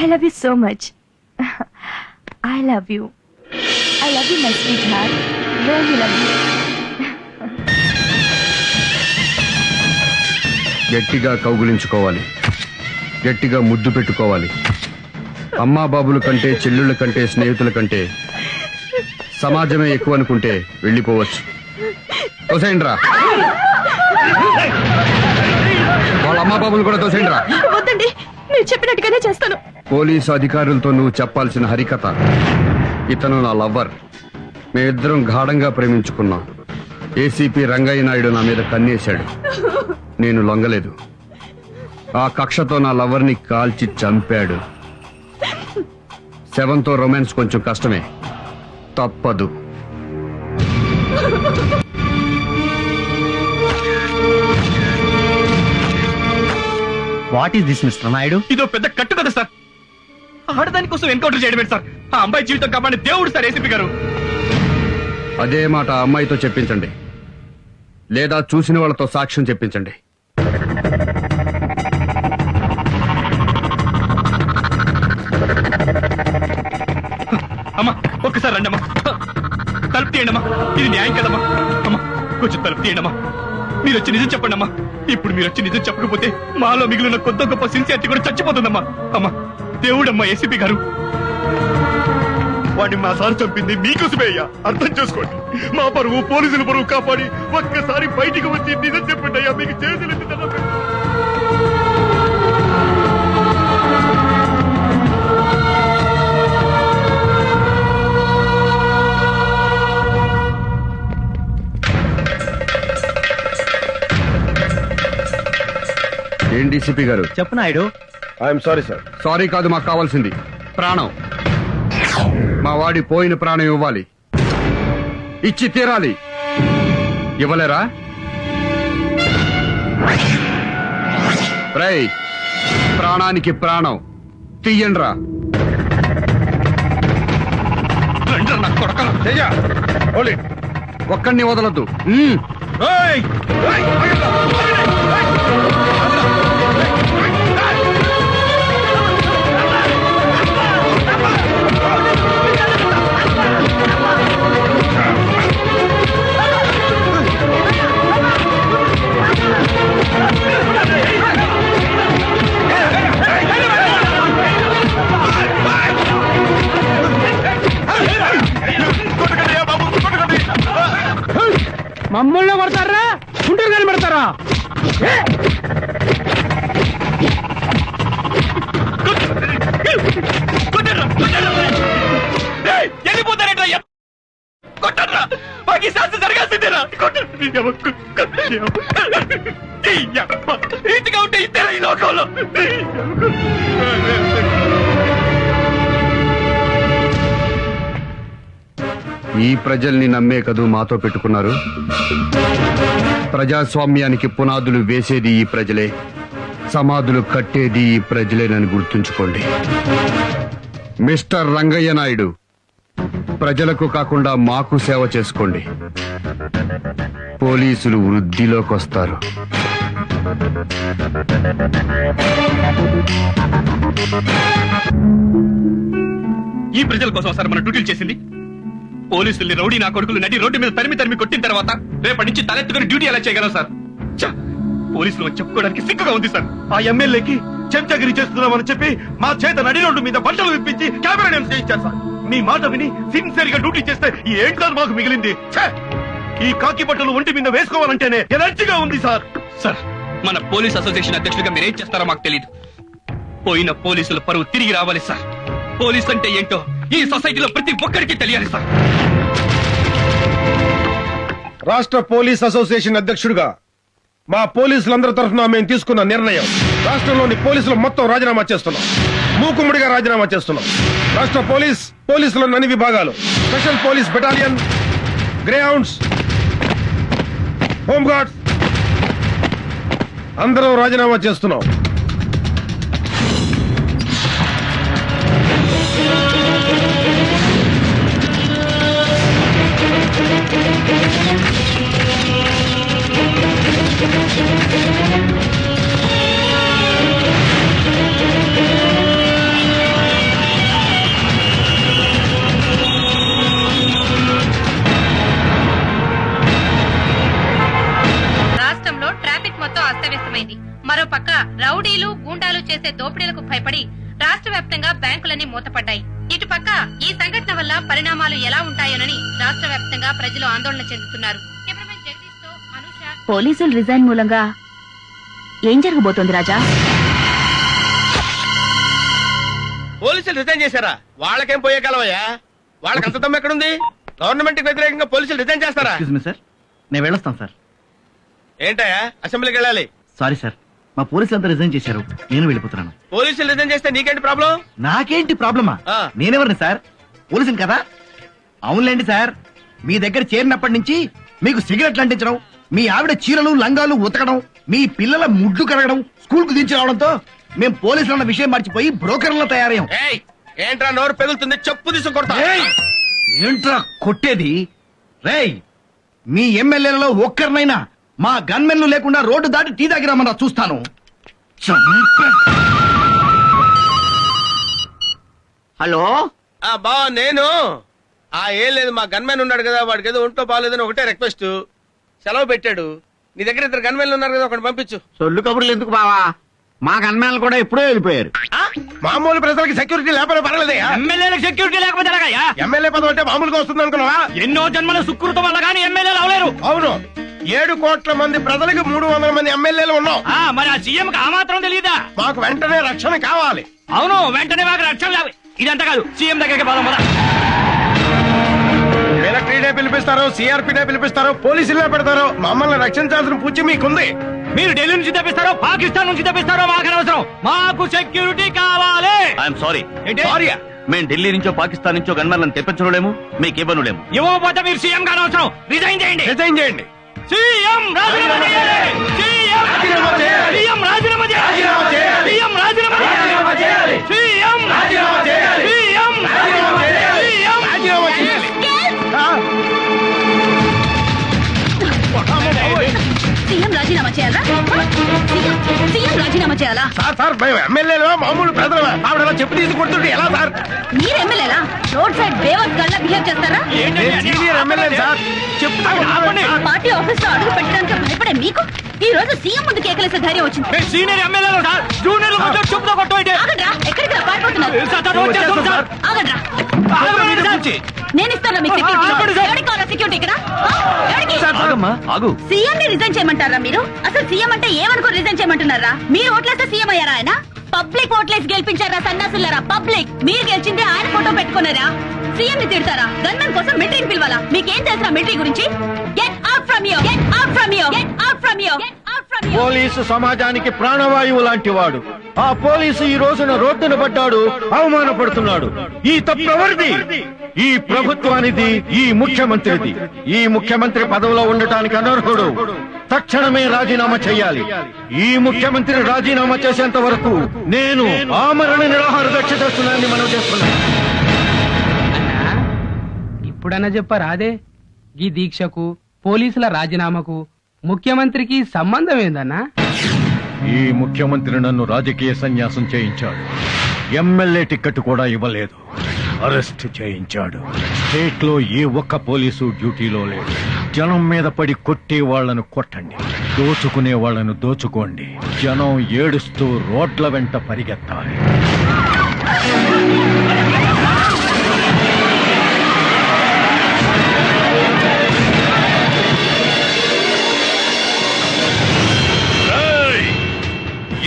S12: I love you so much. I love you. I love you, my sweetheart. Really love you.
S3: గట్టిగా కౌగులించుకోవాలి, గట్టిగా ముద్దు పెట్టుకోవాలి. అమ్మా బాబుల కంటే, చెల్లుళ్ళ కంటే, స్నేహితుల కంటే సమాజమే ఎక్కువ అనుకుంటే వెళ్ళిపోవచ్చు. తోసేయండిరా, వాళ్ళ అమ్మా బాబులు కూడా తోసేయండిరా.
S12: వద్దండి, మీరు చెప్పినట్టుగానే చేస్తాను.
S3: పోలీసు అధికారులతో నువ్వు చెప్పాల్సిన హరికథ, ఇతను నా లవ్వర్, మేమిద్దరం గాఢంగా ప్రేమించుకున్నాం. ఏసీపీ రంగయ్య నాయుడు నా మీద కన్నేశాడు, నేను లొంగలేదు. ఆ కక్షతో నా లవర్ని కాల్చి చంపాడు. శవంతో రొమాన్స్ కొంచెం కష్టమే, తప్పదు.
S16: What is this mister Naidu?
S2: ఇదో పెద్ద కట్టు కదా సార్. ఆడదాని కోసం ఎన్కౌంటర్ చేయడమే సార్. ఆ అమ్మాయి జీవితం కాపాడే దేవుడు సార్ ఏసీపీ గారు.
S3: అదే మాట ఆ అమ్మాయితో చెప్పించండి, లేదా చూసిన వాళ్ళతో సాక్ష్యం చెప్పించండి.
S2: అమ్మా ఒక్కసారి రండి అమ్మా, తలుపు తీయండి అమ్మా. ఇది న్యాయం కదమ్మా. అమ్మా కొంచెం తలుపు తీయండి అమ్మా. మీరు వచ్చి నిజం చెప్పండి అమ్మా. ఇప్పుడు మీరు వచ్చి నిజం చెప్పకపోతే మాలో మిగిలిన కొత్త గొప్ప సిన్సియారిటీ కూడా చచ్చిపోతుందమ్మా. అమ్మా దేవుడమ్మా ఏసీపీ గారు.
S5: వాడిని మా సార్ చంపింది మీకోసమే అయ్యా, అర్థం చేసుకోండి. మా పరువు పోలీసుల పరువు కాపాడి ఒక్కసారి బయటికి వచ్చి నిజం చెప్పండి అయ్యా, మీకు చేతులు ఎత్తి దండం పెడతాను.
S3: ఏం డీసీపీ గారు?
S16: చెప్పు Naidu.
S18: I'm sorry sir.
S3: Sorry కాదు, మాకు కావాల్సింది ప్రాణం. మా వాడి పోయిన ప్రాణం ఇవ్వాలి, ఇచ్చి తీరాలి. ఇవ్వలేరా? రేయ్, ప్రాణానికి ప్రాణం తీయండ్రా. ఒక్కడిని వదలద్దు.
S8: మమ్మల్ని కొడతారా, గుంటూరు కానీ పెడతారా?
S2: కొట్టరా, మాకు ఈ శాస్త్రం జరగాల్సిందేరా. ఇంటిగా ఉంటే ఇద్దరు ఈ లోకంలో.
S3: ఈ ప్రజల్ని నమ్మే కదూ మాతో పెట్టుకున్నారు. ప్రజాస్వామ్యానికి పునాదులు వేసేది ఈ ప్రజలే, సమాధులు కట్టేది ఈ ప్రజలేనని గుర్తుంచుకోండి. మిస్టర్ రంగయ్య నాయుడు, ప్రజలకు కాకుండా మాకు సేవ చేసుకోండి. పోలీసులు వృద్ధిలోకి వస్తారు.
S2: ఈ ప్రజల కోసం సార్ మన డ్యూటీలు చేసింది. పోలీసుల్ని రౌడీ నా కొడుకులు నడి రోడ్డు మీద తరిమి కొట్టిన తర్వాత రేపటి నుంచి తలెత్తుకుని డ్యూటీ ఎలా చేయగలం సార్? పోలీసులు చెప్పుకోవడానికి సిగ్గుగా ఉంది సార్.
S18: ఆ ఎమ్మెల్యేకి చెంచగిరి చేస్తున్నామని చెప్పి మా చేత నడి రోడ్డు మీద బట్టలు విప్పించి కెమెరా నేమ్స్ చేయించారు సార్. మీ మాట విని సిన్సియర్ గా డ్యూటీ చేస్తే ఏంటి సార్ మాకు మిగిలింది? ఈ కాకి బట్టలు ఒంటి మీద వేసుకోవాలంటేనే ఎనర్జీగా ఉంది సార్.
S2: సార్, మన పోలీస్ అసోసియేషన్ అధ్యక్షుడిగా మీరేం చేస్తారో మాకు తెలియదు. పోయిన పోలీసుల పరువు తిరిగి రావాలి సార్. పోలీస్ అంటే ఏంటో ఈ సొసైటీలో ప్రతి ఒక్కరికి తెలియాలి సార్.
S18: రాష్ట్ర పోలీస్ అసోసియేషన్ అధ్యక్షుడిగా మా పోలీసులందరి తరఫున మేము తీసుకున్న నిర్ణయం, రాష్ట్రంలోని పోలీసులు మొత్తం రాజీనామా చేస్తున్నాం. మూకుమ్మడిగా రాజీనామా చేస్తున్నాం. రాష్ట్ర పోలీసులోని అన్ని విభాగాలు, special police battalion, greyhounds, home guards అందరం రాజీనామా చేస్తున్నాం.
S11: రాష్ట్రంలో ట్రాఫిక్ మొత్తం అస్తవ్యస్తమైంది. మరోపక్క రౌడీలు గూండాలు చేసే దోపిడీలకు భయపడి రాష్ట్ర వ్యాప్తంగా బ్యాంకులన్నీ మూతపడ్డాయి. ఇటుపక్క ఈ సంఘటన వల్ల పరిణామాలు ఎలా ఉంటాయోనని రాష్ట్ర వ్యాప్తంగా ప్రజలు ఆందోళన చెందుతున్నారు. కెమెరామెన్ జగదీష్ తో అనుష.
S7: పోలీసులు రిజైన్ మూలంగా ఏం జరగబోతోంది రాజా?
S4: పోలీసులు రిజైన్ చేశారా? వాళ్ళకేం పోయే కాలమయ్యా, వాళ్ళకి అంత దమ్ము ఎక్కడుంది? గవర్నమెంట్ కి వ్యతిరేకంగా పోలీసులు రిజైన్ చేస్తారా?
S16: సార్, నేను వెళ్ళొస్తాను సార్.
S4: ఏంటయ్యా, అసెంబ్లీకి వెళ్ళాలి.
S16: సారీ సార్, మా పోలీసులంతా రిజైన్ చేశారు, నేను వెళ్ళిపోతున్నాను.
S4: పోలీసులు రిజైన్ చేస్తే నీకేంటి ప్రాబ్లం?
S16: నాకేంటి ప్రాబ్లమా? నేనెవరిని సార్? పోలీసుని కదా. అవునులేండి సార్, మీ దగ్గర చేరినప్పటి నుంచి మీకు సిగరెట్లు అంటించడం, మీ ఆవిడ చీరలు లంగాలు ఉతకడం,
S1: మీ పిల్లల ముడ్లు కరగడం స్కూల్ కు దించి రావడంతో మేము పోలీసులు అన్న విషయం మర్చిపోయి బ్రోకర్లో తయారయ్యాం.
S18: ఏంట్రా నోరు పెగులుతుంది, చెప్పు తీసుకొడతా.
S1: ఏంట్రా కొట్టేది? రేయ్, మీ ఎమ్మెల్యేలలో ఒక్కరినైనా మా గన్మెన్లు లేకుండా రోడ్డు దాటి టీ దగ్గర రమ్మన్నా చూస్తాను.
S17: హలో
S18: బా నేను ఏం లేదు, మా గన్మెన్ ఉన్నాడు కదా, వాడికి ఏదో ఒంట్లో బాగాలేదని ఒకటే రిక్వెస్ట్, సెలవు పెట్టాడు. నీ దగ్గర 2 గన్మెన్లు ఉన్నారు కదా, ఒకటి పంపించు.
S17: సొల్లు కబుర్లు ఎందుకు బావా, మా గన్మేలు కూడా ఎప్పుడో వెళ్ళిపోయారు.
S18: మామూలు ప్రజలకి సెక్యూరిటీ లేకపోతే పర్వాలేదయ్యా.
S8: ఎమ్మెల్యేలకు సెక్యూరిటీ లేకపోతే ఎలాగయ్యా?
S18: ఎమ్మెల్యే పదవి అంటే మామూలుగా వస్తుంది అనుకున్నావా?
S8: ఎన్నో జన్మల సుకృతం వల్ల కానీ ఎమ్మెల్యేలు అవలేరు.
S18: అవును, 7 కోట్ల మంది ప్రజలకు 300 మంది ఎమ్మెల్యేలు ఉన్నాం.
S8: మరి ఆ సీఎం కి ఆ మాత్రం తెలియదా?
S18: మాకు వెంటనే రక్షణ కావాలి.
S8: అవును, వెంటనే మాకు రక్షణ కావాలి. ఇదంతా కాదు, సీఎం దగ్గరికి పోదాం పద.
S18: మిలిటరీనే పిలిపిస్తారు, సిఆర్పీనే పిలిపిస్తారు, పోలీసులనే పెడతారు. మమ్మల్ని రక్షించాల్సిన పూచి మీకుంది.
S8: మీరు ఢిల్లీ నుంచి తెప్పిస్తారో పాకిస్తాన్ నుంచి తెప్పిస్తారో మాకు అనవసరం, మాకు సెక్యూరిటీ కావాలి.
S10: ఐఎమ్ సారీ,
S18: సారీయా?
S10: మేము ఢిల్లీ నుంచో పాకిస్తాన్ నుంచో గన్మెన్లను తెప్పించలేము, మీకు ఇవ్వనులేము.
S8: ఇవ్వకపోతే మీరు సీఎం కానవసరం, రిజైన్ చేయండి.
S18: రిజైన్ చేయండి.
S8: సీఎం రాజీనామా చేయాలి. సీఎం రాజీనామా చేయాలి. సీఎం రాజీనామా చేయాలి. సీఎం రాజీనామా చేయాలి. సీఎం రాజీనామా చేయాలి. సీఎం రాజీనామా చేయాలి. సీఎం రాజీనామా చేయాలి.
S7: సీఎం రాజీనామా చేయాలా? సీఎం రాజీనామా చేయాలా?
S18: సార్ మేము ఎమ్మెల్యేలు మామూలు ప్రజలమే, ఆవిడ చెప్పు తీసి కొడుతుంటే ఎలా సార్?
S7: మీరు ఎమ్మెల్యేలా? రోడ్ సైడ్ బేవత్ గల్లా బిహేవ్ చేస్తారా?
S18: సీనియర్ ఎమ్మెల్యే సార్, చెప్తాను.
S7: పార్టీ ఆఫీస్ లో అడుగు పెట్టడానికి భయపడే మీకు ఈ రోజు సీఎం ముందు కేకలేసే ధైర్యం వచ్చింది.
S8: సీనియర్ ఎమ్మెల్యేలు సార్, జూనియర్ చెప్పుతో కొట్టండి.
S7: ఆగండ్రా, ఎక్కడికి పారిపోతున్నారు? ఆగండ్రా, నేను ఇస్తాను మీకు సెక్యూరిటీ. ఎవరికి కావాలా సెక్యూరిటీ ఇక్కడ? సీఎం ని రిజైన్ చేయమంటారా మీరు? అసలు సీఎం అంటే ఏమనుకో రిజైన్ చేయమంటున్నారా? మీరు ఓట్లేస్తే సీఎం అయ్యారా ఆయన? పబ్లిక్ ఓట్లేసి గెలిపించారా సన్నాసులారా? పబ్లిక్ మీరు గెలిచిందే ఆయన ఫోటో పెట్టుకున్నారా? సీఎం ని తిడతారా? గన్మెన్ కోసం మిలిటరీని పిలవాలా? మీకేం తెలుసా మిలిటరీ గురించి? Get out from here, get out from here, get out from here, get out from here.
S1: Police సమాజానికి ప్రాణవాయువు లాంటి వాడు. ఆ పోలీసు ఈ రోజున రోడ్డున పడ్డాడు, అవమానపడుతున్నాడు. ఈ తప్పు ఎవరిది? ఈ ప్రభుత్వానిది, ఈ ముఖ్యమంత్రిది. ఈ ముఖ్యమంత్రి పదవిలో ఉండటానికి అనర్హుడు. తక్షణమే రాజీనామా చేయాలి. ఈ ముఖ్యమంత్రి రాజీనామా చేసేంత వరకు నేను ఆమరణ నిరాహార దీక్ష చేస్తున్నానని మనం చేస్తున్నాను.
S19: ఇప్పుడన్నా చెప్పారా అదే ఈ దీక్షకు పోలీసుల రాజీనామాకు ముఖ్యమంత్రికి సంబంధం ఏందన్నా?
S1: ఈ ముఖ్యమంత్రి నన్ను రాజకీయ సన్యాసం చేయించాడు. ఎమ్మెల్యే టికెట్ కూడా ఇవ్వలేదు, అరెస్ట్ చేయించాడు. స్టేట్ లో ఏ ఒక్క పోలీసు డ్యూటీలో లేడు. జనం మీద పడి కొట్టే వాళ్లను కొట్టండి, దోచుకునే వాళ్లను దోచుకోండి. జనం ఏడుస్తూ రోడ్ల వెంట పరిగెత్తాలి.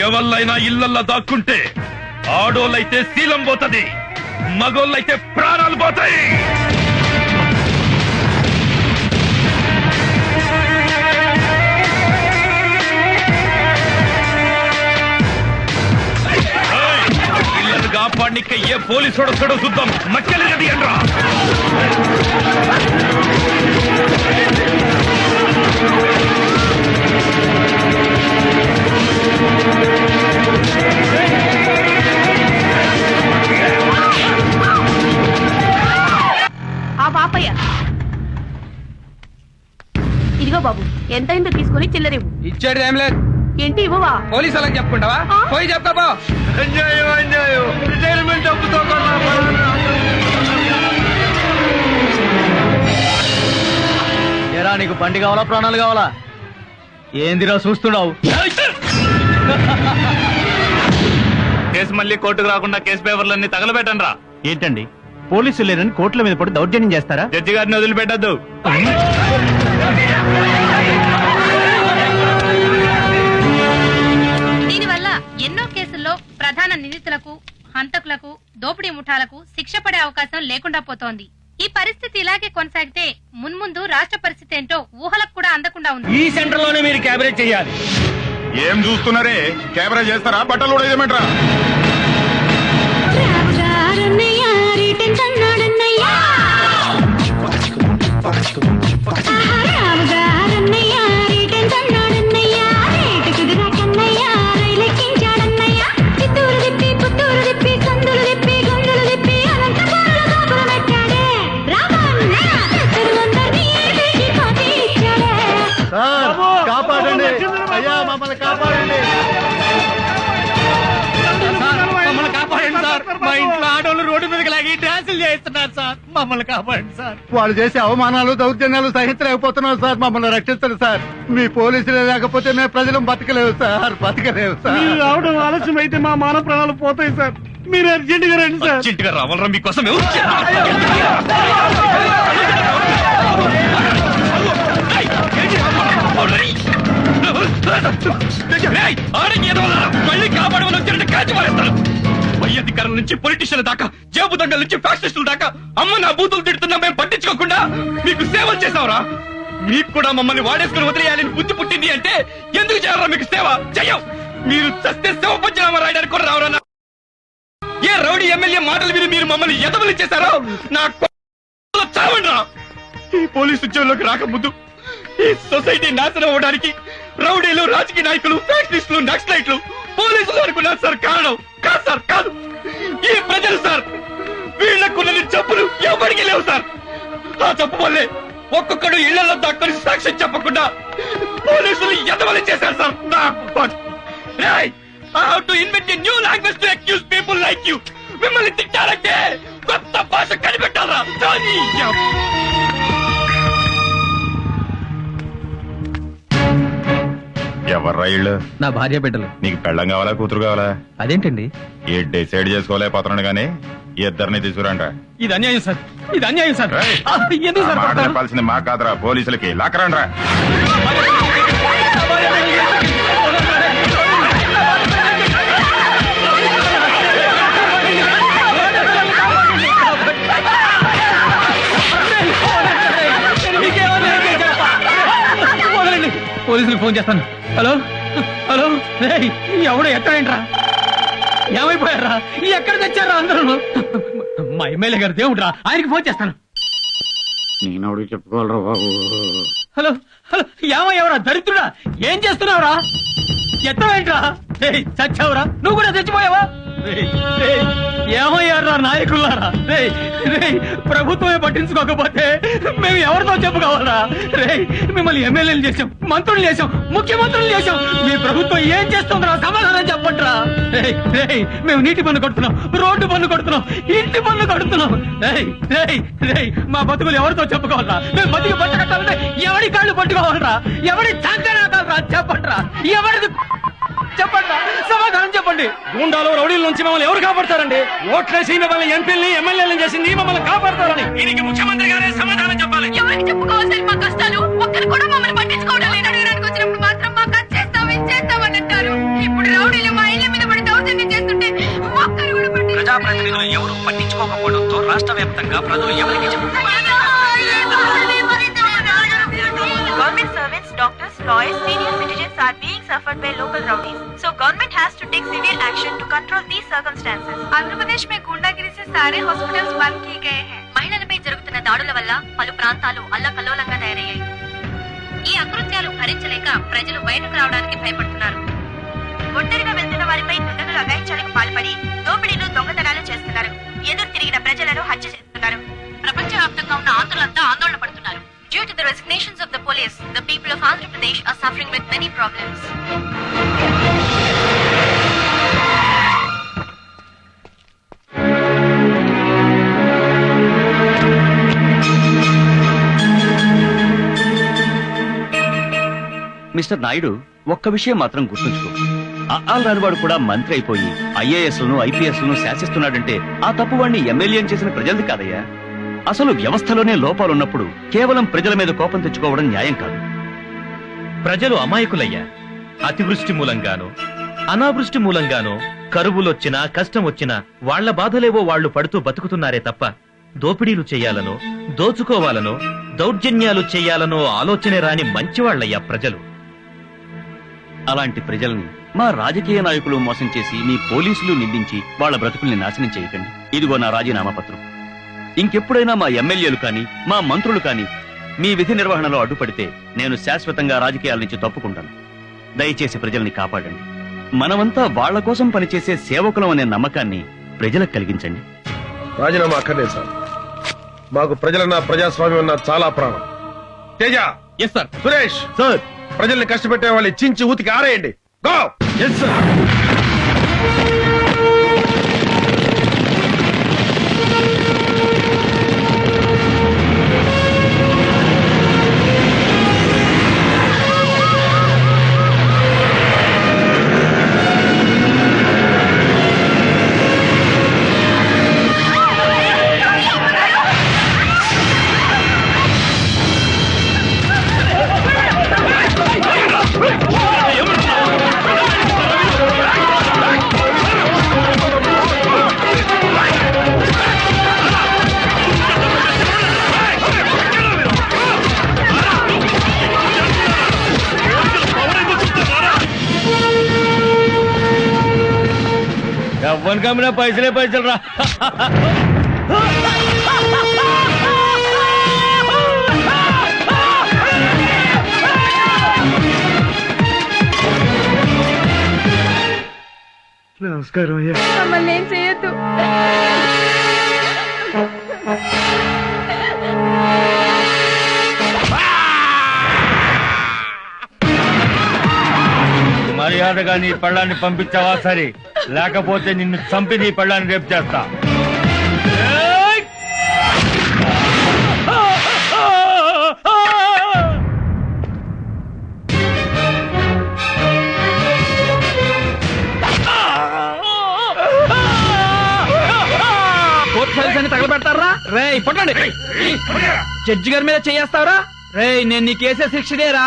S10: ఎవళ్ళైనా ఇళ్లల్లో దాక్కుంటే ఆడోళ్ళైతే శీలం పోతది, మగోళ్ళైతే ప్రాణాలు పోతాయి. ఇళ్ళను కాపాడిక ఏ పోలీసు వస్తాడో చూద్దాం. మధ్యలో గది అండ్రా.
S7: ఆ పాపయ్య, ఇదిగో బాబు, ఎంతైందో తీసుకుని చిల్లరివ్వు.
S4: ఇచ్చాడు ఏం లేదు.
S7: ఏంటి ఇవ్వవా?
S4: పోలీసు వాళ్ళకి చెప్పుకుంటావా? పోయి చెప్తా.
S18: అన్యాయం, అన్యాయం. రిటైర్మెంట్ డబ్బుతో
S16: ఏరా నీకు బండి కావాలా ప్రాణాలు కావాలా? ఏందిరా చూస్తున్నావు?
S2: కేసు మళ్ళీ కోర్టుకు రాకుండా కేసు పేపర్లన్నీ తగలబెట్టండి రా.
S6: ఏంటండి పోలీసులు లేరని కోర్టుల మీద పడి దౌర్జన్యం చేస్తారా?
S2: జడ్జి గారిని వదిలిపెట్టద్దు.
S11: దీనివల్ల ఎన్నో కేసుల్లో ప్రధాన నిందితులకు, హంతకులకు, దోపిడీ ముఠాలకు శిక్ష పడే అవకాశం లేకుండా పోతోంది. ఈ పరిస్థితి ఇలాగే కొనసాగితే మున్ముందు రాష్ట్ర పరిస్థితి ఏంటో ఊహలకు కూడా అందకుండా ఉంది.
S1: ఈ సెంటర్ లోనే మీరు క్యాబినెట్ చేయాలి.
S5: ఏం చూస్తున్నారే? కెమెరా చేస్తారా? బట్టలు కూడా ఏమంటారా?
S13: రావుగారన్నయ్య రిటర్న్ అన్నాడన్నయ్య, రేటుకు
S8: డ్యాన్సులు చేస్తున్నారు సార్, మమ్మల్ని కాపాడండి సార్.
S1: వాళ్ళు చేసే అవమానాలు దౌర్జన్యాలు సహించలేకపోతున్నాం సార్, మమ్మల్ని రక్షించండి సార్. మీ పోలీసులే లేకపోతే మేము ప్రజలు బతకలేవు సార్, బతకలేవు సార్.
S8: మీరు రావడం ఆలస్యం అయితే మా మానవ ప్రాణాలు పోతాయి సార్. మీరు అర్జెంట్ గా రండి సార్.
S2: అర్జెంట్ గా రావాలరా మీకోసం మళ్ళీ కాపాడమని వచ్చినట్టు కాచి మారేస్తారు. పై అధికారుల నుంచి పొలిటీషియన్ల దాకా, జేబు దొంగల నుంచి ఫ్యాక్షనిస్టుల దాకా అమ్మ నా బూతులు తిడుతున్నా మేము పట్టించుకోకుండా మీకు సేవలు చేసావురా. మీకు కూడా మమ్మల్ని వాడేసుకుని వదిలేయాలని బుద్ధి పుట్టింది అంటే ఎందుకు చేయాలరా మీకు సేవ? చెయ్యం. మీరు చస్తే సేవ పంచనామా రాయడానికి కూడా రావరా? ఏ రౌడీ ఎమ్మెల్యే మాటలు విని మీరు మమ్మల్ని ఎదవలు చేశారో నా చావండ్రా. ఈ పోలీసు ఉద్యోగంలోకి రాకముందు ఈ సొసైటీ నాశనం అవ్వడానికి రౌడీలు, రాజకీయ నాయకులు, ఫ్యాక్షనిస్టులు, నక్సలైట్లు, పోలీసులు అనుకున్నారు సార్. కారణం కాదు సార్, కాదు. ఈ ప్రజలు సార్. వీళ్లకున్న జబ్బులు ఎవరికి లేవు సార్. ఆ జబ్బు వల్లే ఒక్కొక్కడు ఇళ్లలో దాక్కుని సాక్ష్యం చెప్పకుండా పోలీసులు ఎదవలు చేశారు sir. I have to invent a new language to accuse people like you. మిమ్మల్ని తిట్టాలంటే కొత్త భాష కనిపెట్టాలా?
S5: ఎవర్రా ఇళ్ళు?
S4: నా భార్య బిడ్డలు.
S5: నీకు పెళ్ళం కావాలా, కూతురు కావాలా?
S4: అదేంటండి?
S5: ఏ డిసైడ్ చేసుకోలేకపోతున్నాడు గానీ ఇద్దరిని తీసుకురండ్రా.
S2: ఇది అన్యాయం సార్, ఇది అన్యాయం సార్. ఎందుకు సార్
S5: మాట చెప్పాల్సింది మా కాదురా, పోలీసులకి. లాక్కరండ్రా.
S19: పోలీసులకు ఫోన్ చేస్తాను. హలో హలో, ఎవడో ఎక్కడేంట్రా? ఏమైపోయారా? ఎక్కడ తెచ్చారా అందరూ? మా ఎమ్మెల్యే గారు దేవుడ్రా, ఆయనకి ఫోన్ చేస్తాను.
S17: నేను చెప్పుకోవాలరా బాబు.
S19: హలో హలో, ఏమయ్యావరా దరిద్రుడా? ఏం చేస్తున్నావురా? ఎత్తవేంట్రా? చచ్చావురా? నువ్వు కూడా చచ్చిపోయావా? ఏమయ్యారా నాయకులారా? ప్రభుత్వమే పట్టించుకోకపోతే మేము ఎవరితో చెప్పుకోవాలరా? మిమ్మల్ని ఎమ్మెల్యేలు చేసాం, మంత్రులు చేసాం, ముఖ్యమంత్రులు చేసాం. మీ ప్రభుత్వం ఏం చేస్తుందిరా? సమాధానం చెప్పండిరా. మేము నీటి పన్ను కడుతున్నాం, రోడ్డు పన్ను కడుతున్నాం, ఇంటి పన్ను కడుతున్నాం. మా బతుకులు ఎవరితో చెప్పుకోవాలరా? మేము బతికి పట్టు కట్టాలంటే ఎవడి కాళ్ళు పట్టుకోవాలరా? ఎవడి చంకరాకాలరా? చెప్పండిరా. ఎవరిది చెప్పండి, సమాధానం చెప్పండి.
S8: గుండాలు, రౌడీల నుంచి మమ్మల్ని ఎవరు కాపాడతారండి? ఓట్లేసి మిమ్మల్ని ఎంపీల్ని, ఎమ్మెల్యేలను చేసింది మమ్మల్ని కాపాడతారని దీనికి ముఖ్యమంత్రి గారే సమాధానం చెప్పాలి.
S7: ఎవరికి చెప్పుకోవాలి మా కష్టాలు? ఒక్కరు కూడా మమ్మల్ని పట్టించుకోవడం లేదు. అడగడానికి వచ్చినప్పుడు మాత్రం మాకు అది చేస్తాం, ఇది చేస్తామని అంటారు. ఇప్పుడు రౌడీలు మా ఇళ్ల మీద పడి దౌర్జన్యం చేస్తుంటే ఒక్కరు కూడా
S20: ప్రజాప్రతినిధులు ఎవరు పట్టించుకోకపోవడంతో రాష్ట్ర వ్యాప్తంగా ప్రజలు ఎవరికి
S12: Government servants, doctors, lawyers, senior citizens are being suffered by local rowdies. So government has to take severe action to control these circumstances.
S11: Andhra Pradesh में गुंडागिरी से सारे हॉस्पिटल्स बंद किए गए हैं.
S7: మహిళలపై జరుగుతున్న దాడుల వల్ల పలు ప్రాంతాలు అల్లకల్లోలంగా తయారయ్యాయి. ఈ అకృత్యాలు భరించలేక ప్రజలు బయటకు రావడానికి భయపడుతున్నారు.
S12: ఒంటరిగా వెళ్తున్న వారిపై దుండగులు అగాయించాలకు పాల్పడి దోపిడీలు, దొంగతనాలు చేస్తున్నారు. ఎదురు తిరిగిన ప్రజలను హత్య చేస్తున్నారు.
S7: ప్రపంచవ్యాప్తంగా ఉన్న ఆంధ్రులంతా ఆందోళన పడుతున్నారు. Due to the resignations of the police, the people of Andhra Pradesh are suffering with many problems.
S10: Mister Naidu, ఒక్క విషయం మాత్రం గుర్తుంచుకో. అఆల్ రానివాడు కూడా మంత్రి అయిపోయి ఐఏఎస్లను, ఐపీఎస్లను శాసిస్తున్నాడంటే ఆ తప్పు వాడిని ఎమ్మెల్యే చేసిన ప్రజలది కాదయ్యా. అసలు వ్యవస్థలోనే లోపాలున్నప్పుడు కేవలం ప్రజల మీద కోపం తెచ్చుకోవడం న్యాయం కాదు.
S20: ప్రజలు అమాయకులయ్యా. అతివృష్టి మూలంగానో, అనావృష్టి మూలంగానో, కరువులొచ్చినా, కష్టం వచ్చినా వాళ్ల బాధలేవో వాళ్లు పడుతూ బతుకుతున్నారే తప్ప దోపిడీలు చెయ్యాలనో, దోచుకోవాలనో, దౌర్జన్యాలు చెయ్యాలనో ఆలోచనే రాని మంచివాళ్లయ్యా ప్రజలు.
S10: అలాంటి ప్రజల్ని మా రాజకీయ నాయకులు మోసం చేసి మీ పోలీసులు నిందించి వాళ్ల బ్రతుకుల్ని నాశనం చేయకండి. ఇదిగో నా రాజీనామా పత్రం. ఇంకెప్పుడైనా మా ఎమ్మెల్యేలు కానీ, మా మంత్రులు కానీ మీ విధి నిర్వహణలో అడ్డుపడితే నేను శాశ్వతంగా రాజకీయాల నుంచి తప్పుకుంటాను. దయచేసి ప్రజల్ని కాపాడండి. మనమంతా వాళ్ల కోసం పనిచేసే సేవకులం అనే నమ్మకాన్ని ప్రజలకు కలిగించండి.
S18: రాజీనామా అక్కర్లేదు సార్. మాకు ప్రజలన్నా, ప్రజాస్వామ్యం అన్నా చాలా ప్రాణం. Teja,
S2: yes sir.
S18: Suresh
S2: sir,
S18: ప్రజల్ని కష్టపెట్టే వాళ్ళు చించి ఊతికి ఆరేయండి. గో.
S2: Yes sir.
S1: ఎవరికమ్మినా పైసలే పైసలు రా.
S8: నమస్కారం అయ్యా.
S12: మమ్మల్ని ఏం చేయొద్దు.
S1: మర్యాదగా నీ పెళ్ళాన్ని పంపించావా సరే, లేకపోతే నిన్ను చంపి నీ పెళ్ళాన్ని రేపు చేస్తా.
S4: తగలబెడతారా రే? పట్టండి. జడ్జి గారి మీద చేస్తావరా రే? నేను నీ కేసే శిక్షదేరా.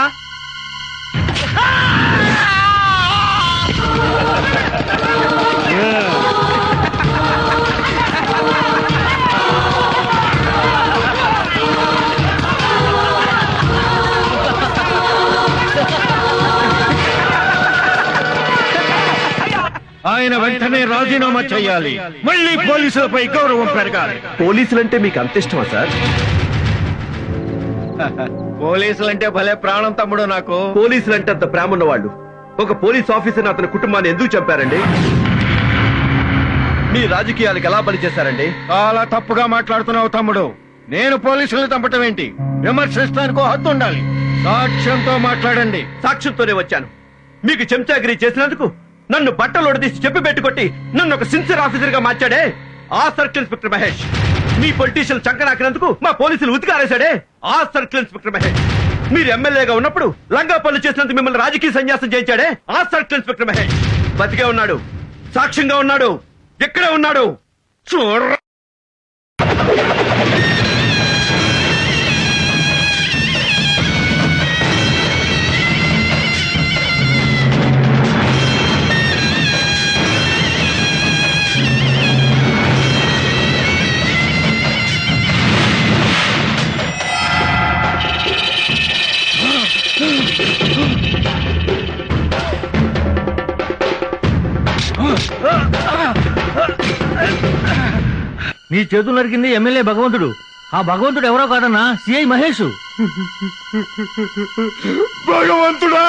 S1: ఆయన వెంటనే రాజీనామా చేయాలి. మళ్ళీ పోలీసులపై గౌరవం పెరగాలి.
S15: పోలీసులంటే మీకు అంత ఇష్టమా సార్?
S1: పోలీసులంటే భలే ప్రాణం తమ్ముడు నాకు.
S15: పోలీసులంటే అంత ప్రేమ ఉన్నవాళ్ళు ఒక పోలీస్ ఆఫీసర్ అతని కుటుంబాన్ని ఎందుకు చంపారండి? మీ రాజకీయాలకు ఎలా బలి చేశారండి?
S1: చాలా తప్పుగా మాట్లాడుతున్నావు తమ్ముడు. నేను పోలీసులు చంపటం ఏంటి? విమర్శించడానికి హద్దు ఉండాలి. సాక్ష్యంతో మాట్లాడండి.
S15: సాక్ష్యంతోనే వచ్చాను. మీకు చెంచాగిరి చేసినందుకు నన్ను బట్టలోడు తీసి చెప్పి పెట్టుకొట్టి నన్ను ఒక సిన్సియర్ ఆఫీసర్ గా మార్చాడే ఆ సర్కిల్ ఇన్స్పెక్టర్ మహేష్. మీ పొలిటీషియన్ చంకనాకినందుకు మా పోలీసులు ఉతికారేశాడే ఆ సర్కిల్ ఇన్స్పెక్టర్ మహేష్. మీరు ఎమ్మెల్యేగా ఉన్నప్పుడు లంగా పనులు చేసినందుకు మిమ్మల్ని రాజకీయ సన్యాసం చేయించాడే ఆ సర్కిల్ ఇన్స్పెక్టర్ మహేష్. బతికే ఉన్నాడు, సాక్ష్యంగా ఉన్నాడు, ఎక్కడే ఉన్నాడు చూడ.
S1: నీ చేతులు నరికింది ఎమ్మెల్యే భగవంతుడు. ఆ భగవంతుడు ఎవరో కాదన్నా, సిఐ మహేష్.
S5: భగవంతుడా!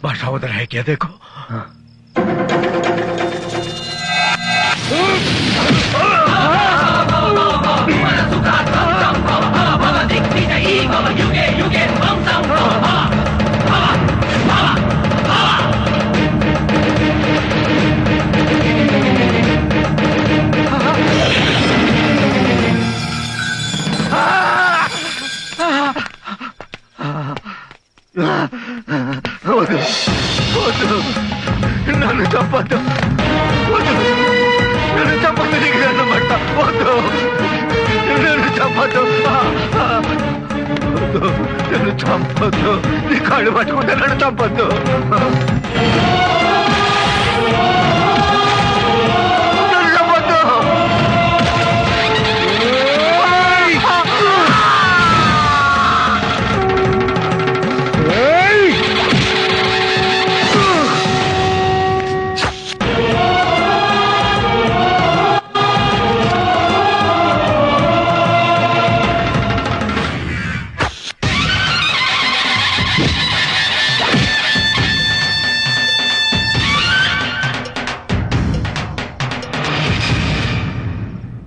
S1: बादशाह उधर है क्या देखो। నన్ను చంపద్దు, నన్ను చంపద్దు, నీకు నన్నమాట వద్దు, నన్ను చంపద్దు, నన్ను చంపద్దు, నీ కాళ్ళు పట్టుకుంటే నన్ను చంపద్దు. నన్ను చంపద్దు.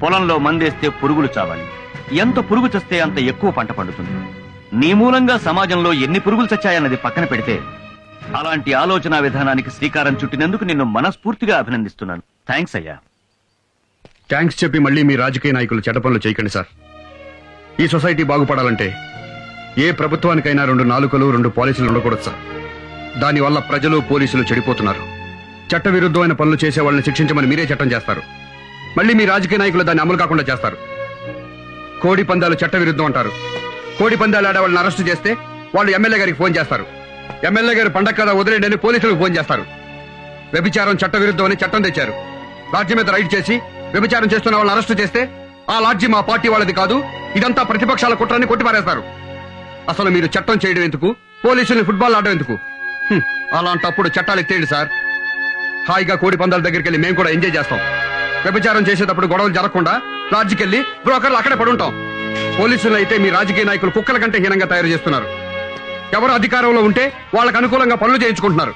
S15: పొలంలో మందేస్తే పురుగులు చావాలి, ఎంత పురుగు చస్తే అంత ఎక్కువ పంట పండుతుంది. నీ మూలంగా సమాజంలో ఎన్ని పురుగులు చచ్చాయన్నది పక్కన పెడితే అలాంటి ఆలోచన విధానానికి శ్రీకారం చుట్టినందుకు నిన్ను మనస్ఫూర్తిగా అభినందిస్తున్నాను. థ్యాంక్స్ అయ్యా.
S3: థ్యాంక్స్ చెప్పి మళ్ళీ మీ రాజకీయ నాయకులు చెడ్డ పనులు చేయకండి సార్. ఈ సొసైటీ బాగుపడాలంటే ఏ ప్రభుత్వానికైనా 2 నాలుకలు 2 పాలసీలు ఉండకూడదు సార్. దానివల్ల ప్రజలు పోలీసులు చెడిపోతున్నారు. చట్ట విరుద్ధమైన పనులు చేసే వాళ్ళని శిక్షించమని మీరే చట్టం చేస్తారు, మళ్ళీ మీ రాజకీయ నాయకులు దాన్ని అమలు కాకుండా చేస్తారు. కోడి పందాలు చట్ట విరుద్ధం అంటారు. కోడి పందాలు ఆడే వాళ్ళని అరెస్టు చేస్తే వాళ్ళు ఎమ్మెల్యే గారికి ఫోన్ చేస్తారు. ఎమ్మెల్యే గారు పండగ కదా వదిలేండి అని పోలీసులకు ఫోన్ చేస్తారు. వ్యభిచారం చట్ట విరుద్ధం అని చట్టం తెచ్చారు. లాడ్జి మీద రైడ్ చేసి వ్యభిచారం చేస్తున్న వాళ్ళని అరెస్టు చేస్తే ఆ లాడ్జి మా పార్టీ వాళ్ళది కాదు, ఇదంతా ప్రతిపక్షాల కుట్రని కొట్టిపారేస్తారు. అసలు మీరు చట్టం చేయడం ఎందుకు, పోలీసుల్ని ఫుట్బాల్ ఆడడం ఎందుకు? అలాంటప్పుడు చట్టాలు ఎత్తేయండి సార్. హాయిగా కోడి పందాల దగ్గరికి వెళ్ళి మేము కూడా ఎంజాయ్ చేస్తాం. వ్యభిచారం చేసేటప్పుడు గొడవలు జరగకుండా లాడ్జికెళ్ళి బ్రోకర్లు అక్కడే పడుంటాం. పోలీసులు అయితే మీ రాజకీయ నాయకులు కుక్కల కంటే హీనంగా తయారు చేస్తున్నారు. ఎవరు అధికారంలో ఉంటే వాళ్ళకు అనుకూలంగా పనులు చేయించుకుంటున్నారు,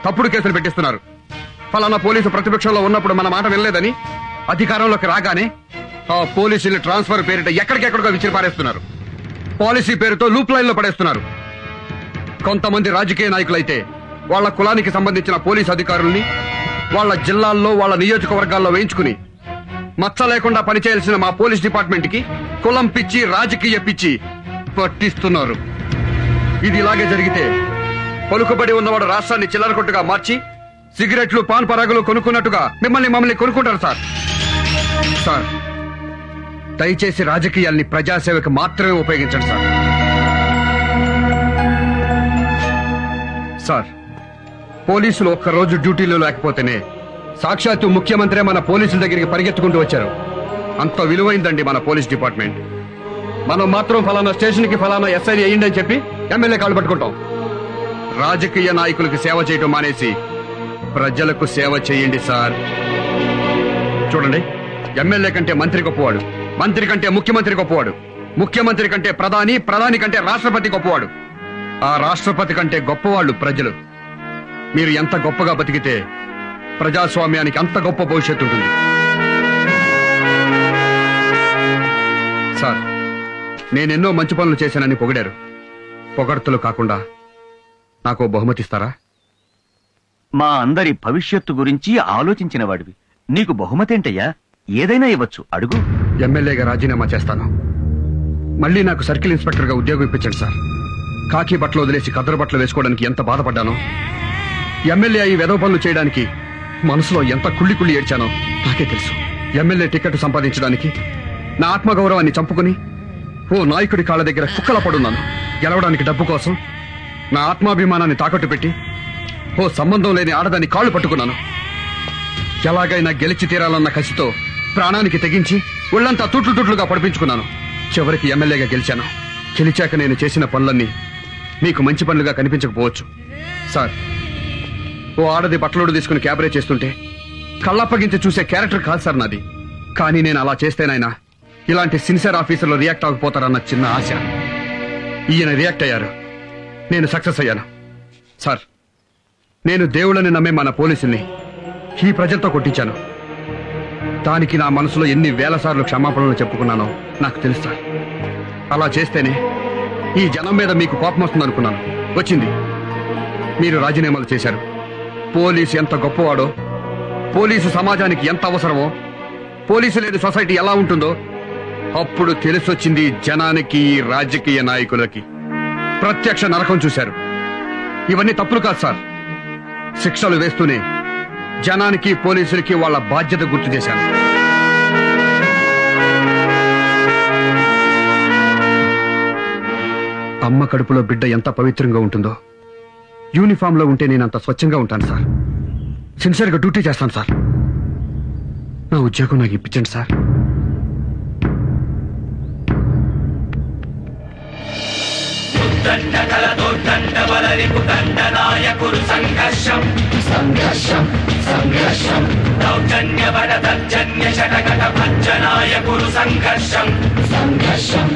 S3: తప్పుడు కేసులు పెట్టిస్తున్నారు. ఫలానా పోలీసు ప్రతిపక్షంలో ఉన్నప్పుడు మన మాట వినలేదని అధికారంలోకి రాగానే ఆ పోలీసులు ట్రాన్స్ఫర్ పేరిట ఎక్కడికెక్కడికో విసిరి పారేస్తున్నారు. పాలసీ పేరుతో లూప్ లైన్ లో పడేస్తున్నారు. కొంతమంది రాజకీయ నాయకులైతే వాళ్ళ కులానికి సంబంధించిన పోలీసు అధికారుల్ని వాళ్ళ జిల్లాల్లో వాళ్ళ నియోజకవర్గాల్లో వేయించుకుని మచ్చ లేకుండా పనిచేయాల్సిన మా పోలీస్ డిపార్ట్మెంట్ కి కులం పిచ్చి రాజకీయ పిచ్చి పట్టిస్తున్నారు. ఇది ఇలాగే జరిగితే పలుకుబడి ఉన్నవాడు రాష్ట్రాన్ని చిల్లర కొట్టుగా మార్చి సిగరెట్లు పాన్ పరాగులు కొనుక్కున్నట్టుగా మమ్మల్ని కొనుక్కుంటారు సార్. సార్ దయచేసి రాజకీయాల్ని ప్రజాసేవకు మాత్రమే ఉపయోగించండి సార్. సార్ పోలీసులు ఒక్కరోజు డ్యూటీలో లేకపోతేనే సాక్షాత్తు ముఖ్యమంత్రి మన పోలీసుల దగ్గరికి పరిగెత్తుకుంటూ వచ్చారు. అంత విలువైందండి మన పోలీస్ డిపార్ట్మెంట్. మనం మాత్రం ఫలానా స్టేషన్ కి ఫలానా ఎస్ఐ అయ్యింది అని చెప్పి ఎమ్మెల్యే కాళ్ళు పట్టుకుంటాం. రాజకీయ నాయకులకు సేవ చేయడం మానేసి ప్రజలకు సేవ చేయండి సార్. చూడండి, ఎమ్మెల్యే కంటే మంత్రి గొప్పవాడు, మంత్రి కంటే ముఖ్యమంత్రి గొప్పవాడు, ముఖ్యమంత్రి కంటే ప్రధాని, ప్రధాని కంటే రాష్ట్రపతి గొప్పవాడు, ఆ రాష్ట్రపతి కంటే గొప్పవాళ్ళు ప్రజలు. మీరు ఎంత గొప్పగా బతికితే ప్రజాస్వామ్యానికి అంత గొప్ప భవిష్యత్తు ఉంటుంది. సార్ నేనెన్నో మంచి పనులు చేశానని పొగిడారు. పొగడ్తలు కాకుండా నాకు బహుమతి ఇస్తారా?
S15: మా అందరి భవిష్యత్తు గురించి ఆలోచించిన వాడివి, నీకు బహుమతి ఏంటయ్యా? ఏదైనా ఇవ్వచ్చు, అడుగు.
S3: ఎమ్మెల్యేగా రాజీనామా చేస్తాను. మళ్ళీ నాకు సర్కిల్ ఇన్స్పెక్టర్ గా ఉద్యోగం ఇప్పించండి సార్. కాకి బట్టలు వదిలేసి కద్దరు బట్టలు వేసుకోవడానికి ఎంత బాధపడ్డానో, ఎమ్మెల్యే అయి వెధవ పనులు చేయడానికి మనసులో ఎంత కుళ్ళి కుళ్ళి ఏడ్చానో నాకే తెలుసు. ఎమ్మెల్యే టికెట్ సంపాదించడానికి నా ఆత్మగౌరవాన్ని చంపుకుని ఓ నాయకుడి కాళ్ళ దగ్గర కుక్కల పడున్నాను. గెలవడానికి డబ్బు కోసం నా ఆత్మాభిమానాన్ని తాకట్టు పెట్టి ఓ సంబంధం లేని ఆడదాన్ని కాళ్ళు పట్టుకున్నాను. ఎలాగైనా గెలిచి తీరాలన్న కసితో ప్రాణానికి తెగించి ఒళ్ళంతా తుట్లుగా పడిపించుకున్నాను. చివరికి ఎమ్మెల్యేగా గెలిచాను. గెలిచాక నేను చేసిన పనులన్నీ మీకు మంచి పనులుగా కనిపించకపోవచ్చు సార్. ఓ ఆడది బట్టలోడు తీసుకుని క్యాబరే చేస్తుంటే కళ్ళప్పగించి చూసే క్యారెక్టర్ కాదు సార్ నాది. కానీ నేను అలా చేస్తేనైనా ఇలాంటి సిన్సియర్ ఆఫీసర్లు రియాక్ట్ అవ్వకపోతారన్న చిన్న ఆశ. ఈయన రియాక్ట్ అయ్యారు, నేను సక్సెస్ అయ్యాను. సార్, నేను దేవుళ్ళని నమ్మే మన పోలీసుల్ని ఈ ప్రజలతో కొట్టించాను. దానికి నా మనసులో ఎన్ని వేల సార్లు క్షమాపణలు చెప్పుకున్నానో నాకు తెలుసు సార్. అలా చేస్తేనే ఈ జనం మీద మీకు కోపం వస్తుందనుకున్నాను. వచ్చింది. మీరు రాజీనామాలు చేశారు. పోలీసు ఎంత గొప్పవాడో, పోలీసు సమాజానికి ఎంత అవసరమో, పోలీసు లేని సొసైటీ ఎలా ఉంటుందో అప్పుడు తెలిసొచ్చింది జనానికి, రాజకీయ నాయకులకి. ప్రత్యక్ష నరకం చూశారు. ఇవన్నీ తప్పులు కాదు సార్. శిక్షలు వేస్తూనే జనానికి, పోలీసులకి వాళ్ళ బాధ్యత గుర్తు చేశాను. అమ్మ కడుపులో బిడ్డ ఎంత పవిత్రంగా ఉంటుందో యూనిఫామ్ లో ఉంటే నేనంత స్వచ్ఛంగా ఉంటాను సార్. సిన్సియర్గా డ్యూటీ చేస్తాను సార్. నా ఉద్యోగం నాకు ఇప్పించండి సార్.
S14: సంఘర్షం సంఘర్షం సంఘర్షం దౌర్జన్య బడ దర్జన్య షటకట భజ్జనాయ కురు సంఘర్షం సంఘర్షం